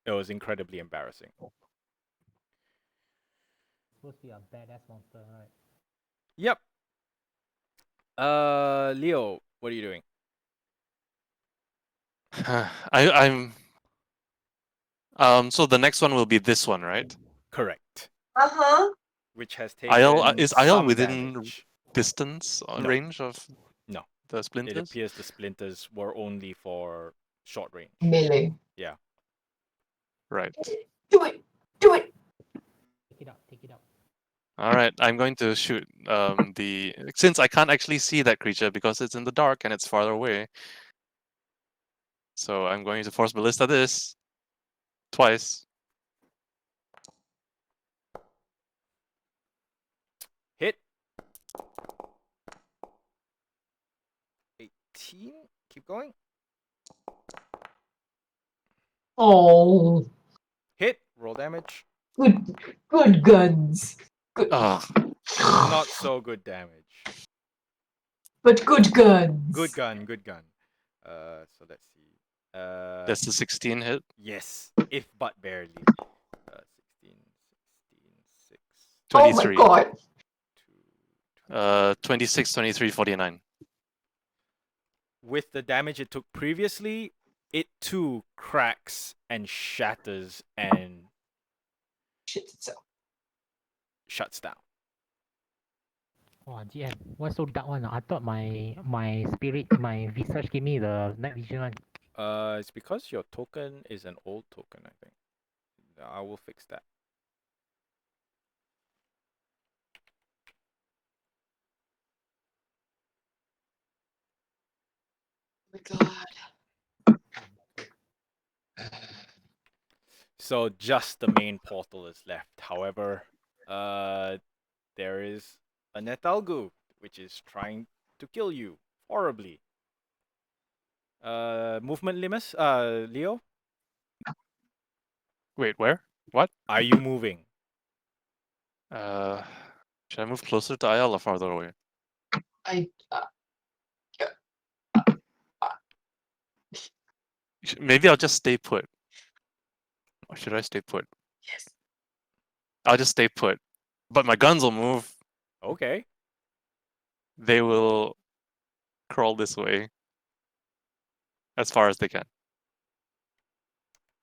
It was incredibly embarrassing. Supposed to be a badass monster, right? Yep. Leo, what are you doing? I'm. So the next one will be this one, right? Correct. Uh-huh. Which has taken Is Isle some within damage. distance or No. range of No. the It splinters? appears the splinters were only for short range. Melee. Yeah. Right. Do it! Do it! Take it out, take it out. All right. I'm going to shoot since I can't actually see that creature because it's in the dark and it's farther away. So I'm going to force ballista this twice. Hit. 18. Keep going. Oh, Hit. Roll damage. good guns. Good, Ah, Not so good damage. but good guns. Good gun. Good gun. So let's see. that's the 16 hit. Yes, if but barely. 16, 6. Oh my 23. god. 26, 23, 49. With the damage it took previously, it too cracks and shatters and Shit itself. shuts down. Oh, GM, what's so dark one? I thought my spirit, my visage gave me the night vision one. It's because your token is an old token, I think. I will fix that. Oh my god. So just the main portal is left. However, there is a Netalgu, which is trying to kill you horribly. Movement limits, Leo? Wait, where? What? Are you moving? Should I move closer to Isle or farther away? Maybe I'll just stay put. Or should I stay put? Yes. I'll just stay put. But my guns will move. Okay. They will crawl this way as far as they can.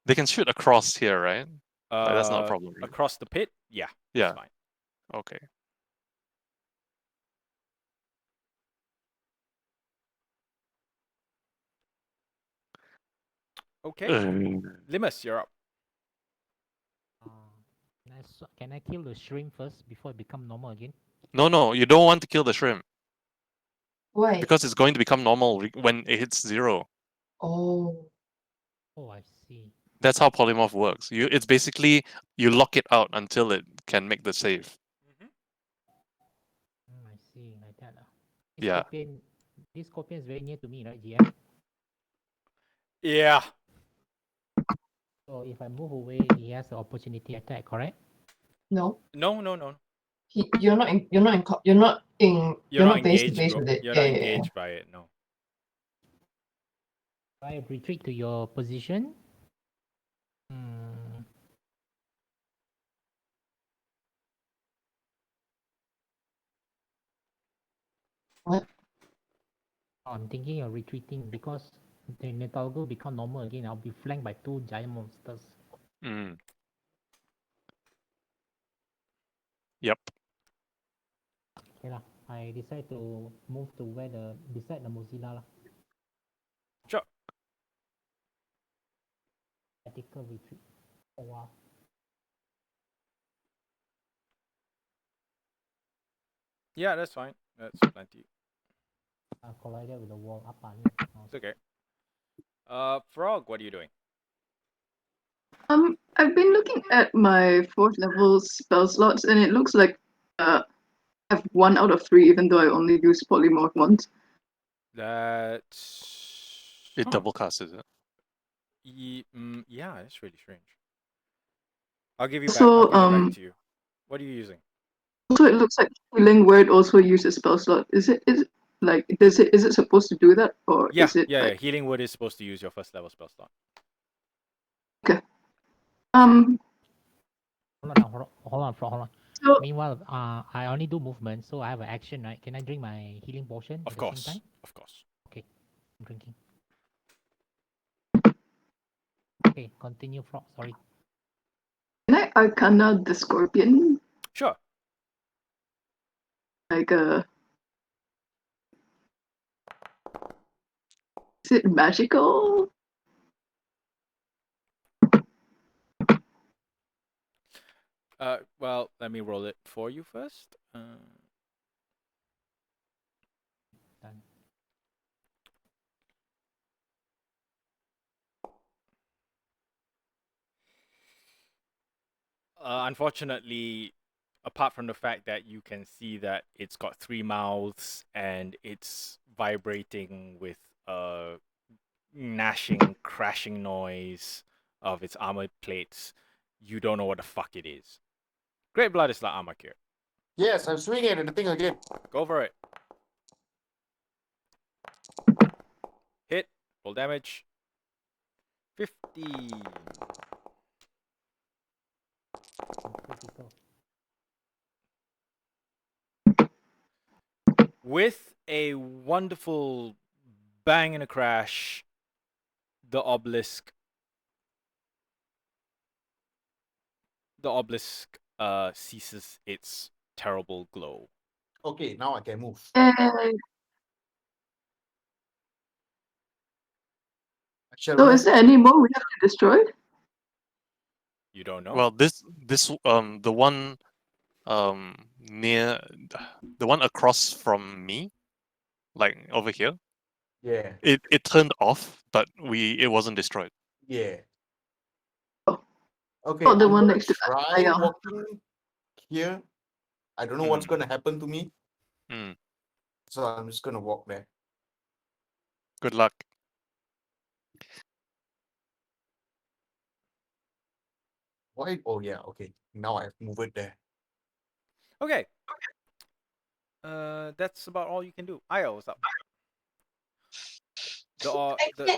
They can shoot across here, right? Like, that's not a problem. Right? Across the pit? Yeah. Yeah. That's fine. Okay. Okay. Limus, you're up. Can I kill the shrimp first before it become normal again? No, you don't want to kill the shrimp Why? because it's going to become normal when it hits 0. Oh. Oh, I see. That's how polymorph works. It's basically you lock it out until it can make the save. I see, like that. Yeah. This scorpion is very near to me, right, GM? Yeah. So if I move away, he has the opportunity attack, correct? No. No. You're not face to engaged, face bro. with it. You're Yeah, not yeah, yeah. engaged by it, no. I retreat to your position. Hmm. What? I'm thinking of retreating because the Netalgo become normal again. I'll be flanked by 2 giant monsters. Yep. Okay lah. I decide to move to beside the Mozilla lah. Sure. Tactical retreat. Oh wow. Yeah, that's fine. That's plenty. I collided with the wall. Apa ni? It's okay. Frog, what are you doing? I've been looking at my 4th level spell slots, and it looks like I have 1 out of 3, even though I only use polymorph once. That's It double casts, is it? Yeah, it's really strange. I'll give you back. So, I'll give it back to you. What are you using? Also, it looks like healing word also uses spell slot. Is it is it supposed to do that, or Yeah, is it yeah. like Healing word is supposed to use your first level spell slot. um? Hold on. So Meanwhile, I only do movement, so I have an action, right? Can I drink my healing potion Of at the same course, time? of course. Okay, I'm drinking. Okay, continue, Frog. Sorry. can I Arcana the Scorpion? Sure. Like is it magical? Well, let me roll it for you first. Done. Unfortunately, apart from the fact that you can see that it's got 3 mouths and it's vibrating with a gnashing, crashing noise of its armored plates, you don't know what the fuck it is. Great Blood is like armor cure. Yes, I'm swinging at the thing again. Go for it. Hit. Roll damage. 50. Critical. With a wonderful bang and a crash, the obelisk ceases its terrible glow. Okay, now I can move. So is there any more we have to destroy? You don't know. Well, this the one near the one across from me, like over here, Yeah, it turned off, but it wasn't destroyed. yeah. Oh. Okay, Oh, the I'm one gonna next to try Aya. walking here. I don't know what's Mm. gonna happen to me, Mm. so I'm just gonna walk there. Good luck. Why? Oh yeah, okay. Now I've moved it there. Okay. That's about all you can do. Io, what's up?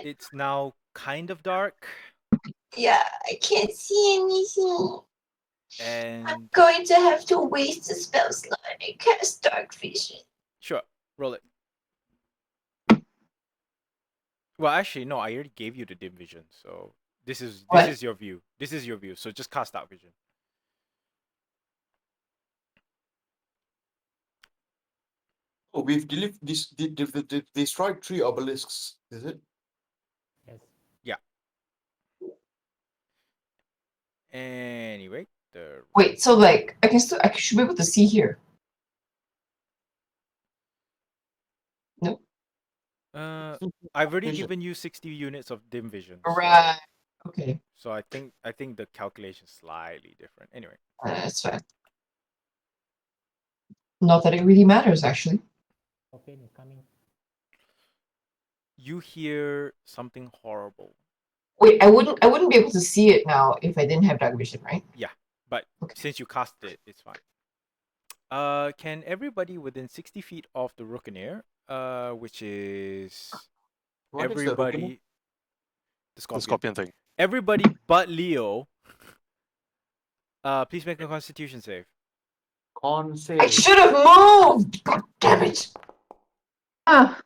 It's now kind of dark. Yeah, I can't see anything. I'm And going to have to waste the spell slot and cast dark vision. sure, roll it. Well, actually, no. I already gave you the dim vision, so this is your view. This is your view. So just cast dark vision. Oh, we've destroyed 3 obelisks. Is it? Yes. Yeah. Anyway, Wait, so like I should be able to see here. Nope. I've already given you 60 units of dim vision. Right. Okay. So I think the calculation is slightly different. Anyway. That's fine. Not that it really matters, actually. Okay, they're coming. You hear something horrible. Wait, I wouldn't be able to see it now if I didn't have dark vision, right? Yeah, but since you cast it, it's fine. Can everybody within 60 feet of the Rookeneer, which is What is the everybody, The scorpion thing. everybody but Leo, please make a Constitution save. Con I save. should have moved! God damn it!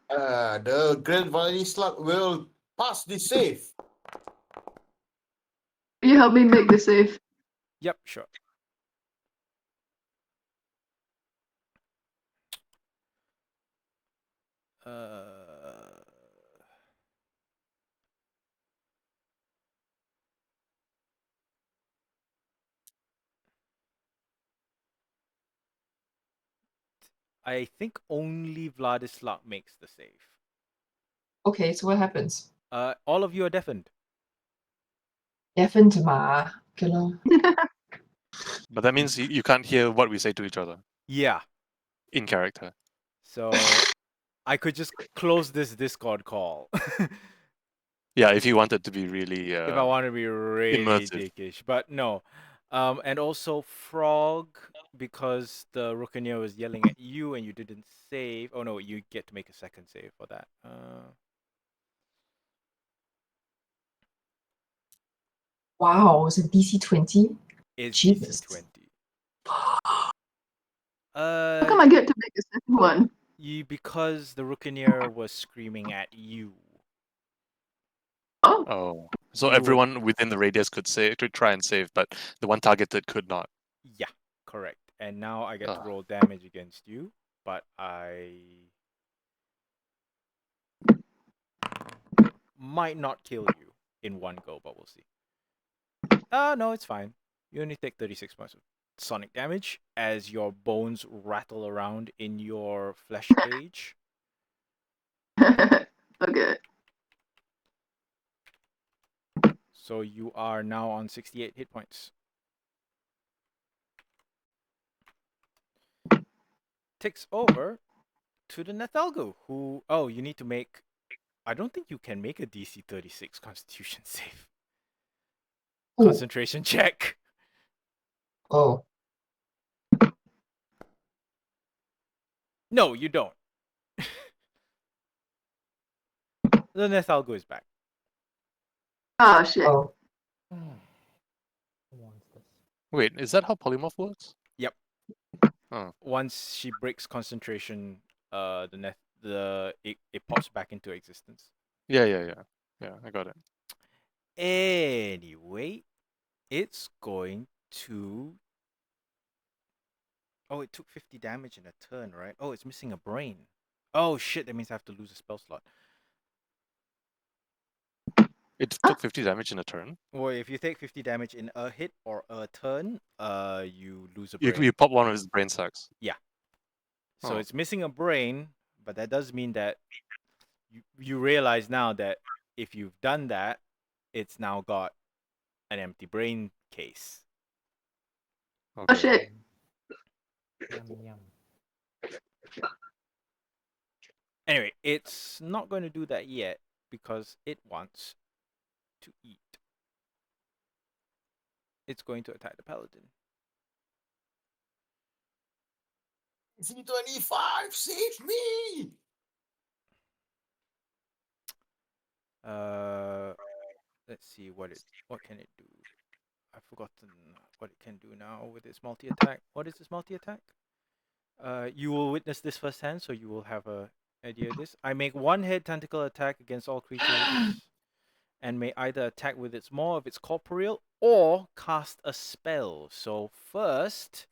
The Great Valley Slug will pass the save. Can you help me make the save? Yep, sure. I think only Vladislav makes the save. Okay, so what happens? All of you are deafened. Deafened ma. Okay, lor. But that means you can't hear what we say to each other Yeah. in character. So I could just close this Discord call. Yeah, if you wanted to be really if I want to be really immersive. dickish, but no. And also frog, because the Rookeneer was yelling at you and you didn't save. Oh no, you get to make a second save for that. Wow, it's a DC 20? It's Jesus. DC 20. How come I get to make a second one? Because the Rookeneer was screaming at you. Oh, Oh. So You would- everyone within the radius could try and save, but the one targeted could not. Yeah, correct. And now I get to Ah. roll damage against you, but I might not kill you in one go, but we'll see. No, it's fine. You only take 36 points of sonic damage as your bones rattle around in your flesh cage. okay. So you are now on 68 hit points. Takes over to the Nethalgu, who... Oh, you need to make... I don't think you can make a DC 36 Constitution save. Ooh. Concentration check. Oh. No, you don't. The Nethalgu is back. Oh shit. Oh. Monsters. Wait, is that how polymorph works? Yep. Oh. Once she breaks concentration, it pops back into existence. Yeah, I got it. Anyway, it's going to... Oh, it took 50 damage in a turn, right? Oh, it's missing a brain. Oh shit, that means I have to lose a spell slot. It took 50 damage in a turn. Well, if you take 50 damage in a hit or a turn, you lose a brain. You pop one of his brain sacks. Yeah. So Oh. it's missing a brain, but that does mean that you realize now that if you've done that, it's now got an empty brain case. Oh Okay. shit. Yum yum. Anyway, it's not going to do that yet because it wants to eat. It's going to attack the paladin. C25, save me! Let's see what can it do. I've forgotten what it can do now with its multi-attack. What is its multi-attack? You will witness this firsthand, so you will have a idea of this. I make one head tentacle attack against all creatures and may either attack with its maw if it's corporeal or cast a spell. So first,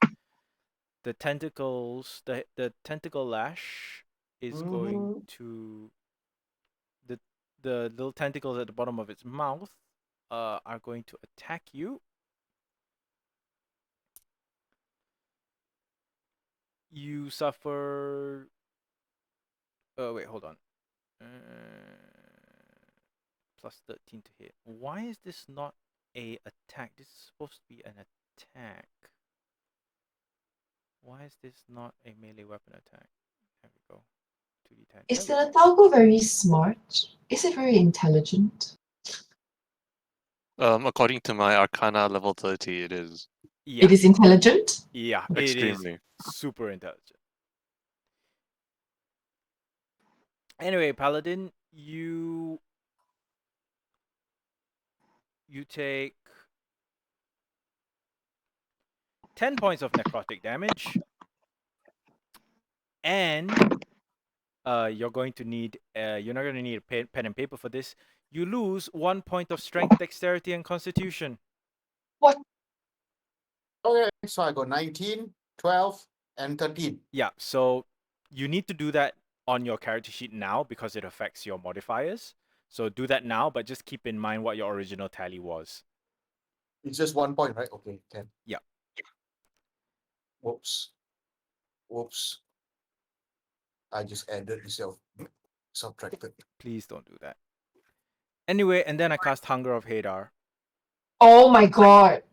the tentacles, the tentacle lash is going to... The little tentacles at the bottom of its mouth are going to attack you. You suffer... Oh, wait, hold on. Plus 13 to hit. Why is this not a attack? This is supposed to be an attack. Why is this not a melee weapon attack? There we go. 2d10. Is the Nethalgu very smart? Is it very intelligent? According to my Arcana level 30, it is. Yeah. It is intelligent? Yeah, Extremely. it is super intelligent. Anyway, Paladin, you take 10 points of necrotic damage, and you're going to need you're not going to need a pen and paper for this. You lose 1 point of strength, dexterity, and constitution. What? Okay, so I got 19, 12, and 13. Yeah, so you need to do that on your character sheet now because it affects your modifiers. So do that now, but just keep in mind what your original tally was. It's just 1 point, right? Okay, 10. Yeah. Whoops. I just added myself. Subtracted. Please don't do that. Anyway, and then I cast Hunger of Hadar. Oh my god.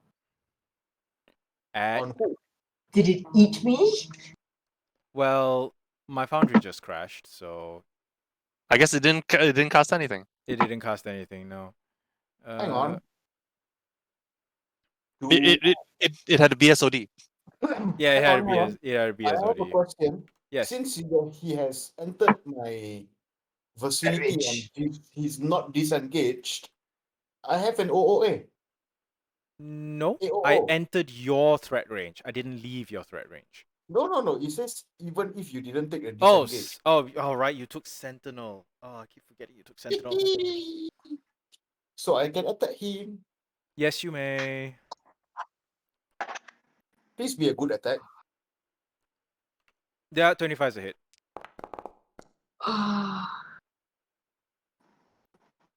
At... On who? Did it eat me? Well, my foundry just crashed, so... I guess it didn't cast anything. It didn't cost anything, no. Hang on. It had a BSOD. Yeah, it Hang had on, a hang on. BS. It had a I have a BSOD. question. Yes. Since he has entered my vicinity and he's not disengaged, I have an OOA. No, AOO. I entered your threat range. I didn't leave your threat range. No. It says even if you didn't take a Oh, disengage. all right. You took Sentinel. Oh, I keep forgetting you took Sentinel. So I can attack him. Yes, you may. Please be a good attack. Yeah, 25 is a hit.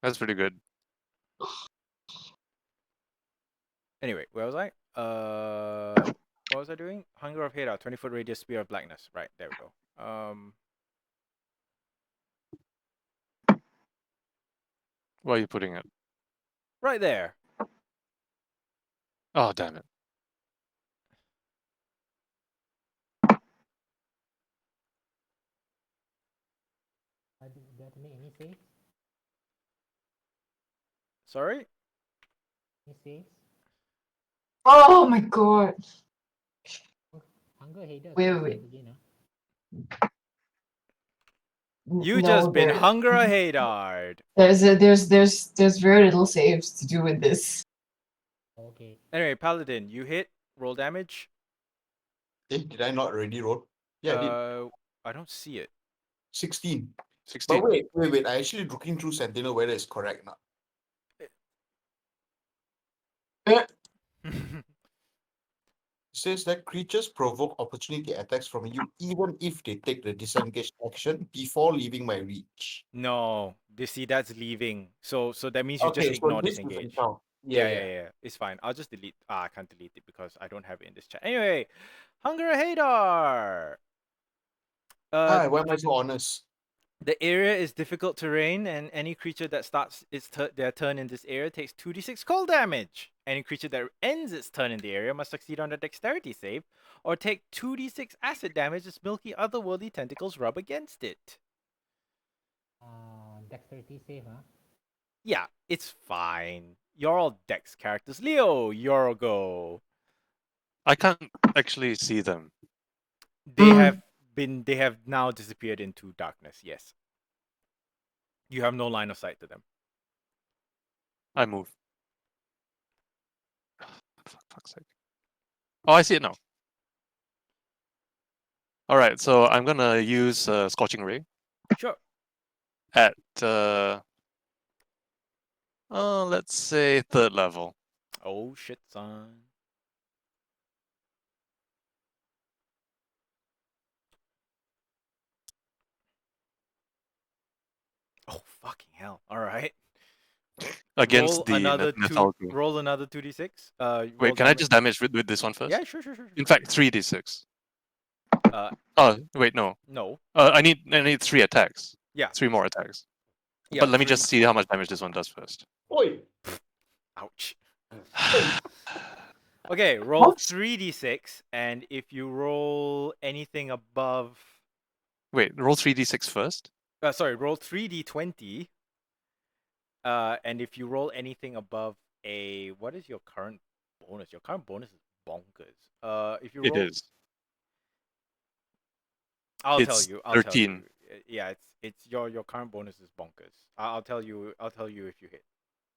That's pretty good. Anyway, where was I? What was I doing? Hunger of Hada, 20-foot radius, Spear of Blackness. Right, there we go. Where are you putting it? Right there. Oh, damn it. Do you have to make any saves? Sorry? Any saves? Oh my god. Hunger Hader. Wait. Again, You No, just been there- Hunger a Hadard. There's very little saves to do with this. Okay. Anyway, Paladin, you hit. Roll damage. Did I not already roll? Yeah, I did. I don't see it. 16. 16. But wait. I actually looking through Sentinel whether it's correct or not. It says that creatures provoke opportunity attacks from you even if they take the disengage action before leaving my reach. No, you see, that's leaving. So that means you just Okay, so ignore this disengage. doesn't count. Yeah. It's fine. I'll just delete. I can't delete it because I don't have it in this chat. Anyway, Hunger Hadar. Why am I so honest? The area is difficult terrain, and any creature that starts their turn in this area takes 2d6 cold damage. Any creature that ends its turn in the area must succeed on a dexterity save, or take 2d6 acid damage as milky otherworldly tentacles rub against it. Dexterity save, huh? Yeah, it's fine. You're all dex characters. Leo, your go. I can't actually see them. They have now disappeared into darkness, yes. You have no line of sight to them. I move. For fuck's sake. Oh, I see it now. Alright, so I'm gonna use Scorching Ray Sure. at let's say 3rd level. Oh shit, son. Oh fucking hell. Alright. Against Roll the another mythology. roll another 2d6. Wait, can I just damage with this one first? Yeah, sure. In fact, 3d6. Uh, wait, no. no. I need 3 attacks. Yeah. 3 more attacks. Yeah, But let me 3. just see how much damage this one does first. Oi! Ouch. Okay, roll 3d6, and if you roll anything above... Wait, roll 3d6 first? Sorry, roll 3d20. And if you roll anything above a... What is your current bonus? Your current bonus is bonkers. If you roll... It is. I'll tell It's you. 13. Yeah, it's your current bonus is bonkers. I'll tell you if you hit.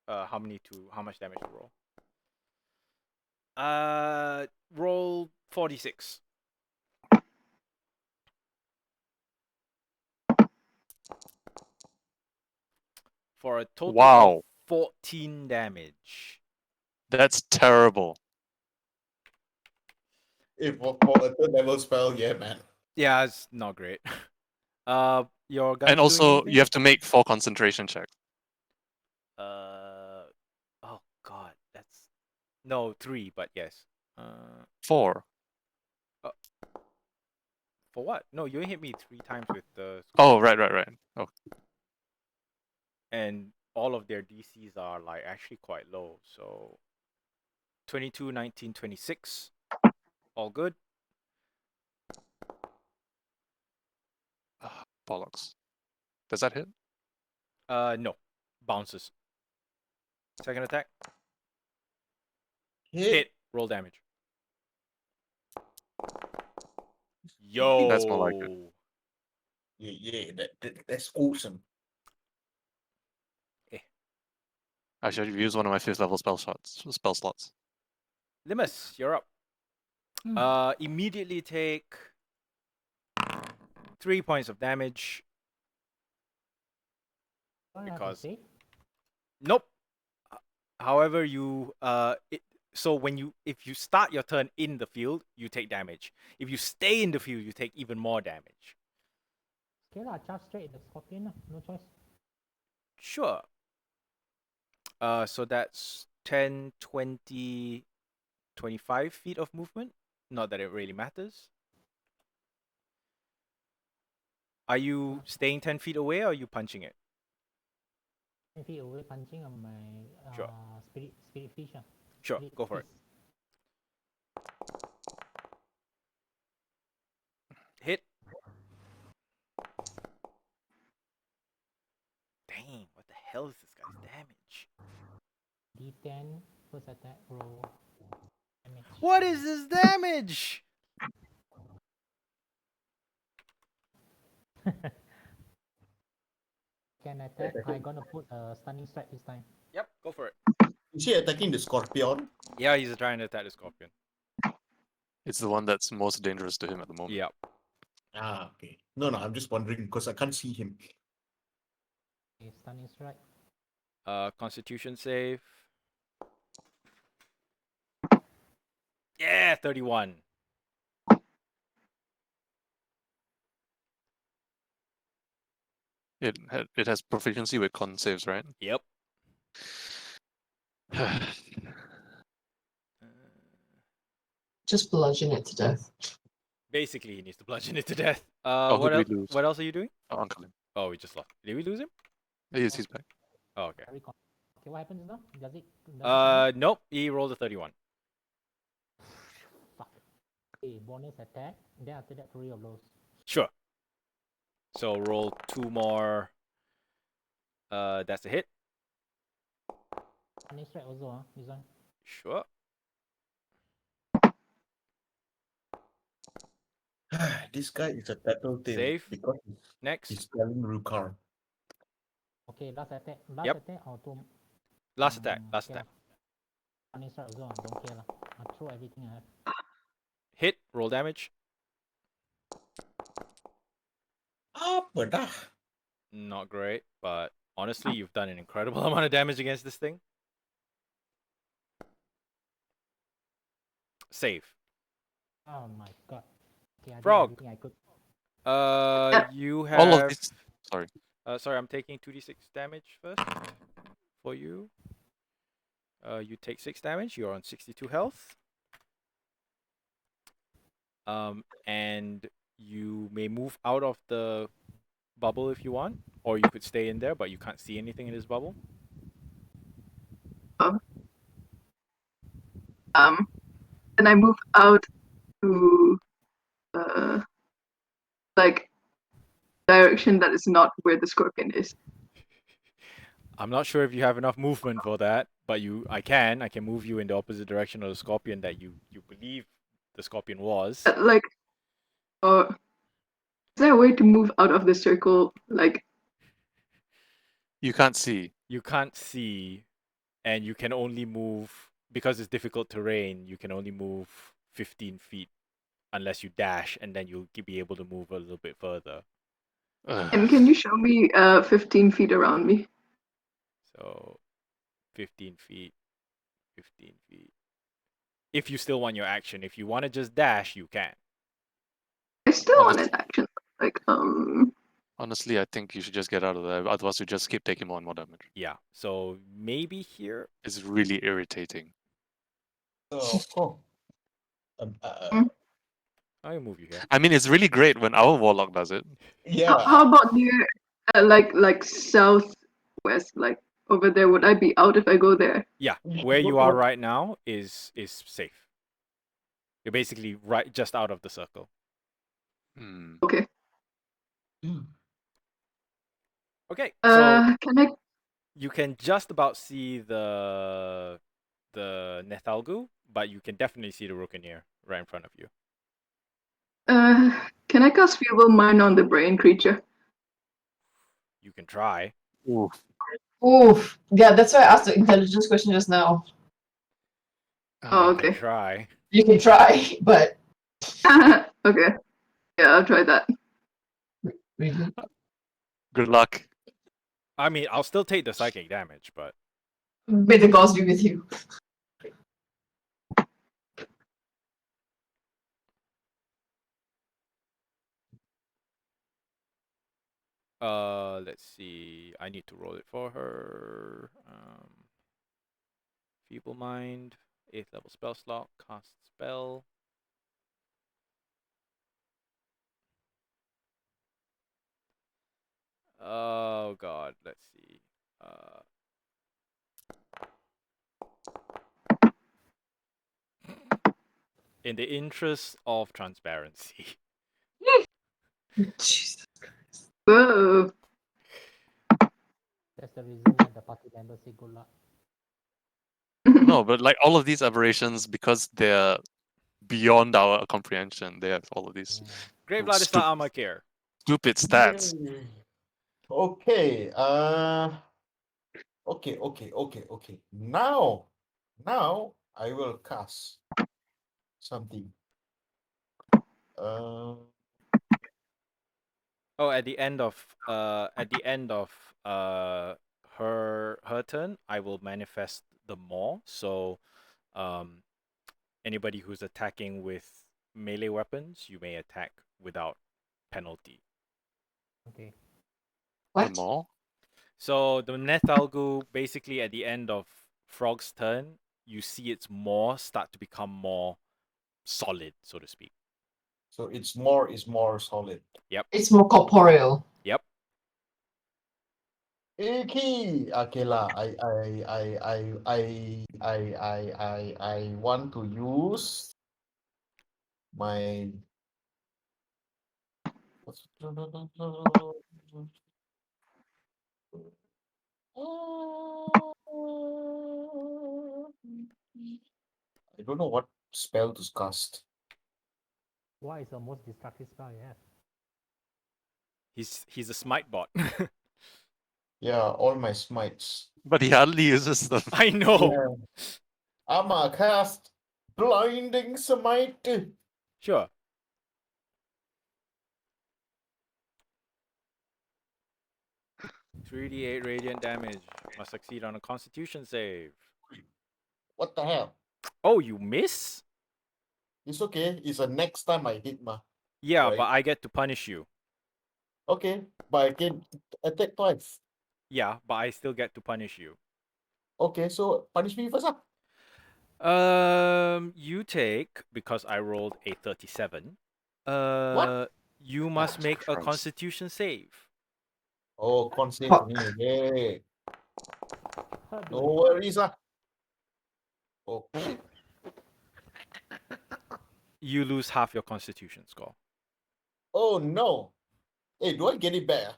How much damage you roll. Roll 46. For a total of 14 damage. That's terrible. If for a 3rd level spell, yeah, man. Yeah, it's not great. Your gun's And also, doing you have to make 4 concentration checks. oh god, that's... No, 3, but yes. 4. For what? No, you hit me 3 times with the... Oh, right. Oh. And all of their DCs are like actually quite low, so 22, 19, 26. All good. Bollocks. Does that hit? No. Bounces. Second attack. Hit. Hit. Roll damage. Yo. That's more like it. Yeah, that's awesome. I should use one of my 5th level spell slots. Limus, you're up. Immediately take 3 points of damage. Because nope. However, if you start your turn in the field, you take damage. If you stay in the field, you take even more damage. Okay lah, charge straight the scorpion lah. No choice. Sure. So that's 10, 20, 25 feet of movement. Not that it really matters. Are you staying 10 feet away or are you punching it? 10 feet away, punching on my Sure. spirit fish. Sure, Spirit go for it. fish. Hit. Dang, what the hell is this guy's damage? D10, first attack roll. Damage. What is this damage? Can attack. I'm gonna put a stunning strike this time. Yep, go for it. Is he attacking the scorpion? Yeah, he's trying to attack the scorpion. It's the one that's most dangerous to him at the moment. Yep. Ah, okay. No, I'm just wondering because I can't see him. Okay, stunning strike. Constitution save. Yeah, 31. It has proficiency with con saves, right? Yep. Just bludgeon it to death. Basically, he needs to bludgeon it to death. Oh, What who else? did we lose? What else are you doing? Oh, Uncle him. Oh, we just lost. Did we lose him? He's back. Oh, okay. Okay, what happens now? Does it? Nope. He rolled a 31. Fuck. Okay, bonus attack. Then after that, 3 of those. Sure. So roll 2 more. That's a hit. Stunning strike also, this one. Sure. This guy is a tattletale Save. because Next. he's telling Rukar. Okay, last attack. Last Yep. attack or 2? Last attack. Last okay attack. Stunning strike also, don't care lah. I'll throw everything I have. Hit. Roll damage. Apa dah? Not great, but honestly, you've done an incredible amount of damage against this thing. Save. Oh my god. Okay, I did Frog. everything I could. You have. All of this. Sorry. Sorry, I'm taking 2d6 damage first for you. You take 6 damage. You're on 62 health. And you may move out of the bubble if you want, or you could stay in there, but you can't see anything in this bubble. Then I move out to like direction that is not where the scorpion is. I'm not sure if you have enough movement for that, but I can move you in the opposite direction of the scorpion that you believe the scorpion was. Like, is there a way to move out of the circle? Like, You can't see. You can't see, and you can only move, because it's difficult terrain, you can only move 15 feet unless you dash, and then you'll be able to move a little bit further. and can you show me 15 feet around me? So 15 feet, 15 feet. If you still want your action, if you want to just dash, you can. I still want an action. Like, Honestly, I think you should just get out of there. Otherwise, you just keep taking more and more damage. Yeah. So maybe here. It's really irritating. I'll move you here. I mean, it's really great when our warlock does it. Yeah. how about near, like southwest, like over there? Would I be out if I go there? Yeah. Where you are right now is safe. You're basically right just out of the circle. Okay. Okay. So Can I You can just about see the Nethalgu, but you can definitely see the Rookeneer right in front of you. Can I cast Feeble Mind on the brain creature? You can try. Ooh. Oof. Yeah, that's why I asked the intelligence question just now. Oh, You can okay. try. You can try, but Okay. Yeah, I'll try that. really. Good luck. I mean, I'll still take the psychic damage, but May the gods be with you. let's see. I need to roll it for her. Feeble Mind, 8th level spell slot, cast spell. Oh god, let's see. In the interest of transparency. Jesus. Whoa. That's the reason why the party members say good luck. No, but like all of these aberrations, because they're beyond our comprehension, they have all of these Grave Vladisla Amakir. stupid stats. Yay. Okay. Okay. Now I will cast something. Oh, at the end of her turn, I will manifest the maw. So, anybody who's attacking with melee weapons, you may attack without penalty. Okay. The What? mall? So the Nethalgu, basically at the end of Frog's turn, you see its maw start to become more solid, so to speak. So it's more solid. Yep. It's more corporeal. Yep. Okay lah. I want to use my I don't know what spell to cast. What is the most destructive spell you have? He's a smite bot. Yeah, all my smites. But he hardly uses them. I know. Yeah. I'ma cast Blinding Smite. Sure. .3d8 radiant damage. Must succeed on a Constitution save. What the hell? Oh, you miss? It's okay. It's the next time I hit ma. Yeah, Right. but I get to punish you. Okay, but I can attack twice. Yeah, but I still get to punish you. Okay, so punish me first. You take, because I rolled a 37. You must make a Christ. Constitution save. Oh, con save Fuck. me. Yay. How do No I- worries. Oh, You lose half your Constitution score. oh no. Hey, do I get it back?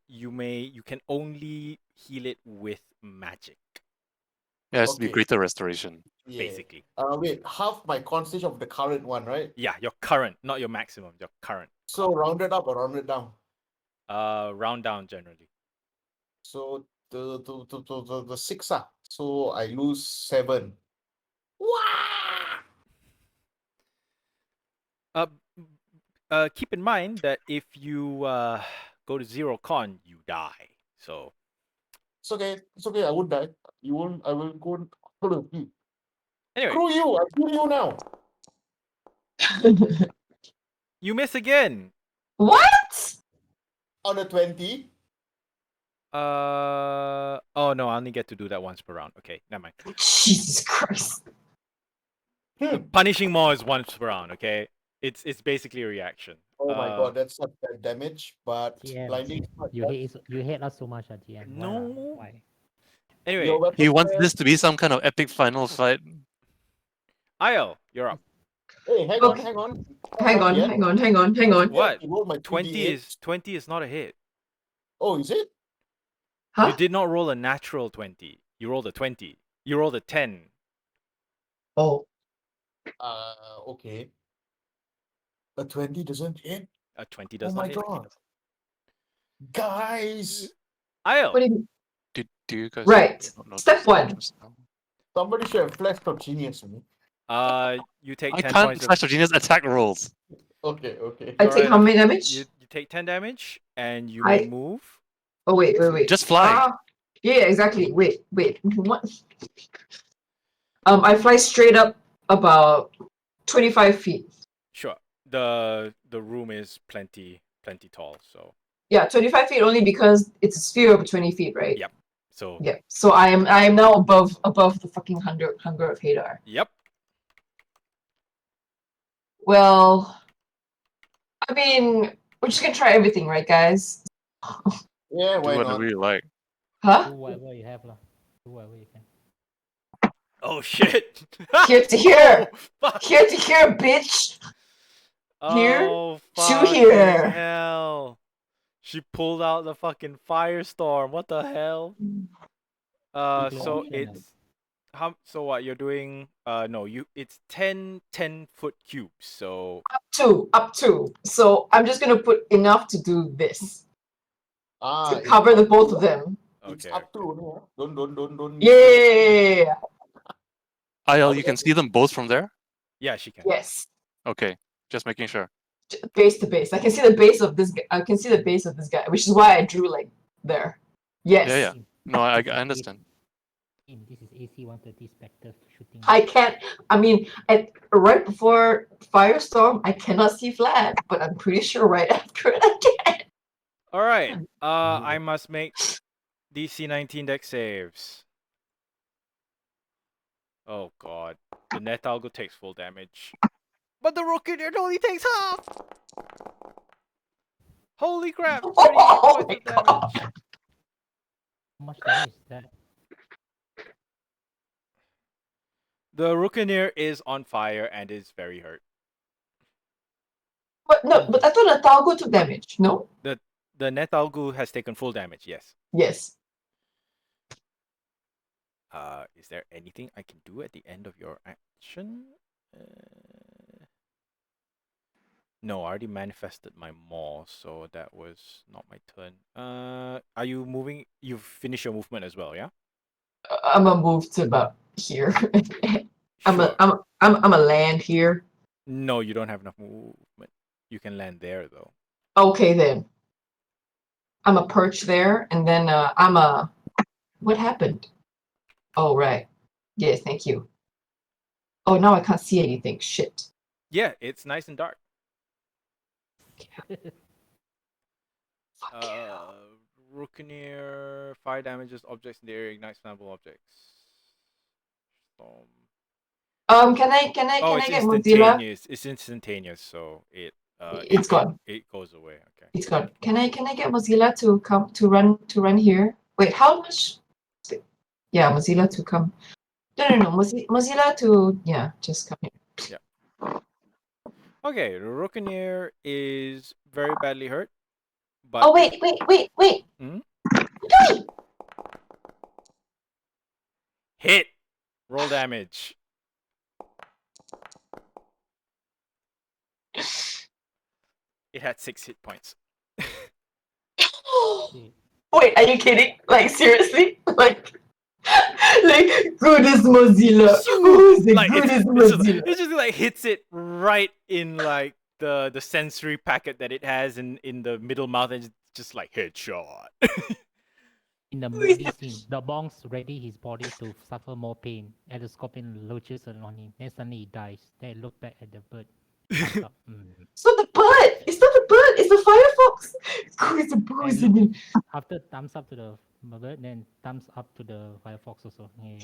You can only heal it with magic, It has to be Okay. greater restoration. Yeah. basically. Wait, half my constitution of the current one, right? Yeah, your current, not your maximum, your current. So rounded up or rounded down? Round down generally. So the 6 So I lose 7. Keep in mind that if you go to 0 con, you die. So It's okay. It's okay. I won't die. You won't. I will go. anyway, Screw you. I kill you now. you miss again. What? On the 20. Oh no, I only get to do that once per round. Okay, never mind. Jesus Christ. Punishing more is once per round. Okay, it's basically a reaction. Oh my god, that's not bad damage, but GM, blinding. Smite, you hate us so much, GM. Why lah? No. Why? Anyway, Your weapon He wants fire- this to be some kind of epic final fight. Io, you're up. Hey, hang Okay. on. Hang on, Yeah. hang on, hang on, hang on. What? I roll my 20 2d8. is 20 is not a hit. Oh, is it? Huh? You did not roll a natural 20. You rolled a 20. You rolled a 10. Oh. Okay. A 20 doesn't hit. A 20 Oh does not my hit. god. Guys, I'll. What do you Do you guys Right. not notice Step that one. just now? somebody should have flashed of genius on me. You take I 10 can't points of Flash of Genius attack rolls. Okay. I Go take right how many ahead. damage? You take 10 damage and you I- may move. Oh wait. Just fly. Yeah, exactly. Wait. What? I fly straight up about 25 feet. Sure. The room is plenty tall, so Yeah, 25 feet only because it's a sphere of 20 feet, right? Yep. So Yeah. So I am now above the fucking hunger of Hadar. Yep. Well, I mean, we're just gonna try everything, right, guys? Yeah, Do why not? whatever you like. Huh? Do whatever you have, lah. Do whatever you can. Oh shit. Here to here. Oh, fuck. Here to here, bitch. Here Oh, to fucking here. hell. She pulled out the fucking firestorm. What the hell? Nuclear So option, it's so what you're doing? No, it's 10 10-foot cubes. So Up to. So I'm just gonna put enough to do this to It's cover the up both to- of them. It's okay. up to only, huh? Don't. Yeah. IL, you can see them both from there? Yeah, she can. Yes. Okay, just making sure. Base to base. I can see the base of this guy. I can see the base of this guy, which is why I drew like there. Yes. Yeah. No, I understand. This is AC 130 Spectre shooting. I can't. I mean, right before Firestorm, I cannot see flat, but I'm pretty sure right after it, I can. All right. I must make DC 19 deck saves. Oh god. The net algo takes full damage. But the rookie it only takes half! Holy crap! 38 Oh points my of damage. How much damage is that? The Rookeneer is on fire and is very hurt. But no, but I thought the Talgo took damage. No. The Netalgu has taken full damage, yes. Yes. Is there anything I can do at the end of your action? No, I already manifested my maw, so that was not my turn. Are you moving? You've finished your movement as well, yeah? I'm gonna move to about here. Sure. I'm a land here. No, you don't have enough movement. You can land there though. Okay then. I'm a perch there, and then I'm a. What happened? Oh right. Yes, thank you. Oh, now I can't see anything. Shit. Yeah, it's nice and dark. Fuck yeah. Rookeneer, fire damages objects in the area, ignites flammable objects. Can I It's get Mozilla? instantaneous. It's instantaneous, so It's gone. It goes away. Okay. It's gone. Can I get Mozilla to come to run here? Wait, how much? Yeah, Mozilla to come. No. Mozilla to just come here. Okay, the Rookeneer is very badly hurt. But Oh wait. Hmm? What are you doing? Hit. Roll damage. It had 6 hit points. Wait, are you kidding? Like seriously? Like goodest Mozilla. Who's the goodest Mozilla? It just like hits it right in like the sensory packet that it has in the middle mouth, and it's just like headshot. In the movie scene, the Bong's ready his body to suffer more pain, and the scorpion lurches on him. Then suddenly he dies. Then he look back at the bird. Thumbs up. It's not the bird. It's not the bird. It's the firefox. Who's the booze in it? After thumbs up to the bird, then thumbs up to the firefox also. Yeah,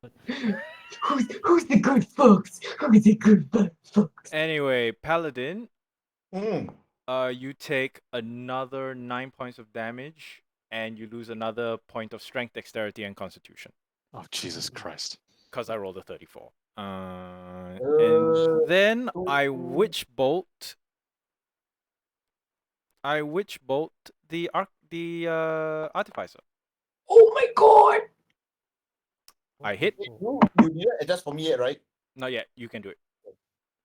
good. Who's the good fox? Who's the good fox? Anyway, Paladin, Hmm. you take another 9 points of damage, and you lose another point of strength, dexterity, and constitution. Oh, Jesus Christ. Because I rolled a 34. And then I witch bolt. I witch bolt the artificer. Oh my god! I hit. Wait, you didn't adjust for me yet, right? Not yet. You can do it.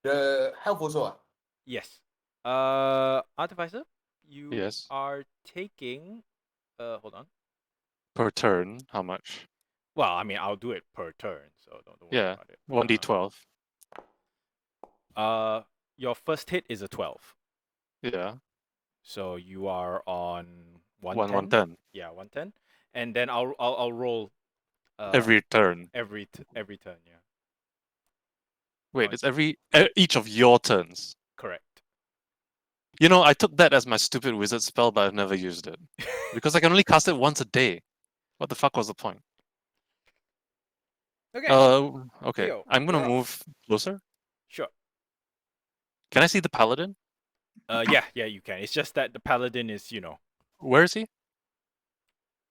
The health also. Yes. Artificer, you Yes. are taking. Hold on. Per turn, how much? Well, I mean, I'll do it per turn, so don't worry Yeah. about it. 1d12. Your first hit is a 12, Yeah. so you are on 110. 110. Yeah, 110, and then I'll roll. Every turn. Every turn, yeah. Wait, Right. it's each of your turns. Correct. You know, I took that as my stupid wizard spell, but I've never used it. Because I can only cast it once a day. What the fuck was the point? Okay. Okay. Theo, I'm gonna you're up. move closer. Sure. Can I see the paladin? Yeah, you can. It's just that the paladin is, Where is he?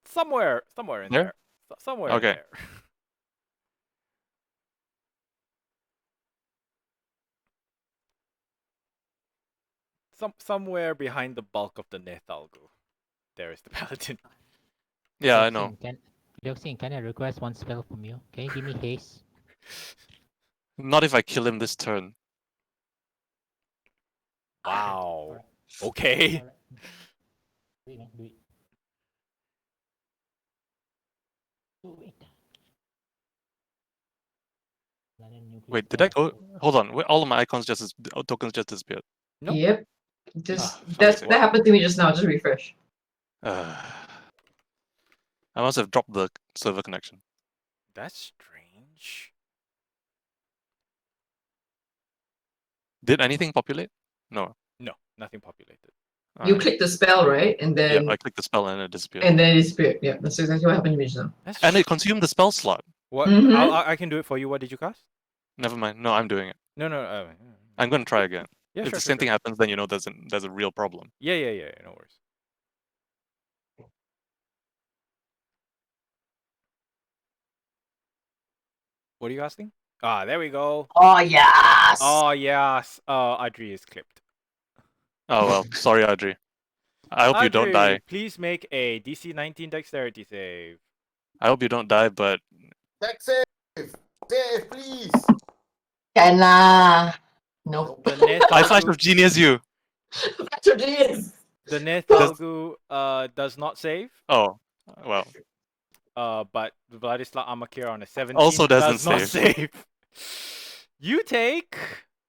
somewhere in There? there. Somewhere in Okay. there. Somewhere behind the bulk of the Nethalgu, there is the paladin. Yeah, I know. Deoxin, can I request one spell from you? Can you give me haste? Not if I kill him this turn. Wow. Alright. Okay. Alright. Do it, man. Do it. Do it. Another nuclear Wait, did I spell. go? Hold on. Wait, all of my icons tokens just disappeared. Nope. Yep. Just fuck's that sake. that happened to me just now. Just refresh. I must have dropped the server connection. That's strange. Did anything populate? No. No, nothing populated. You Alright. click the spell, right? And Yeah, then I clicked the spell and it disappeared. and then it disappeared. Yeah, that's exactly what happened to me just now. That's And it consumed the spell slot. what Mhm. I can do it for you. What did you cast? Never mind. No, I'm doing it. No. I'm gonna try again. Yeah, If sure. the same thing happens, then you know there's a real problem. Yeah. No worries. What are you casting? Ah, there we go. Oh yes. Oh yes. Adri is clipped. Oh well, sorry, Audrey. I hope you don't Adri, die. please make a DC 19 Dexterity save. I hope you don't die, but Deck save! Save, please! Can lah. Nope. The I flash Nethalgu, of genius you. Factor genius. the Nethalgu does not save. Oh, well. But Vladislav Amakir on a 17 Also doesn't does not save. You take.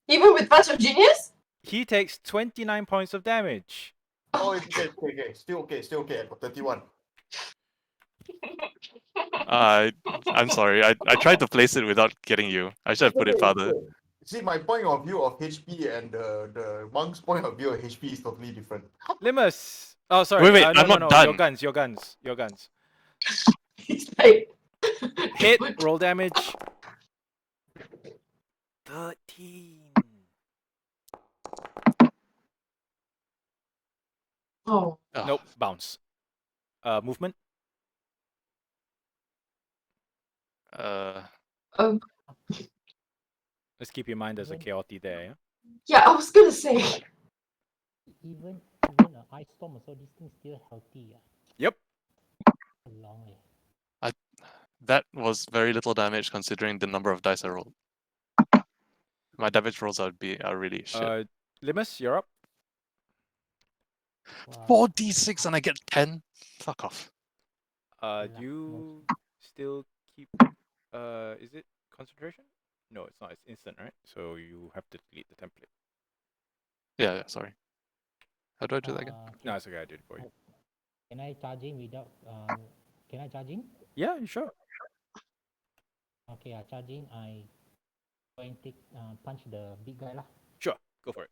Even with Factor genius? He takes 29 points of damage. Oh, it's okay. Still okay. I got 31. I'm sorry. I tried to place it without getting you. I should have put it farther. See, my point of view of HP and the monk's point of view of HP is totally different. Limus. Oh, sorry. Wait, no, I'm not no. done. Your guns. He's like Hit. Roll damage. 13. oh. Oh, Nope. Bounce. Movement. Let's keep in mind there's a chaotic there. Yeah? Yeah, I was gonna say. Even an ice storm, so this thing's still healthy. Yeah. Yep. Long way. that was very little damage considering the number of dice I rolled. My damage rolls are really shit. Limus, you're up. Wow. 4d6 and I get 10? Fuck off. You still keep. Is it concentration? No, it's not. It's instant, right? So you have to delete the template. Yeah, sorry. How do I do that again? No, it's okay. I did it for you. Can I charge in without? Can I charge in? Yeah, sure. Okay, I charge in. I go and take punch the big guy lah. Sure. Go for it.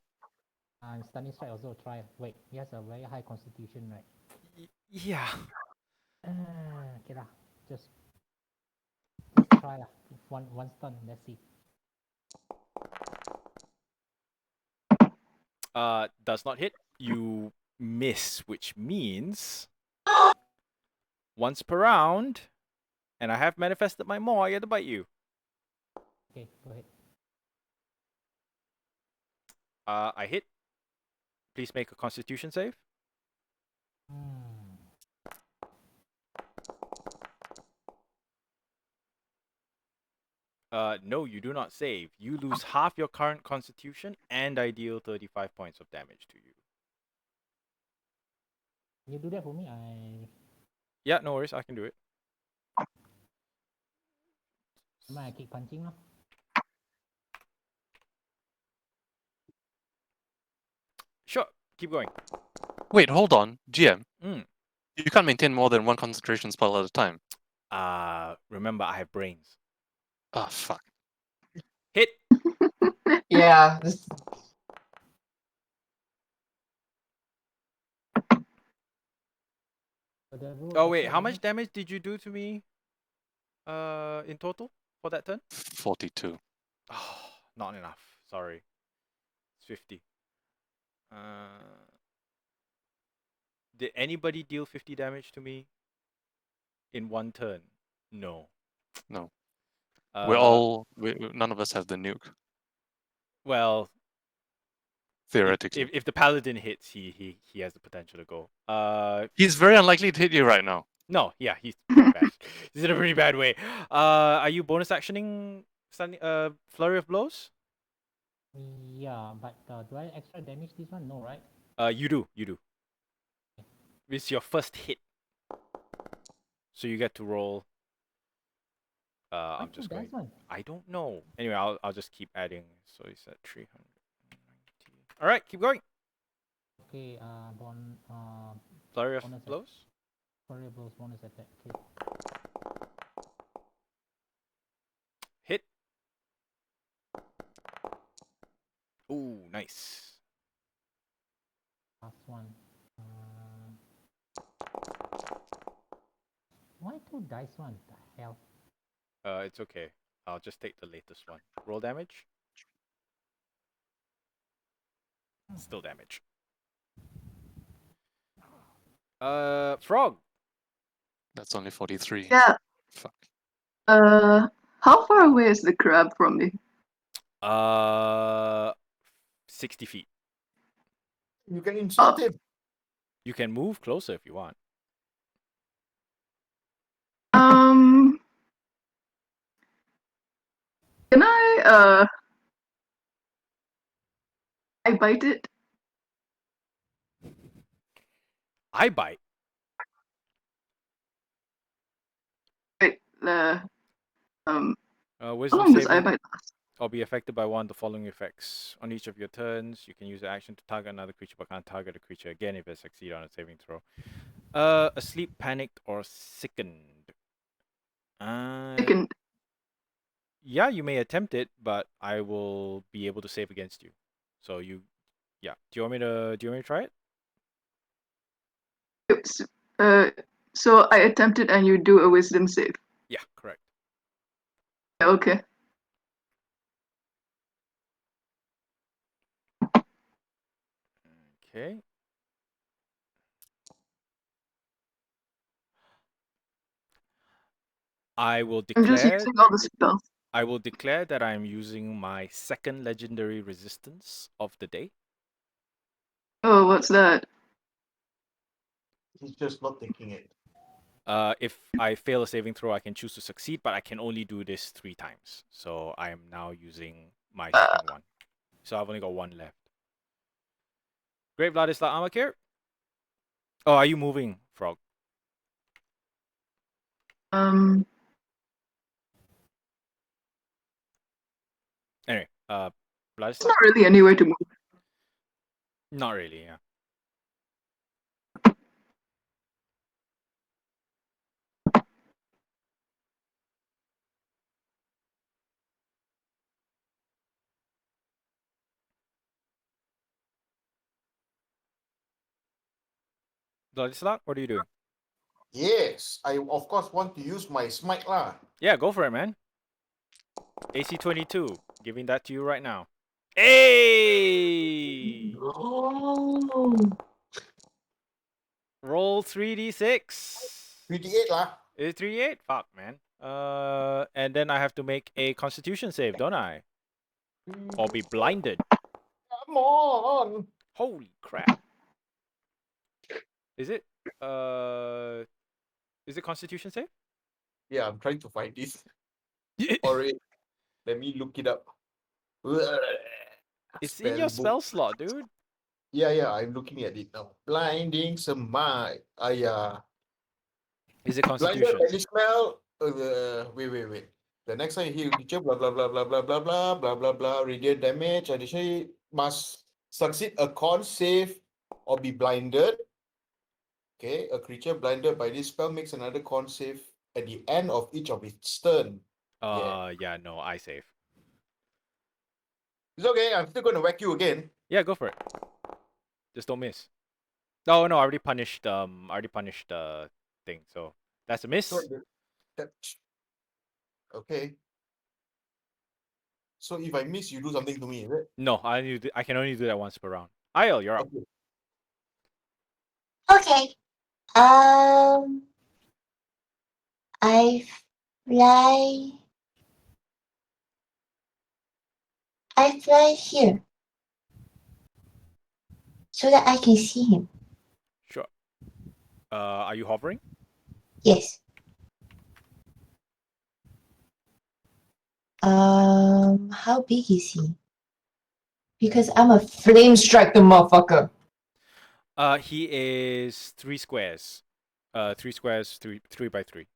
And stunning strike also try. Wait, he has a very high constitution, right? Yeah. Okay lah. Just try lah. One stun. Let's see. Does not hit. You miss, which means once per round, and I have manifested my maw, I get to bite you. Okay, go ahead. I hit. Please make a Constitution save. No, you do not save. You lose half your current constitution, and I deal 35 points of damage to you. You do that for me, I Yeah, no worries. I can do it. might keep punching lah. Sure, keep going. Wait, hold on, GM. Mm. You can't maintain more than one concentration spell at a time. Remember, I have brains. Ah, fuck. Hit. Yeah. This, So the roll Oh wait, extra how much damage did you do to me? In total for that turn? 42. Oh, not enough. Sorry. It's 50. Did anybody deal 50 damage to me in one turn? No. No. Uh, none of us have the nuke, Well, theoretically. if the paladin hits, he has the potential to go. He's very unlikely to hit you right now. No, yeah, he's pretty bad. He's in a pretty bad way. Are you bonus actioning flurry of blows? Yeah, but do I extra damage this one? No, right? You do. It's your first hit, so you get to roll. I'm What's just the going. dice one? I don't know. Anyway, I'll just keep adding. So it's at 390. All right, keep going. Okay, Flurry of bonus attack. blows. variables bonus attack. Okay. Hit. Ooh, nice. Last one. Why two dice one? The hell? It's okay. I'll just take the latest one. Roll damage. Still damage. Frog. That's only 43. Yeah. Fuck. How far away is the crab from me? 60 feet. You can insult him. You can move closer if you want. Can I bite it? I bite. Wait, Wisdom how long does I saving bite last? or be affected by one of the following effects. On each of your turns, you can use the action to target another creature, but can't target a creature again if it succeeds on a saving throw. Asleep, panicked, or sickened. Second. Yeah, you may attempt it, but I will be able to save against you. So yeah. Do you want me to try it? Oops. So I attempt it and you do a wisdom save. Yeah, correct. Okay. Okay. I will I'm just declare. using all the spells. I will declare that I am using my second legendary resistance of the day. Oh, what's that? He's just not taking it. If I fail a saving throw, I can choose to succeed, but I can only do this 3 times. So I am now using my second one. So I've only got 1 left. Great Vladislav Amakir. Oh, are you moving, Frog? Um, Anyway, it's Vladislav? not really anywhere to move. Not really, yeah. Vladislav, what are you doing? Yes, I of course want to use my smite lah. Yeah, go for it, man. AC 22. Giving that to you right now. Hey! Oh. Roll 3d6. 58 lah. Is it 3d8? Fuck, man. And then I have to make a Constitution save, don't I? Or be blinded. Come on. Holy crap. Is it Constitution save? Yeah, I'm trying to find this. Sorry. Let me look it up. It's in your book. spell slot, dude. Yeah, I'm looking at it now. Blinding Smite. Yeah. Is it Blinded Constitution? by the smell. Wait. The next time you heal creature, blah blah blah blah blah blah blah blah blah blah. Radiant damage. Additionally, must succeed a con save or be blinded. Okay, a creature blinded by this spell makes another con save at the end of each of its turn. Yeah, no, I save. It's okay. I'm still going to whack you again. Yeah, go for it. Just don't miss. Oh no, I already punished the thing, so that's a miss. So okay. So if I miss, you do something to me, is it? No, I can only do that once per round. Aisle, you're up. Okay. Okay. I fly. I fly here so that I can see him. Sure. Are you hovering? Yes. How big is he? Because I'm a flame strike the motherfucker. He is 3 squares. 3 squares, 3 by 3.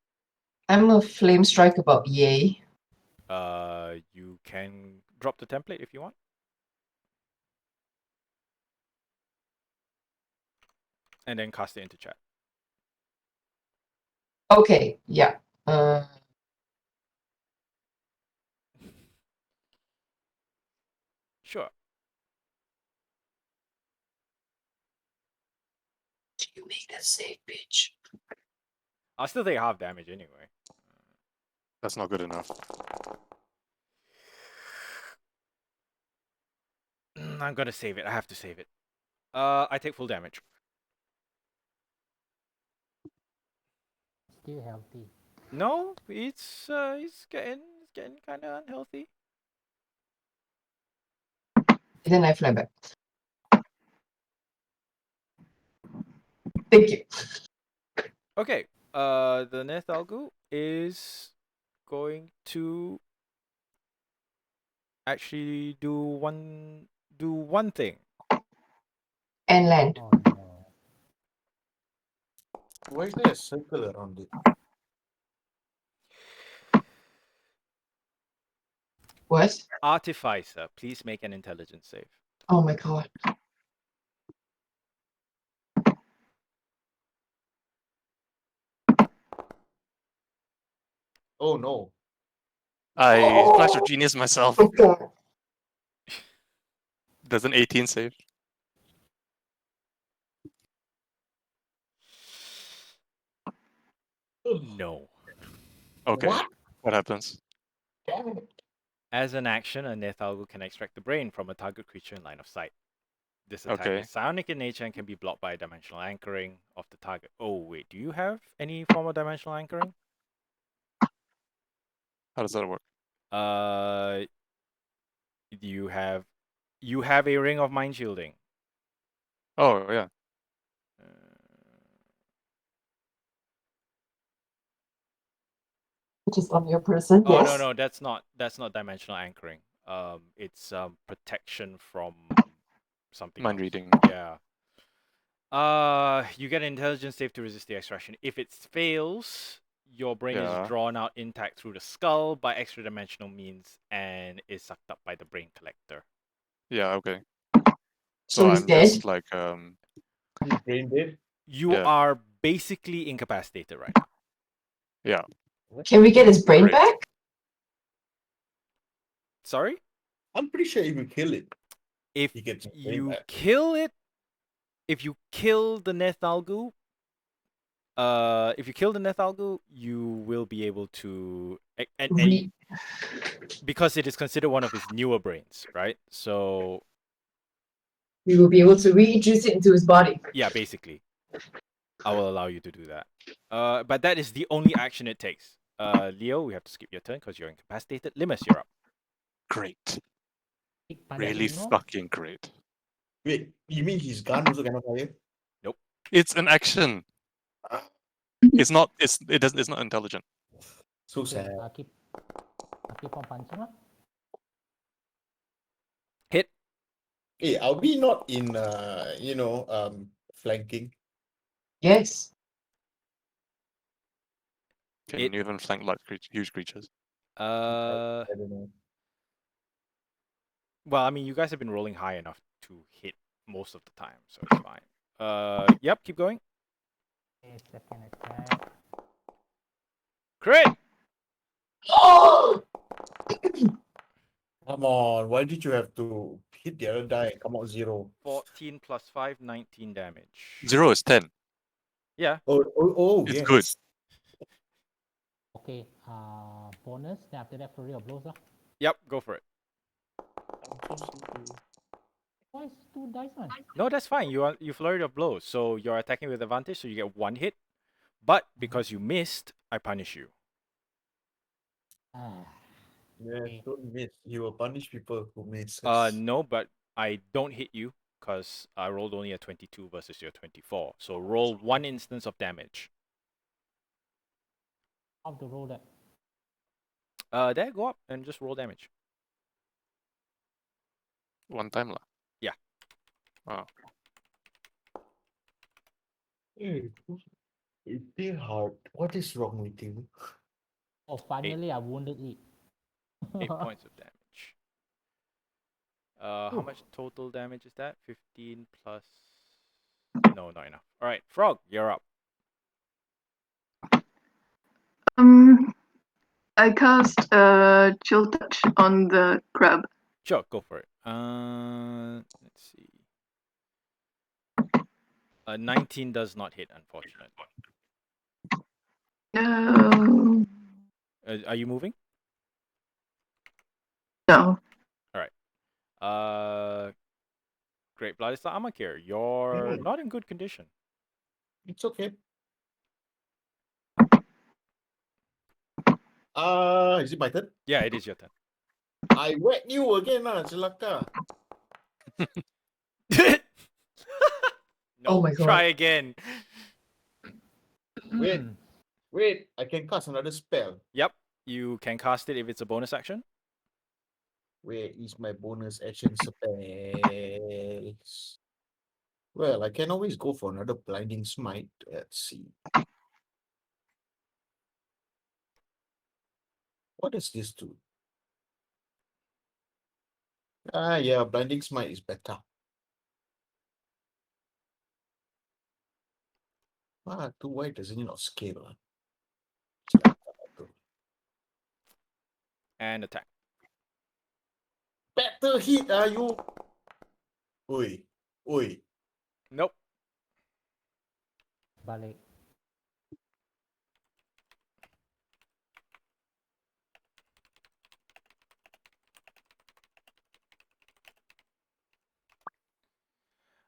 I'm a flame strike about yay. You can drop the template if you want. And then cast it into chat. Okay, yeah. Sure. Do you make that save, bitch? I'll still take half damage anyway. That's not good enough. I'm gonna save it. I have to save it. I take full damage. Still healthy. No, it's getting kind of unhealthy. Then I fly back. Thank you. Okay. The Nethalgu is going to actually do one thing. And land. Oh no. Why is there a circle around it? What? Artificer, please make an intelligence save. Oh my god. Oh no. I flash of genius myself. Okay. Does an 18 save? No. Okay. What? What happens? Damn it. As an action, a Nethalgu can extract the brain from a target creature in line of sight. This attack Okay. is psionic in nature and can be blocked by dimensional anchoring of the target. Oh wait, do you have any form of dimensional anchoring? How does that work? You have a ring of mind shielding. Oh yeah. Just on your person. Oh Yes. no, that's not dimensional anchoring. It's protection from something. Mind else. reading. Yeah. You get an intelligence save to resist the extraction. If it fails, your brain Yeah. is drawn out intact through the skull by extra dimensional means and is sucked up by the brain collector. Yeah. Okay. So he's I'm dead? just like He's brain dead. You Yeah. are basically incapacitated right now. Yeah. Can we get his brain Great. back? Sorry? I'm pretty sure if you kill it, If he gets his brain you back. kill it, if you kill the Nethalgu, you will be able to, and because it is considered one of his newer brains, right? So We will be able to reintroduce it into his body. yeah, basically, I will allow you to do that. But that is the only action it takes. Leo, we have to skip your turn because you're incapacitated. Limus, you're up. Great. Pandai Really Uno? fucking great. Wait, you mean his gun also cannot fire? It's an action. It's not. It's not intelligent. So Okay, sad. I'll keep on punching lah. Hey, are we not in flanking? Yes. Can It- you even flank large huge creatures? Uh, I don't know. well, I mean, you guys have been rolling high enough to hit most of the time, so it's fine. Yep, keep going. Okay, second attack. Crit! Oh! Come on, why did you have to hit the other die and come out 0? 14 plus 5, 19 damage. 0 is 10. Yeah. Oh, It's yes. good. Okay, bonus. Then after that, flurry of blows. Yep, go for it. Why is 2 dice, man? No, that's fine. You flurry of blows, so you're attacking with advantage, so you get 1 hit. But because you missed, I punish you. Ah, Yes, Okay. don't miss. You will punish people who miss. No, but I don't hit you because I rolled only a 22 versus your 24. So roll 1 instance of damage. how to roll that? There, go up and just roll damage. One time lah. Yeah. Oh. Hey, it's still hard. What is wrong with you? Oh, finally, I wounded it. 8 points of damage. How much total damage is that? 15 plus... No, not enough. All right, Frog, you're up. I cast chill touch on the crab. Sure, go for it. Let's see. 19 does not hit, unfortunately. No. Are you moving? No. Great Blood is the Amakir. You're not in good condition. It's okay. Is it my turn? Yeah, it is your turn. I whack you again, Celaka. No, Oh my God. try again. Wait, I can cast another spell. Yep, you can cast it if it's a bonus action. Where is my bonus action spells? Well, I can always go for another blinding smite. Let's see. What does this do? Yeah, blinding smite is better. Too wide doesn't it not scale? And attack. Better hit, are you? Oi. Nope. Balik.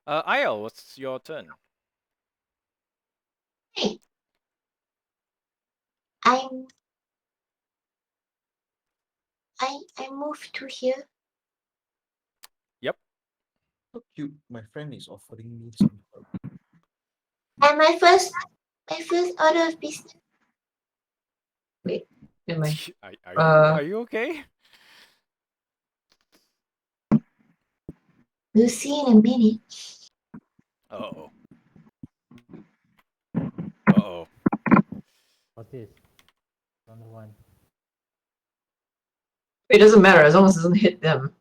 Ayel, what's your turn? I'm I moved to here. So cute. My friend is offering me some help. And my first order of business. Never mind. Are you okay? We'll see in a minute. Uh-oh. Uh-oh. What's this? Another one. It doesn't matter as long as it doesn't hit them.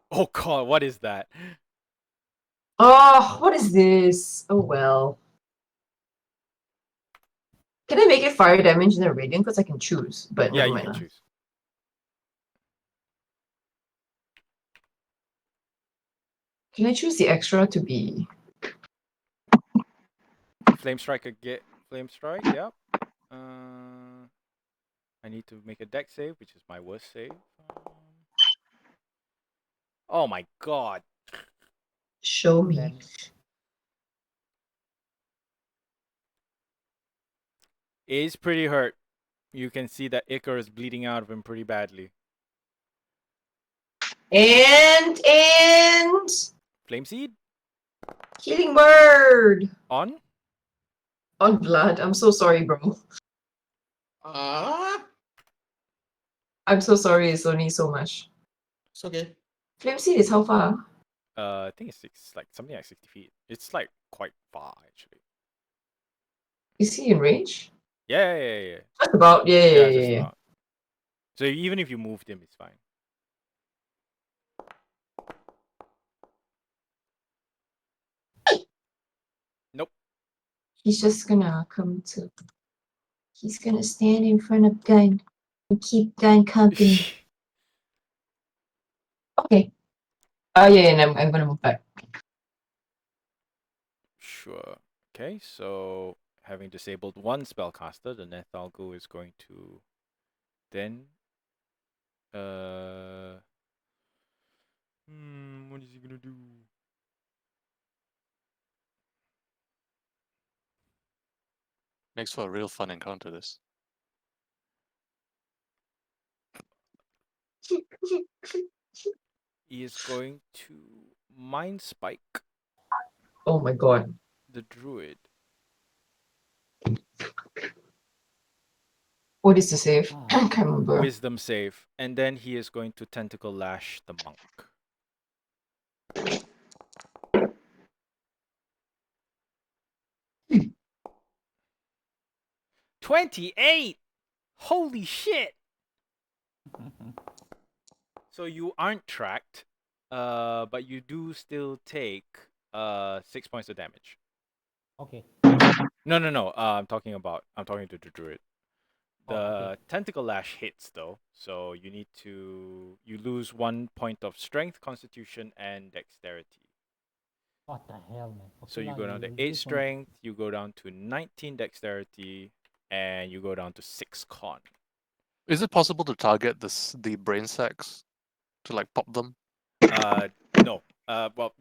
Oh god, what is that? Oh, what is this? Oh well. Can I make it fire damage and then radiant? Because I can choose, but Yeah, never you mind. can lah. choose. Can I choose the extra to be? Flame Strike get Flame Strike, yep. I need to make a deck save, which is my worst save. Oh my god. Show me. Then He's pretty hurt. You can see that Icar is bleeding out of him pretty badly. And Flame Seed? healing word On? on blood. I'm so sorry, bro. Ah, I'm so sorry. It's only so much. it's okay. Flame Seed is how far? I think it's like something like 60 feet. It's like quite far actually. Is he in range? Yeah. Just about, yeah. Just about. So even if you moved him, it's fine. Nope. He's just gonna come to. He's gonna stand in front of gun and keep gun company. Okay. Oh yeah, and I'm gonna move back. Sure. Okay, so having disabled one spellcaster, the Nethalgo is going to then what is he gonna do? Makes for a real fun encounter, this. He is going to Mind Spike Oh my god. the druid. What is the save? Ah. I can't remember. Wisdom save, and then he is going to Tentacle Lash the monk. Hmm. 28! Holy shit! So you aren't tracked, but you do still take 6 points of damage. Okay. No. I'm talking to the druid. The okay. tentacle lash hits though, so you lose 1 point of strength, constitution, and dexterity. What the hell, man? So Okay you lah, go down to you 8 lose one. strength, you go down to 19 dexterity, and you go down to 6 con. Is it possible to target the brain sacs to like pop them? No. Well,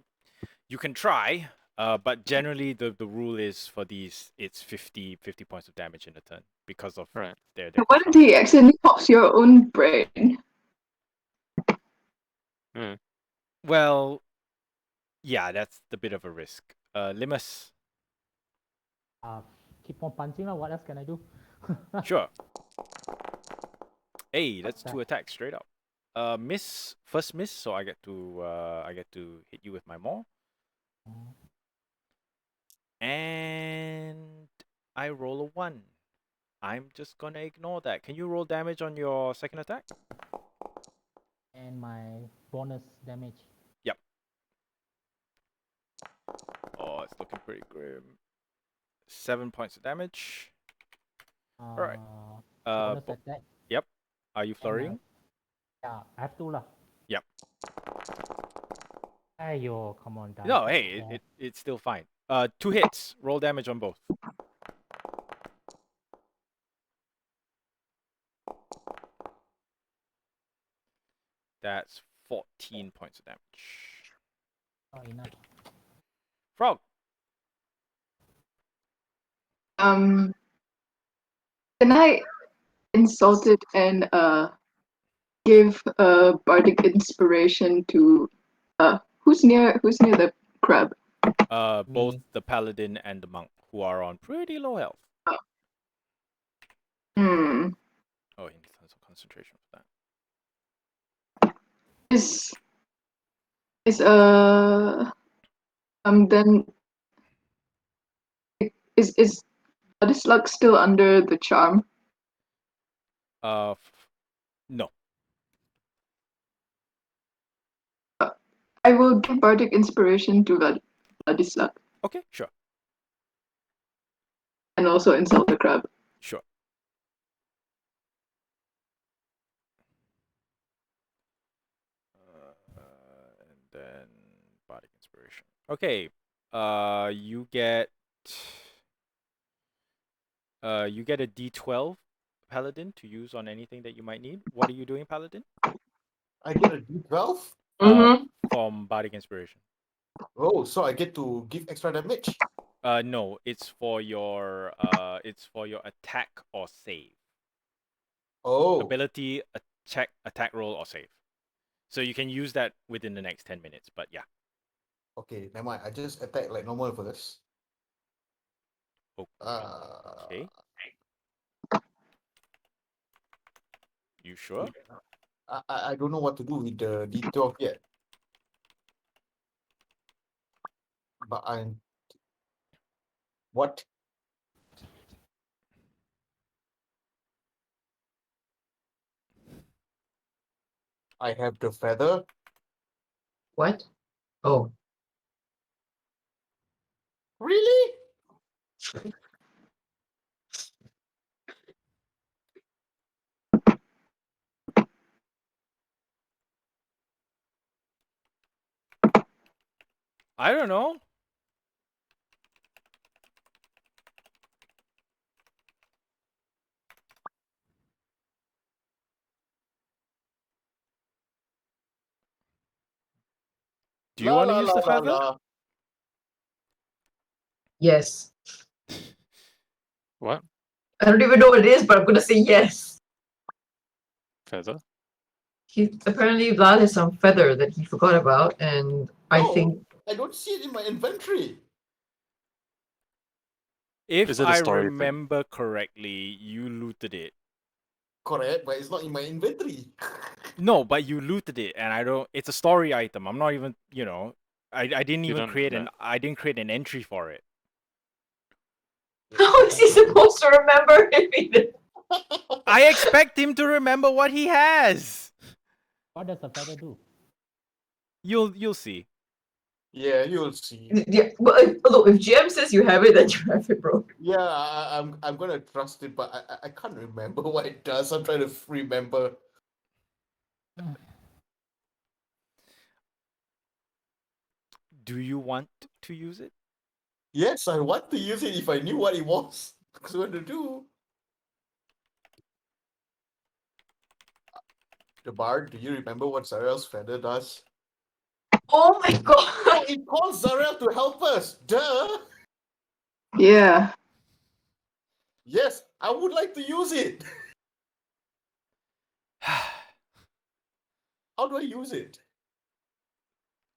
you can try, but generally the rule is for these it's 50 points of damage in a turn because of Right. their What dex. if he accidentally pops your own brain? Mm. Well, yeah, that's the bit of a risk. Limus. Keep on punching lah. What else can I do? Sure. Hey, that's What 2 attacks straight up. First miss, so I get to hit you with my maul. And I roll a 1. I'm just gonna ignore that. Can you roll damage on your second attack? And my bonus damage. Yep. Oh, it's looking pretty grim. 7 points of damage. Alright. Bonus attack. Yep. Are you flurrying? Yeah, I have to lah. Yep. Ayo, come on, guys. No, hey, it's still fine. 2 hits. Roll damage on both. That's 14 points of damage. Oh, enough. Frog. Can I insult it and give bardic inspiration to who's near the crab? Both Me. the paladin and the monk, who are on pretty low health. Hmm. Oh, he needs some concentration for that. Then is Luck still under the charm? No. I will give bardic inspiration to Vladislav Okay, sure. and also insult the crab. Sure. And then bardic inspiration. Okay. You get a D12 paladin to use on anything that you might need. What are you doing, paladin? I get a D12. From bardic inspiration. Oh, so I get to give extra damage. No, it's for your attack or save. Oh, Ability, check, attack roll, or save. So you can use that within the next 10 minutes, but yeah. okay, never mind. I just attack like normal for this. Okay. You sure? I don't know what to do with the D12 yet. But I'm. What? I have the feather. What? Oh. Really? I don't know. Do you La want to la use la the la feather? la. Yes. What? I don't even know what it is, but I'm gonna say yes. Feather? Apparently Vlad has some feather that he forgot about, and I No, think I don't see it in my inventory. If Is it a I story thing? remember correctly, you looted it. Correct, but it's not in my inventory. No, but you looted it, and I don't. It's a story item. I'm not even. I didn't You even don't create know an. I didn't create an entry for it. how is he supposed to remember it? I expect him to remember what he has. What does a feather do? You'll see. Yeah, you'll see. Yeah, well, look, if GM says you have it, then you have it, bro. Yeah, I'm gonna trust it, but I can't remember what it does. I'm trying to remember. Do you want to use it? Yes, I want to use it if I knew what it was. What to do? The bard, do you remember what Zariel's feather does? Oh my god! Oh, it calls Zariel to help us. Duh. Yeah. Yes, I would like to use it. How do I use it?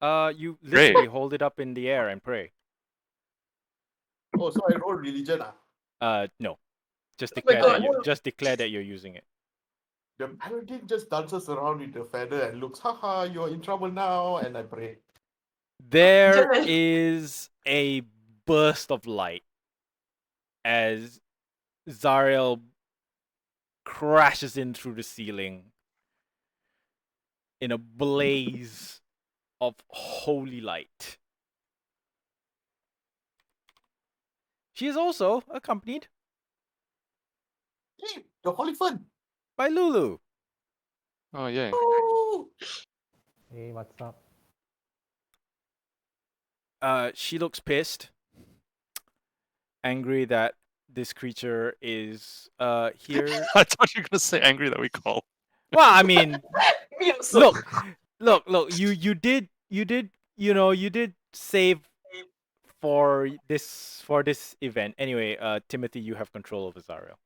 You literally hold it up in the air and pray. Oh, so I roll religion. No. Just Oh my declare God. that you just declare that you're using it. The paladin just dances around with the feather and looks, haha, you're in trouble now, and I pray. There Damn it. is a burst of light as Zariel crashes in through the ceiling in a blaze of holy light. She is also accompanied Hey, the holy fun. by Lulu. Oh, yeah. Ooh. Hey, what's up? She looks pissed, angry that this creature is here. I thought you were gonna say angry that we call. Well, I mean, Me also. look. You did save for this event. Anyway, Timothy, you have control over Zariel.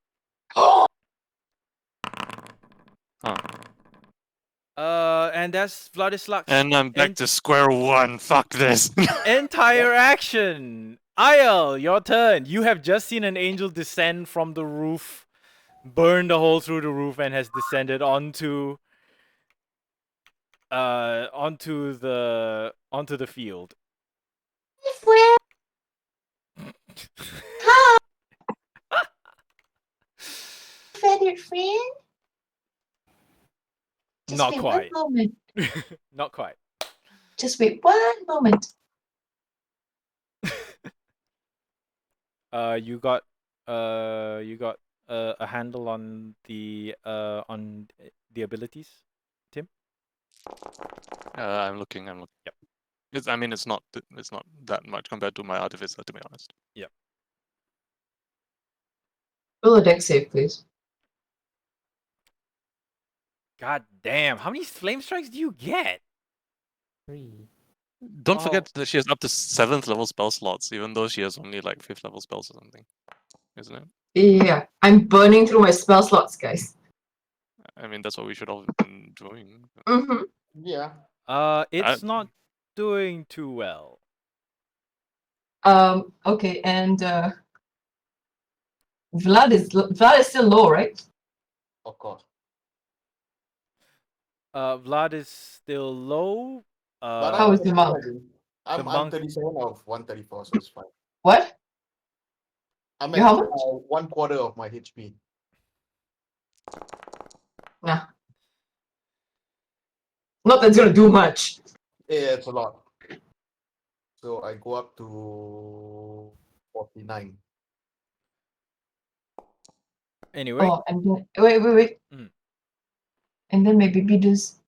And that's Vladislav's And I'm back to square one. Fuck this. entire action. Ayel, your turn. You have just seen an angel descend from the roof, burned a hole through the roof, and has descended onto the field. Friend, hi, feathered friend. Just Not wait quite. 1 moment. Not quite. Just wait 1 moment. You got a handle on the abilities, Tim? I'm looking. Yep. It's not that much compared to my artificer, to be honest. Yep. Roll a dex save, please. God damn! How many flame strikes do you get? 3. Don't Oh. forget that she has up to 7th level spell slots, even though she has only like 5th level spells or something. Isn't it? Yeah, I'm burning through my spell slots, guys. I mean, that's what we should all have been doing. Mm-hmm. Yeah. It's not doing too well. Okay, and Vlad is still low, right? Of course. Vlad is still low. But How I'm is the monk? paladin. I'm monk- 37 of 134, so it's fine. What? I'm You at how much? 1/4 of my HP. Nah. Not that's gonna do much. Yeah, it's a lot. So I go up to 49. Anyway, Oh, and then wait. Mm. And then my baby does.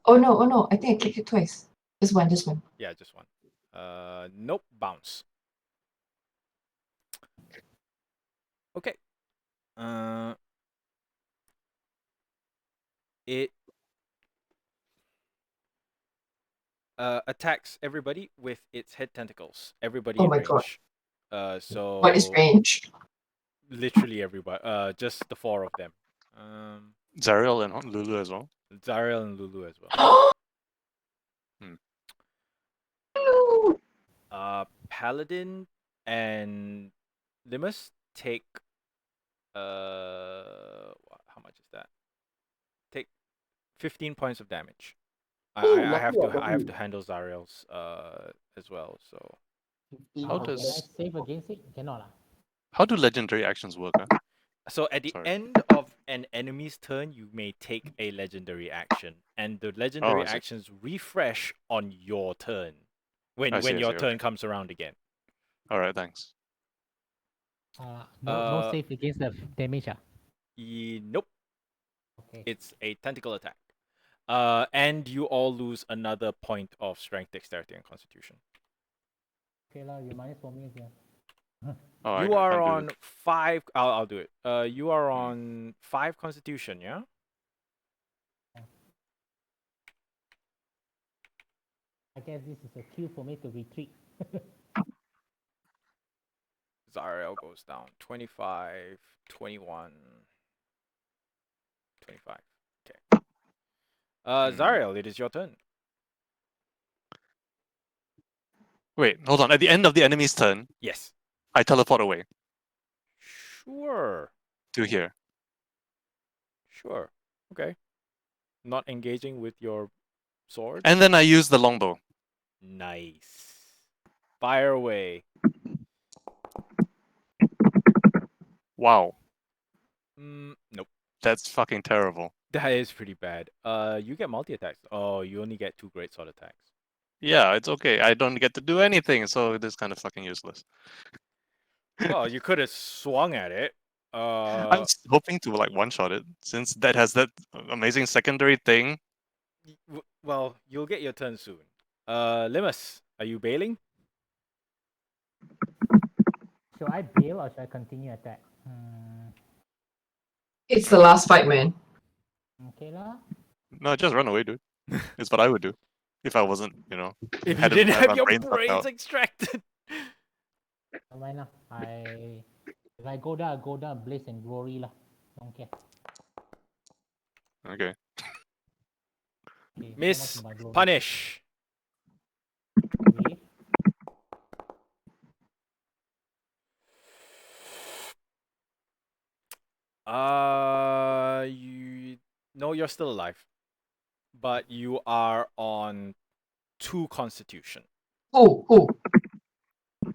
Oh no! I think I clicked it twice. Just one. yeah, just one. Nope, bounce. Okay. It attacks everybody with its head tentacles. Everybody Oh in my range. God. So What is range? literally everybody. Just the 4 of them. Zariel and Lulu as well. Zariel and Lulu as well. Paladin and Limus take how much is that? Take 15 points of damage. I have to handle Zariel's as well, so How Can I does save against it? Cannot lah. how do legendary actions work? Huh? so at the Sorry. end of an enemy's turn, you may take a legendary action, and the legendary I see. actions refresh on your turn when I see, your okay. turn comes around again. All right, thanks. No save against the damage ah. Nope. Okay. It's a tentacle attack. And you all lose another point of strength, dexterity, and constitution. Okay lah, you minus for me again. Oh, You I are can't do on it. 5. I'll do it. You are on 5 constitution, yeah? I guess this is a cue for me to retreat. Zariel goes down. 25, 21, 25. Okay. Zariel, it is your turn. Wait, hold on. At the end of the enemy's turn, Yes. I teleport away Sure. to here. Sure. Okay. Not engaging with your sword. And then I use the longbow. Nice. Fire away. Wow, Nope. that's fucking terrible. That is pretty bad. You get multi attacks. Oh, you only get 2 great sword attacks. Yeah, it's okay. I don't get to do anything, so it is kind of fucking useless. Well, you could have swung at it. I was hoping to like one-shot it, since that has that amazing secondary thing. Well, you'll get your turn soon. Limus, are you bailing? Should I bail or should I continue attack? It's the last fight, man. Okay lah. No, just run away, dude. It's what I would do if I wasn't, you know. If you had to didn't have my your brains sucked brains out. extracted. Why not? If I go down, I go down blaze and glory lah. Don't care. Okay. Okay, Miss, how much is my glory? punish. Okay. You're still alive, but you are on 2 constitution. Who?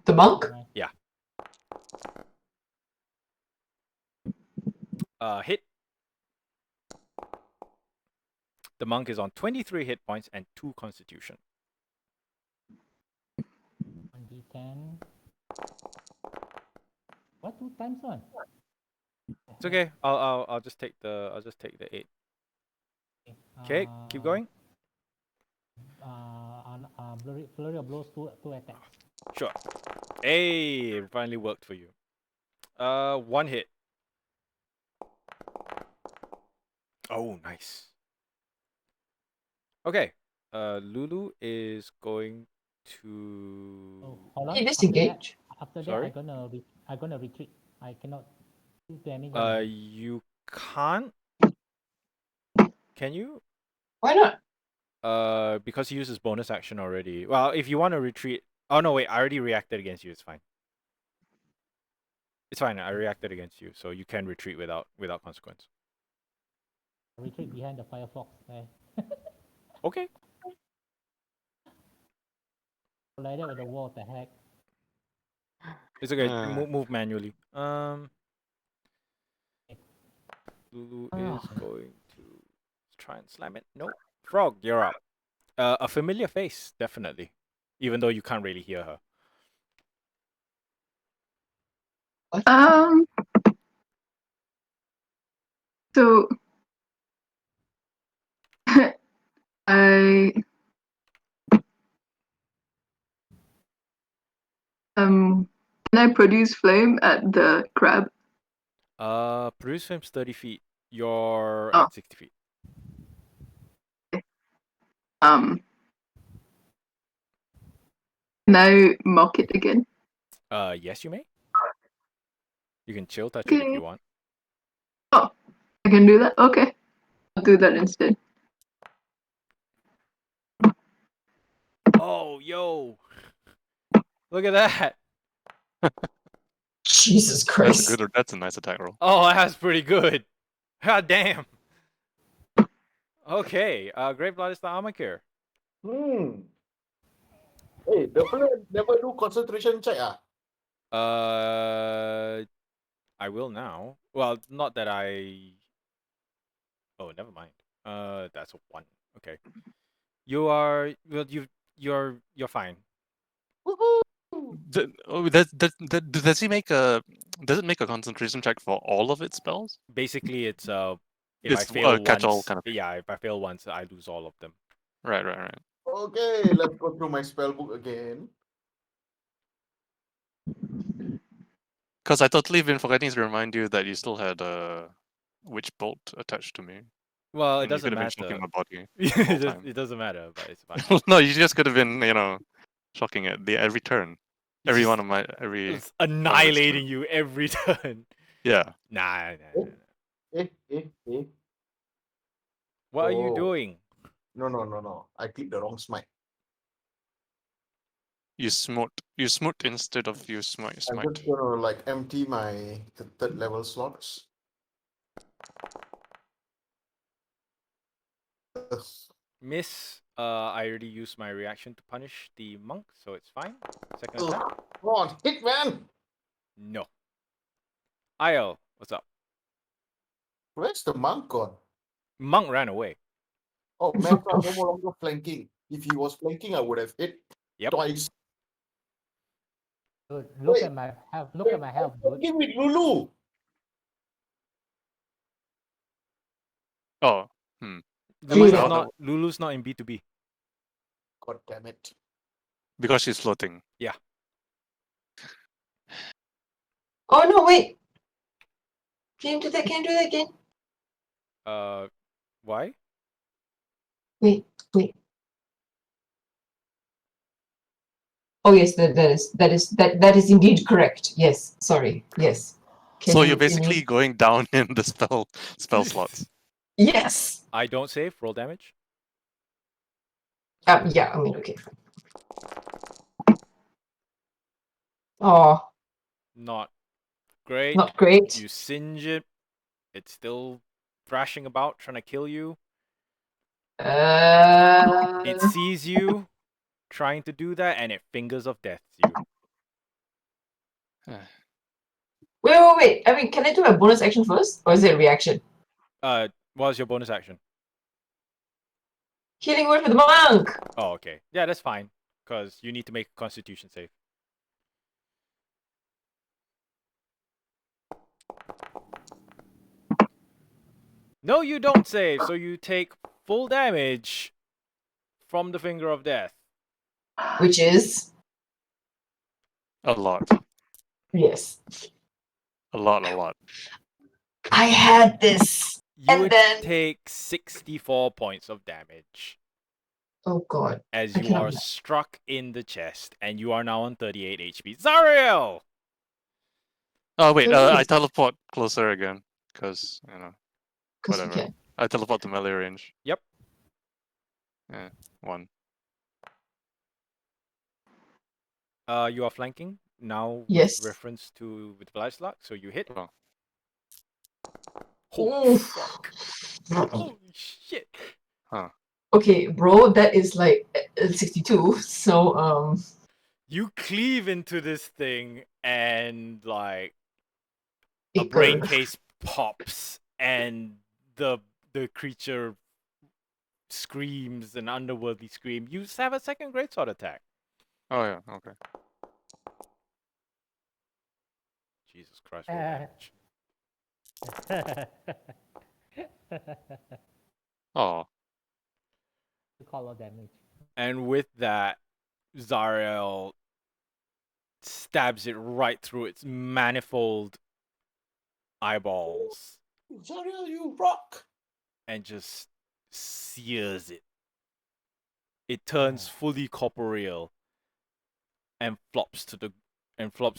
The monk? Yeah. Hit. The monk is on 23 hit points and 2 constitution. 1d10. What 2 times 1? It's okay. I'll just take the 8. Okay, keep going. Flurry of blows, 2 attacks. Sure. Hey, it finally worked for you. 1 hit. Oh, nice. Okay. Lulu is going to. Oh, hold on. Hey, disengage. After that, Sorry? I'm gonna retreat. I cannot do damage. You can't. Can you? Why not? Because he uses bonus action already. Well, if you want to retreat. Oh no, wait! I already reacted against you. It's fine. It's fine. I reacted against you, so you can retreat without consequence. Retreat behind the firefox. Okay. Collided with the wall. The heck. It's okay. Uh. Move manually. Lulu is going to try and slam it. No. Frog, you're up. A familiar face, definitely. Even though you can't really hear her. So I can I produce flame at the crab? Produce flame's 30 feet. You're Oh. at 60 feet. Can I mock it again? Yes, you may. You can chill touch it if Okay. you want. Oh, I can do that? Okay. I'll do that instead. Oh, yo. Look at that. Jesus That's Christ. a good. That's a nice attack roll. Oh, that's pretty good. God damn. Okay, Great Blood is the armor care. Hey, the player never do concentration check. I will now. Well, not that I. Oh, never mind. That's a 1. Okay. You are. Well, you're fine. Does he make a? Does it make a concentration check for all of its spells? Basically, it's if I It's fail a catch-all once, kind of. yeah, if I fail once, I lose all of them. Right. Okay, let's go through my spell book again. Because I totally been forgetting to remind you that you still had a witch bolt attached to me. Well, it And you doesn't could have been matter. shocking my body. It doesn't matter, but it's fine. No, you just could have been, shocking it every turn. Every one of my It's annihilating you every turn. Yeah. Nah. Eh. What are you Oh. doing? No. I clicked the wrong smite. You smote instead of you smite. I'm just gonna empty my third level slots. Miss, I already used my reaction to punish the monk, so it's fine. Second attack. Come on, hit, man! No. Isle, what's up? Where's the monk gone? Monk ran away. Oh, man, I'm no longer flanking. If he was flanking, I would have hit twice. Dude, look at my health. Look at my health, dude. Give me Lulu. Oh. Lulu's not in B2B. God damn it. Because she's floating. Yeah. Oh no, wait. Can you do that? Can you do that again? Why? Wait. Oh yes, that is indeed correct. Yes, sorry. Yes. So you're basically going down in the spell slots. Yes. I don't save, roll damage. Yeah, I mean, okay. Oh. Not great. Not great. You singe it. It's still thrashing about, trying to kill you. It sees you trying to do that, and it fingers of death you. Wait. I mean, can I do my bonus action first? Or is it a reaction? What was your bonus action? Healing word for the monk! Oh, okay. Yeah, that's fine. Because you need to make a constitution save. No, you don't save, so you take full damage from the finger of death. Which is? A lot. Yes. A lot. I had this. You would take 64 points of damage. Oh god. As you are struck in the chest, and you are now on 38 HP. Zariel! Oh wait, I teleport closer again, because Because whatever. I teleport to melee range. Yep. Yeah, 1. You are flanking now. Yes. With reference to with Blast Luck, so you hit. Oh. Oh fuck! Holy shit! Huh. Okay, bro, that is like 62. So You cleave into this thing, and like a brain case pops, and the creature screams an underworldly scream. You have a second greatsword attack. Oh yeah. Okay. Jesus Christ! Roll damage. Oh. Color damage. And with that, Zariel stabs it right through its manifold eyeballs Zariel, you rock! and just sears it. It turns fully corporeal and flops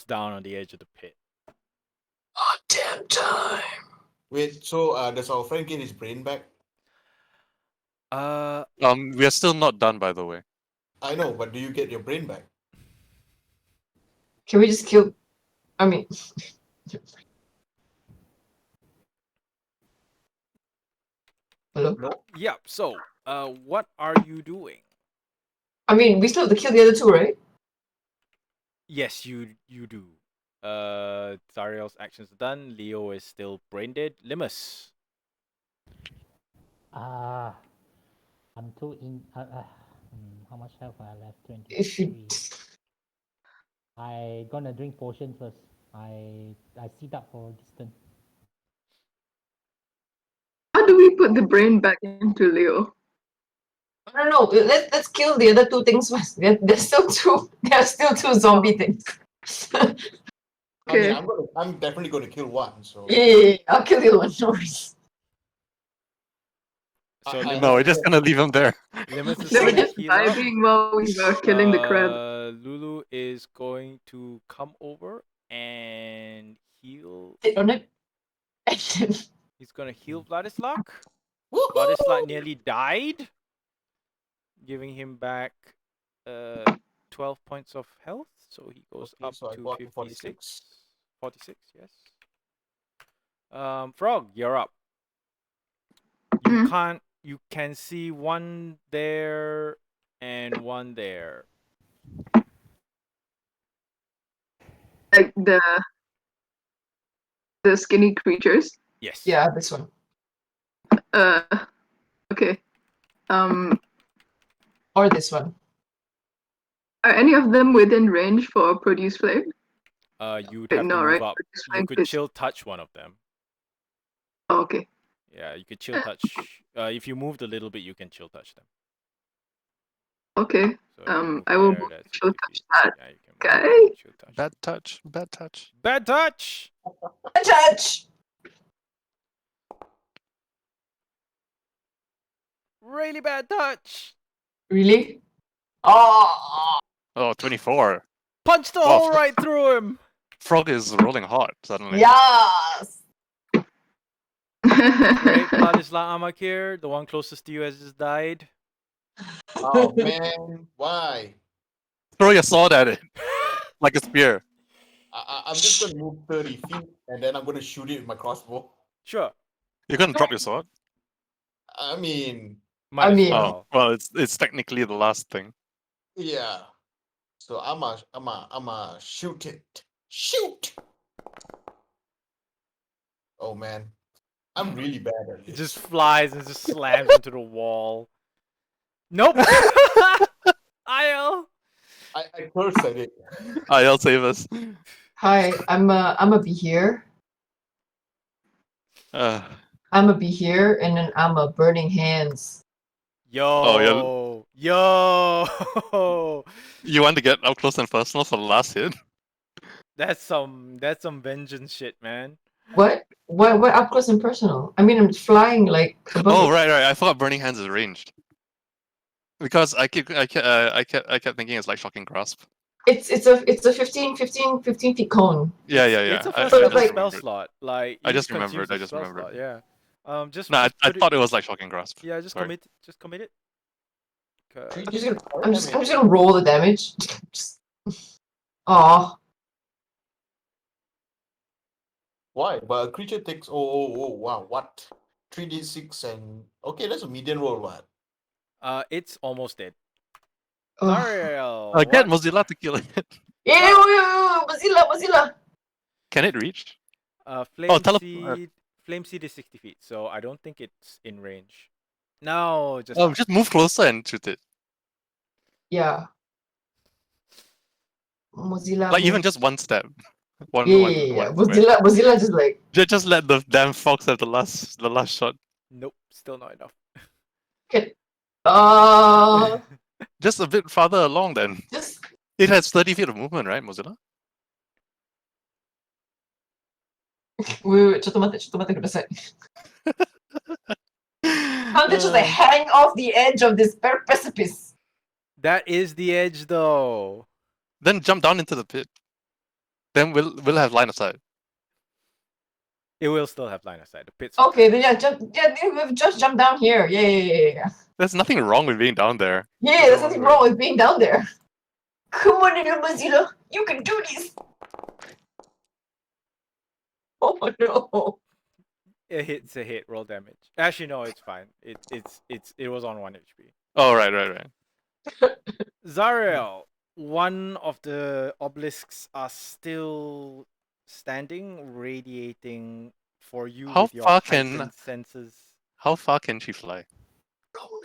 down on the edge of the pit. Oh, damn time. Wait, so does our friend get his brain back? We are still not done, by the way. I know, but do you get your brain back? Can we just kill? I mean, hello. No. Yeah. So, what are you doing? I mean, we still have to kill the other two, right? Yes, you do. Zariel's actions are done. Leo is still brain dead. Limus. I'm too in. How much health I left? If 23. you I gonna drink potion first. I sit up for distance. How do we put the brain back into Leo? I don't know. Let's kill the other two things first. There's still two. There are still two zombie things. I mean, Okay. I'm definitely going to kill one. So Yeah, I'll kill the other one. No worries. So I- Limus, No, we're just gonna leave him there. Limus is They were going to just heal up. vibing while we were killing the crab. Lulu is going to come over and heal. Sit on it. He's going to heal Vladislav. Woohoo! Vladislav nearly died, giving him back 12 points of health. So he goes Okay, up so I to got to 56. 46, yes. Frog, you're up. You can see one there and one there. Like the skinny creatures. Yes. Yeah, this one. Okay. Or this one. Are any of them within range for produce flame? You'd have to No, move right? up. Produce You flame could is- chill touch one of them. Oh, okay. Yeah, you could chill touch. If you moved a little bit, you can chill touch them. Okay. So if you move I will there, move that's chill 60 touch feet. that. Yeah, you can move Okay. there, chill touch. Bad touch. Bad touch. Bad touch. Touch. Really bad touch. Really? Oh. Oh, 24. Punch the Wow, hole right through him. Frog is rolling hot suddenly. Yes. Great, Vladislav Amakir, the one closest to you has just died. Oh man, why? Throw your sword at it like a spear. I'm just going to move 30 feet and then I'm going to shoot it with my crossbow. Sure. You're gonna drop your sword. I mean, Might I as mean- well. Oh, well, it's technically the last thing. yeah. So I'm a shoot it. Shoot! Oh man, I'm really bad at It this. just flies and just slams into the wall. Nope. IL. I cursed at it. I'll save us. Hi, I'ma be here. I'ma be here, and then I'm a burning hands. Yo. Yo. You want to get up close and personal for the last hit? That's some vengeance shit, man. What? What up close and personal? I mean, I'm flying like above Oh, it. right. I forgot Burning Hands is ranged. Because I kept thinking it's like Shocking Grasp. It's a 15 feet cone. Yeah. It's a I first level just spell remembered. slot. Like I it just consumes remembered, the I just spell remembered. slot, yeah. Just. No, I put thought it was like Shocking Grasp. Yeah, just Sorry. commit it. I'm just gonna roll the damage. Aw. Why? But a creature takes wow, what? 3d6 and okay, that's a median roll, what? It's almost dead. Oh. Zariel. Get what- Mozilla to kill it. Yeah, Mozilla. Can it reach? Flame tele- Seed. Flame Seed is 60 feet, so I don't think it's in range. No, just Just move closer and shoot it. Yeah. Mozilla. Like even move. just one step. One Yeah. square. Mozilla just like Just let the damn fox have the last shot. nope, still not enough. Just a bit farther along then. just It has 30 feet of movement, right, Mozilla? wait, ちょっと待ってください. Can't they just like hang off the edge of this precipice? That is the edge, though. Then jump down into the pit. Then we'll have line of sight. It will still have line of sight. The pit's Okay, then just jump down here. Yeah. There's nothing wrong with being down there. Yeah, there's nothing wrong with being down there. Come on, little Mozilla, you can do this. Oh no. It hits a hit. Roll damage. Actually, no, it's fine. It was on 1 HP. Oh right. Zariel, one of the obelisks are still standing, radiating for you How with your far can- heightened senses. How far can she fly?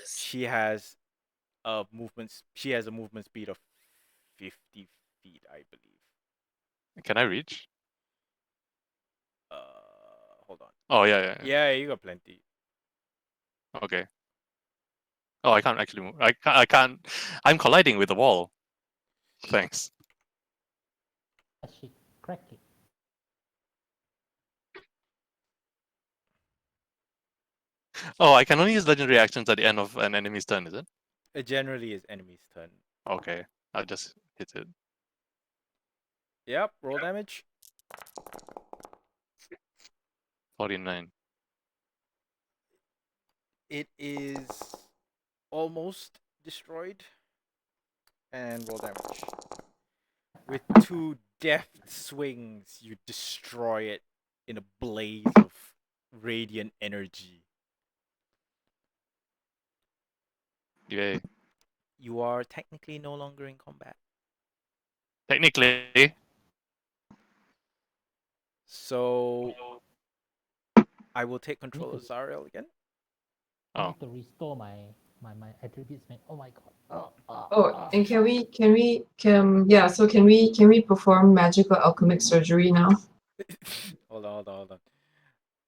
She has a movement speed of 50 feet, I believe. Can I reach? Hold on. Oh yeah. Yeah, you got plenty. Okay. Oh, I can't actually move. I can't. I'm colliding with the wall. Thanks. She crack it. Oh, I can only use legendary actions at the end of an enemy's turn, is it? It generally is enemy's turn. Okay. I'll just hit it. Yep, roll damage. 49. It is almost destroyed. And roll damage. With 2 deft swings, you destroy it in a blaze of radiant energy. Yay. You are technically no longer in combat. Technically. So I will take control of Zariel again. I Oh. need to restore my attributes, man. Oh my god. Oh, and can we perform magical alchemic surgery now? Hold on.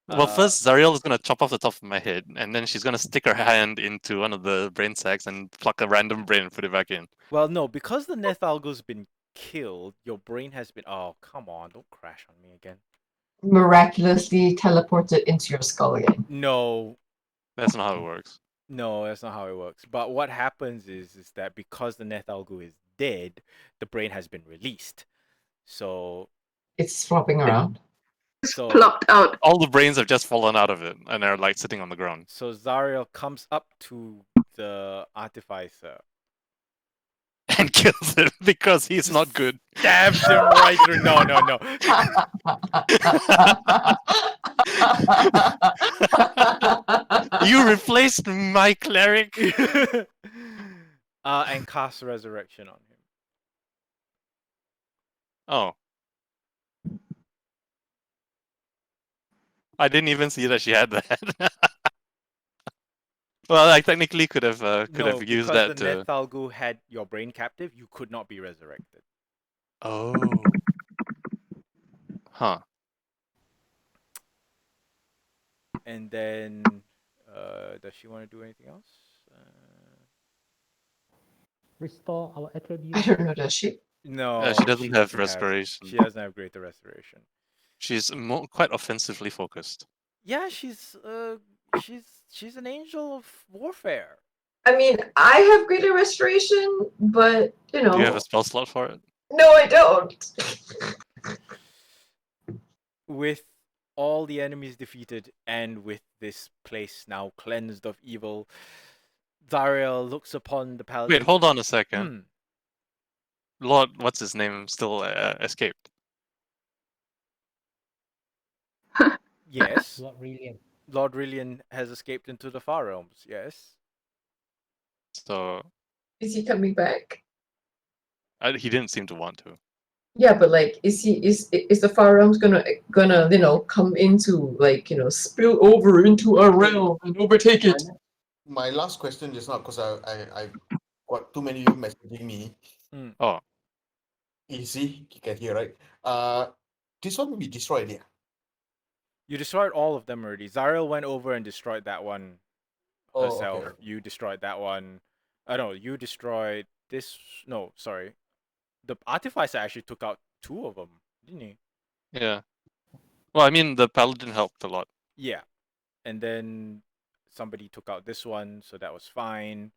Well, first Zariel is gonna chop off the top of my head, and then she's gonna stick her hand into one of the brain sacs and pluck a random brain and put it back in. Well, no, because the Nethalgo's been killed, your brain has been. Oh, come on! Don't crash on me again. Miraculously teleported into your skull again. No, That's not how it works. no, that's not how it works. But what happens is that because the Nethalgo is dead, the brain has been released. So It's flopping around. so Plopped out. All the brains have just fallen out of it, and they're like sitting on the ground. so Zariel comes up to the artificer, And kills him because he's not good. stabs him right through. No. You replaced my cleric. And casts resurrection on him. Oh. I didn't even see that she had that. Well, I technically could have used that because the to. Nethalgu had your brain captive, you could not be resurrected. Oh. Huh. And then, does she want to do anything else? Restore our I attributes. don't know, does she? No, she doesn't have restoration. She doesn't have greater restoration. She's quite offensively focused. Yeah, she's an angel of warfare. I mean, I have greater restoration, but you know. Do you have a spell slot for it? No, I don't. With all the enemies defeated and with this place now cleansed of evil, Zariel looks upon the paladin. Wait, hold on a second. Lord, what's his name, still escaped? Yes. Lord Reliant. Lord Rillian has escaped into the far realms, yes. So, Is he coming back? He didn't seem to want to. Yeah, but like, is the far realms gonna come into spill over into our realm and overtake it? My last question just now, because I got too many of you messaging me. Oh, Easy, you can hear, right? This one will be destroyed, yeah. You destroyed all of them already. Zariel went over and destroyed that one herself. Okay. You destroyed that one. No, you destroyed this. No, sorry. The Artificer actually took out 2 of them, didn't he? yeah. Well, I mean, the paladin helped a lot. Yeah. And then somebody took out this one, so that was fine.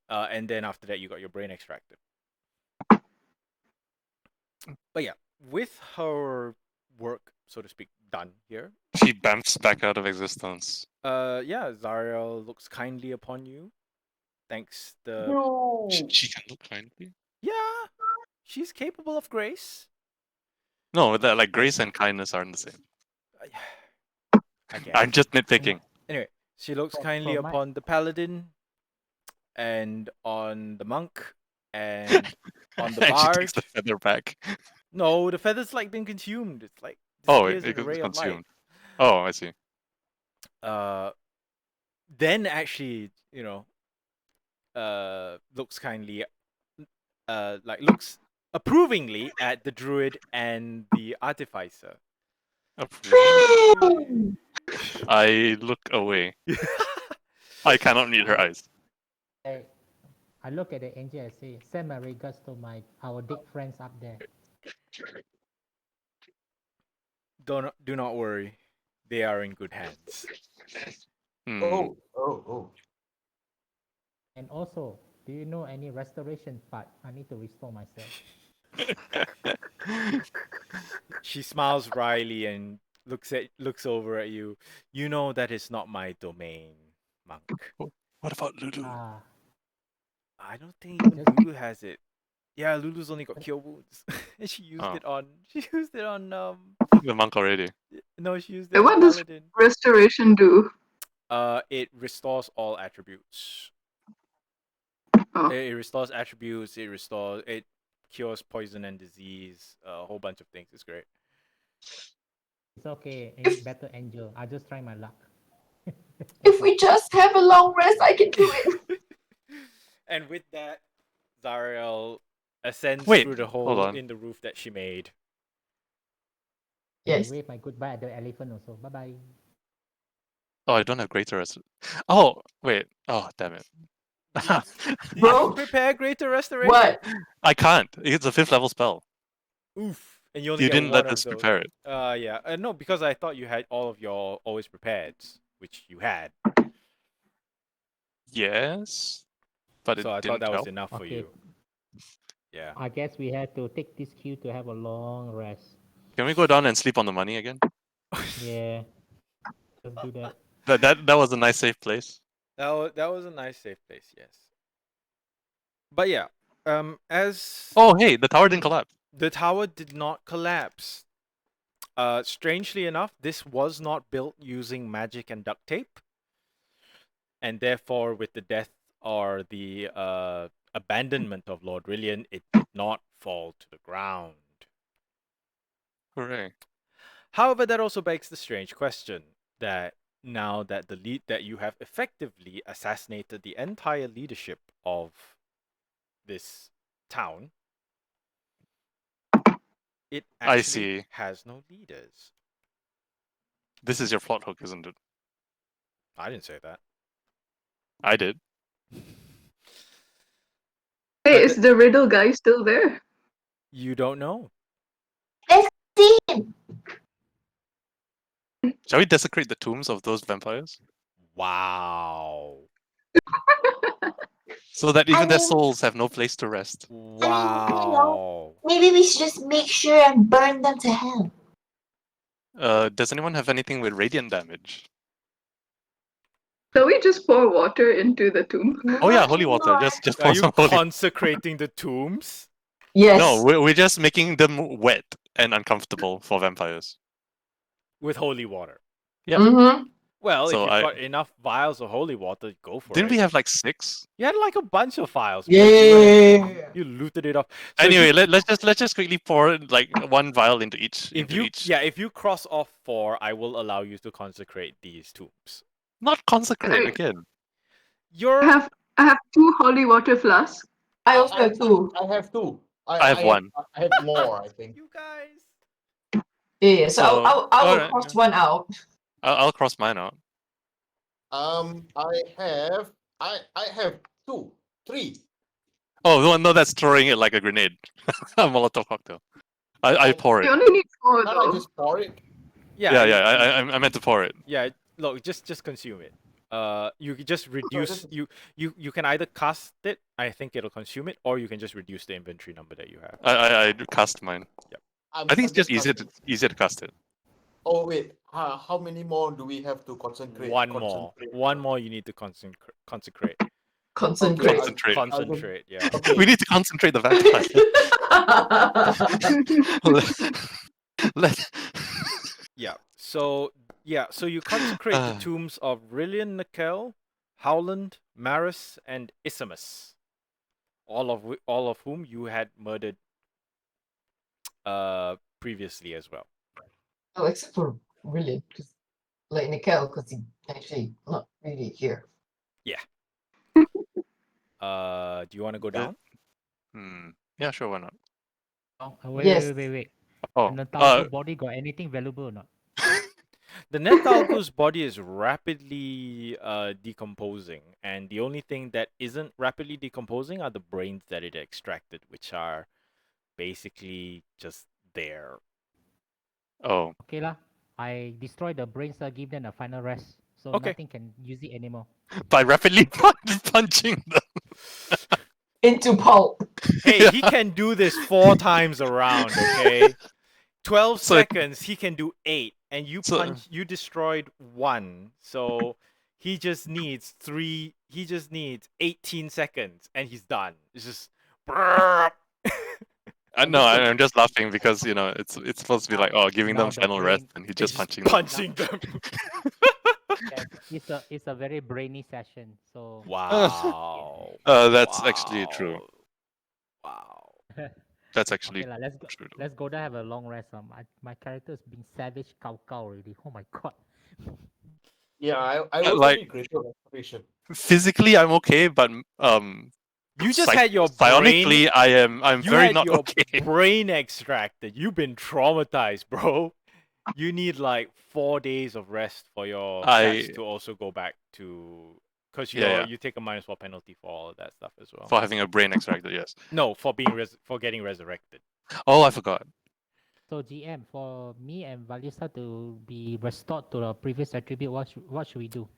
And then after that, you got your brain extracted. But yeah, with her work, so to speak, done here. She bounced back out of existence. Yeah, Zariel looks kindly upon you. Thanks the. No. She can look kindly. Yeah, she's capable of grace. No, that like grace and kindness aren't the same. I guess. I'm just nitpicking. Anyway, she looks kindly for my- upon the paladin, and on the monk, and on the And she takes barge. the feather back. No, the feather's like been consumed. It's like Oh, disappears it in a ray was of light. consumed. Oh, I see. Then actually, looks kindly, looks approvingly at the druid and the artificer. Friend! I look away. I cannot meet her eyes. I look at the angel and say, send my regards to our dick friends up there. Do not worry, they are in good hands. Hmm. Oh. And also, do you know any restoration part? I need to restore myself. She smiles wryly and looks over at you. You know that is not my domain, monk. What about Lulu? I don't think even Lulu has it. Yeah, Lulu's only got cure wounds, and she used it on. She used it on the monk already. No, she used it What on does paladin. restoration do? It restores all attributes. Oh. It restores attributes. It cures poison and disease. A whole bunch of things. It's great. It's okay. Any better angel. I'll just try my luck. If we just have a long rest, I can do it. And with that, Zariel ascends Wait, through the hold hole on. in the roof that she made. Yes. I wave my goodbye at the elephant also. Bye bye. Oh, I don't have greater Oh, wait. Oh, damn it. Bro, Prepare greater restoration. what? I can't. It's a 5th level spell. Oof. And you only You get didn't one let of us those. prepare it. Yeah. No, because I thought you had all of your always prepared, which you had. Yes, but it So I didn't thought that was help. enough for Okay. you. Yeah. I guess we have to take this cue to have a long rest. Can we go down and sleep on the money again? Yeah. Let's do that. That was a nice safe place. That was a nice safe place, yes. But yeah, as Oh, hey, the tower didn't collapse. the tower did not collapse. Strangely enough, this was not built using magic and duct tape, and therefore, with the death or the abandonment of Lord Rillian, it did not fall to the ground. Hooray. However, that also begs the strange question that now that that you have effectively assassinated the entire leadership of this town, it I actually see. has no leaders. This is your plot hook, isn't it? I didn't say that. I did. Hey, is the riddle guy still there? You don't know. Let's see him. Shall we desecrate the tombs of those vampires? Wow. So that even their mean- souls have no place to rest. Wow. Maybe we should just make sure and burn them to hell. Does anyone have anything with radiant damage? Shall we just pour water into the tomb? Oh yeah, holy water. Anymore. Just Are pour you some holy. consecrating the tombs? Yes. No, we're just making them wet and uncomfortable for vampires. With holy water. Yep. Mm-hmm. Well, So if you've I got enough vials of holy water, go for didn't it. we have like 6? You had like a bunch of vials. because Yeah. You looted it off. So if Anyway, you- let's just quickly pour like one vial into each. if you cross off 4, I will allow you to consecrate these tombs. Not consecrate I- again. You're I have 2 holy water flasks. I also have 2. I have 2. I have 1. I have more, I think. you guys. Yeah, so So, I will alright, cross one out. I'll cross mine out. I have 2, 3. Oh no, that's throwing it like a grenade. A Molotov cocktail. I pour You it. only need 4 Can't I though. just pour it? Yeah, I meant to pour it. Yeah, look, just consume it. You can just reduce. just- You can either cast it. I think it'll consume it, or you can just reduce the inventory number that you have. I cast mine. I think it's just easier to cast it. Oh wait, how many more do we have to concentrate? One more. You need to consecrate. Concentrate. Concentrate. Concentrate. Yeah. Okay. We need to concentrate the vampire. Let- Yeah. So you consecrate the tombs of Rillian Nakel, Howland, Maris, and Isimus, all of whom you had murdered previously as well. Oh, except for really, because like Nikel, because he actually not really here. Do you want to go down? Yeah, sure, why not? Oh, wait, Yes. wait. Oh, And the Talco body got anything valuable or not? The Netalco's body is rapidly decomposing, and the only thing that isn't rapidly decomposing are the brains that it extracted, which are basically just there. oh, Okay lah. I destroy the brains, give them a final rest. So Okay. nothing can use it anymore. by rapidly punching them. Into pulp. Hey, he can do this 4 times around, okay? 12 So- seconds, he can do 8, and you So- you destroyed 1, so he just needs 18 seconds, and he's done. It's just... No, I'm just laughing because it's supposed to be like giving Now them the final rest, brain and he's He's just punching them. them. Yeah, it's a very brainy session. So Wow. That's actually true. Wow. That's actually okay lah, let's go. true. Let's go there, have a long rest. My character is being savage cow already. Oh my god. Yeah, I was like- really grateful for restoration. Physically, I'm okay, but You just had your psionically, I'm you very had not your okay. brain extracted. You've been traumatized, bro. You need like 4 days of rest for your stats to also go back to, because you take a -4 penalty for all of that stuff as well. For having a brain extracted, yes. No, for being for getting resurrected. Oh, I forgot. So GM, for me and Valisa to be restored to the previous attribute, what should we do?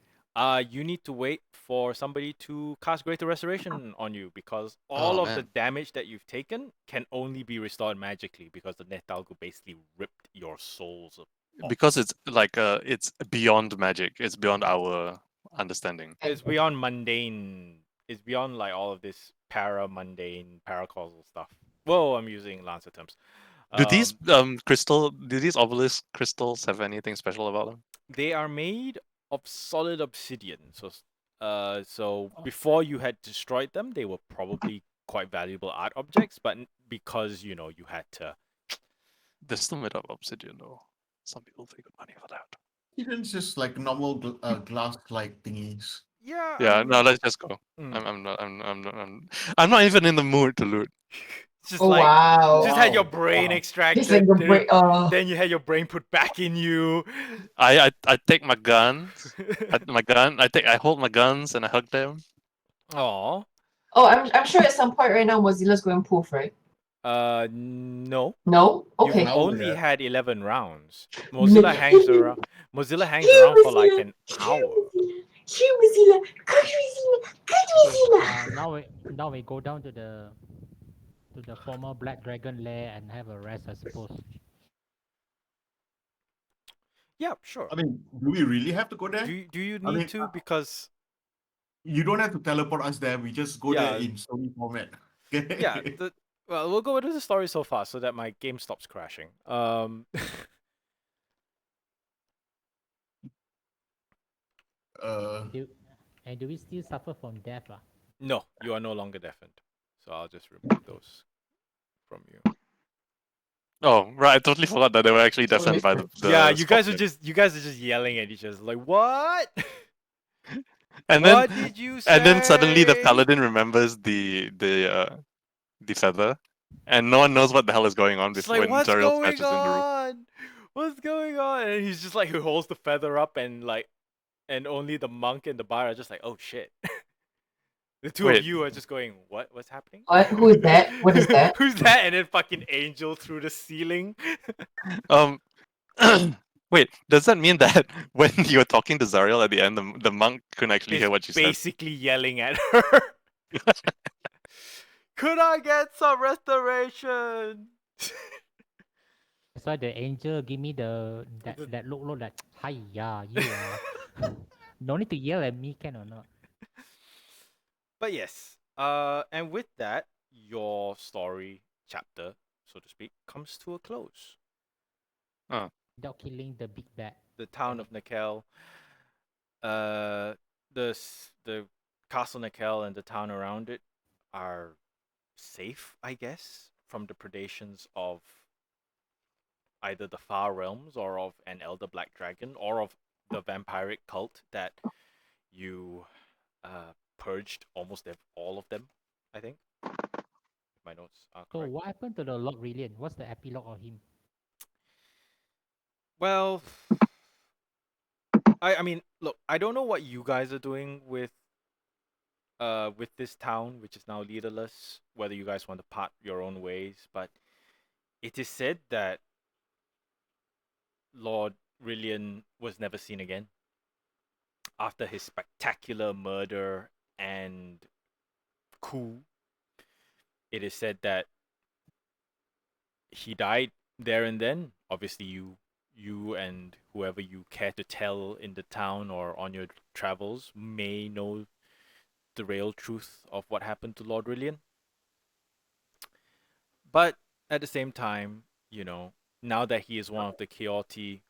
You need to wait for somebody to cast Greater Restoration on you, because all of the man. damage that you've taken can only be restored magically, because the Netalgo basically ripped your souls off. Because it's like it's beyond magic. It's beyond our understanding. It's beyond mundane. It's beyond like all of this para-mundane, para-causal stuff. Whoa, I'm using Lancer terms. Do these obelisk crystals have anything special about them? They are made of solid obsidian. So before you had destroyed them, they were probably quite valuable art objects, but because you had to. They're still made of obsidian, though. Some people pay good money for that. Even just like normal glass-like thingies. Yeah. Yeah, no, let's just go. Mm. I'm not even in the mood to loot. Just Oh like wow. just had your Wow. brain Wow. extracted. It's like the then- brain. Then you had your brain put back in you. I take my guns. I hold my guns and I hug them. Aw. Oh, I'm sure at some point right now Mozilla's going poof, right? No. No. Okay. You've Now only that- had 11 rounds. Mozilla hangs around. Mozilla hangs around for like an hour. Here, Mozilla. Good Mozilla. Good Mozilla. Now we go down to the former Black Dragon lair and have a rest, I suppose. Yeah, sure. I mean, do we really have to go there? Do you I need mean, to? Because You don't have to teleport us there. We just go there Yeah. in story format. Okay? yeah, well, we'll go into the story so fast so that my game stops crashing. And do we still suffer from death? No, you are no longer deafened. So I'll just remove those from you. Oh, right. I totally forgot that they were actually deafened by the yeah, you guys are scorpion. just yelling at each other like, what? And what then did you say? and then suddenly the paladin remembers the feather, and no one knows what the hell is going on It's before like, when what's Zariel going smashes in the room. on? What's going on? And he's just like, he holds the feather up and like, and only the monk and the bard are just like, oh shit. The two Wait. of you are just going, what? What's happening? What? Who is that? What is that? Who's that? And then fucking angel through the ceiling. Wait, does that mean that when you were talking to Zariel at the end, the monk couldn't actually hear what you said? Basically yelling at her. Could I get some restoration? That's why the angel give me that look like, hi, yeah, you are. No need to yell at me, can or not? But yes, and with that, your story chapter, so to speak, comes to a close. Without killing the big bad. The town of Nakel, the castle Nakel and the town around it are safe, I guess, from the predations of either the Far Realms or of an Elder Black Dragon or of the vampiric cult that you purged almost all of them, I think. My notes are So correct. what happened to the Lord Brilliant? What's the epilogue of him? Well, I mean, look, I don't know what you guys are doing with this town, which is now leaderless, whether you guys want to part your own ways, but it is said that Lord Rillian was never seen again after his spectacular murder and coup. It is said that he died there and then. Obviously, you and whoever you care to tell in the town or on your travels may know the real truth of what happened to Lord Rillian. But at the same time, you know, now that he is one of the Chaoti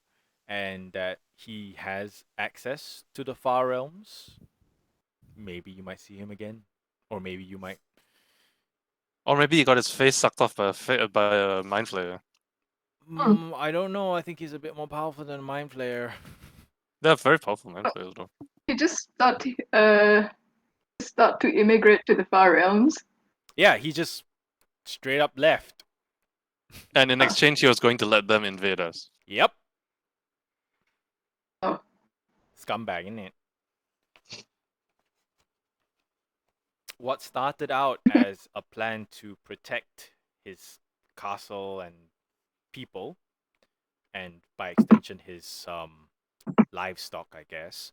and that he has access to the Far Realms, maybe you might see him again. Or maybe you might... Or maybe he got his face sucked off by a mind flayer. I don't know. I think he's a bit more powerful than a Mind Flayer. They're very powerful mind flayers, though. He just start to immigrate to the Far Realms. Yeah, he just straight up left. And in exchange, he was going to let them invade us. Yep. Oh. Scumbag, isn't it? What started out as a plan to protect his castle and people, and by extension his livestock, I guess,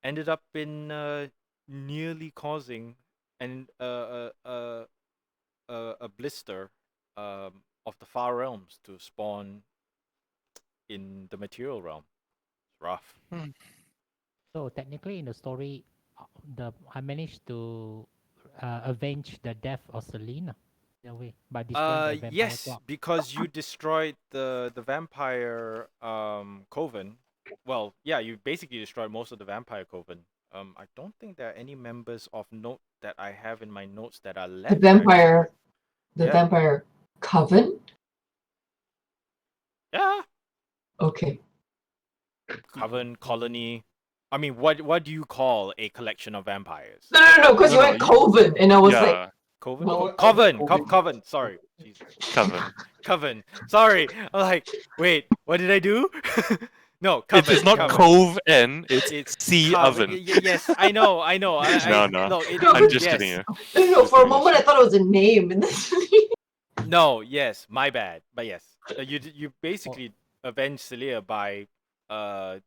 ended up in nearly causing a blister of the Far Realms to spawn in the material realm. It's rough. So technically in the story, I managed to avenge the death of Selena in a way by destroying the vampire Yes, clock. because you destroyed the vampire coven. Well, yeah, you basically destroyed most of the vampire coven. I don't think there are any members of note that I have in my notes that are left. The Yeah. vampire coven? Yeah. Okay. Coven, colony. I mean, what do you call a collection of vampires? No, because you went coven, and I was like, Coven? No, Coven. Sorry. Jesus. Coven. Coven. Sorry. I'm like, wait, what did I do? No, coven. It's not coven. Cove N, it's sea coven. oven. Yes, I know. No. No, I'm just kidding you. No, for a moment I thought it was a name. And No, yes, my bad. But yes, you basically avenged Celia by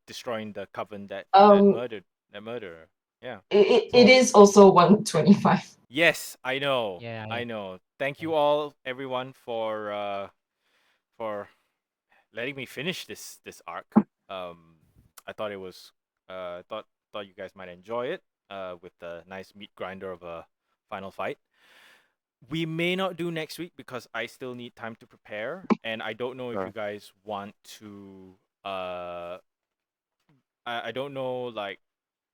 destroying the coven that murdered that murderer. Yeah. It is also 125. Yes, I know. Yeah, I know. Thank you all, everyone, for letting me finish this arc. I thought it was thought you guys might enjoy it. With the nice meat grinder of a final fight. We may not do next week because I still need time to prepare, and I don't know if you guys want to. I don't know, like,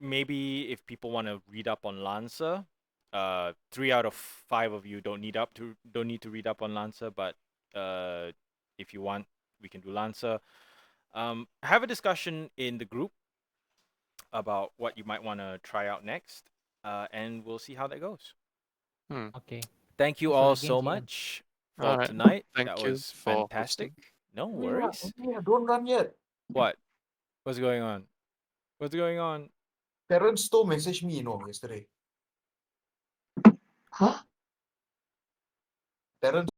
maybe if people want to read up on Lancer, 3 out of 5 of you don't need to read up on Lancer, but if you want, we can do Lancer. Have a discussion in the group about what you might want to try out next, and we'll see how that goes. Okay. Thank you Thanks for all the game, so GM. much for Alright, tonight. thank That you was for fantastic. hosting. No worries. Don't run yet. What? What's going on? What's going on? Terrence Stowe messaged me, yesterday. Huh? Terrence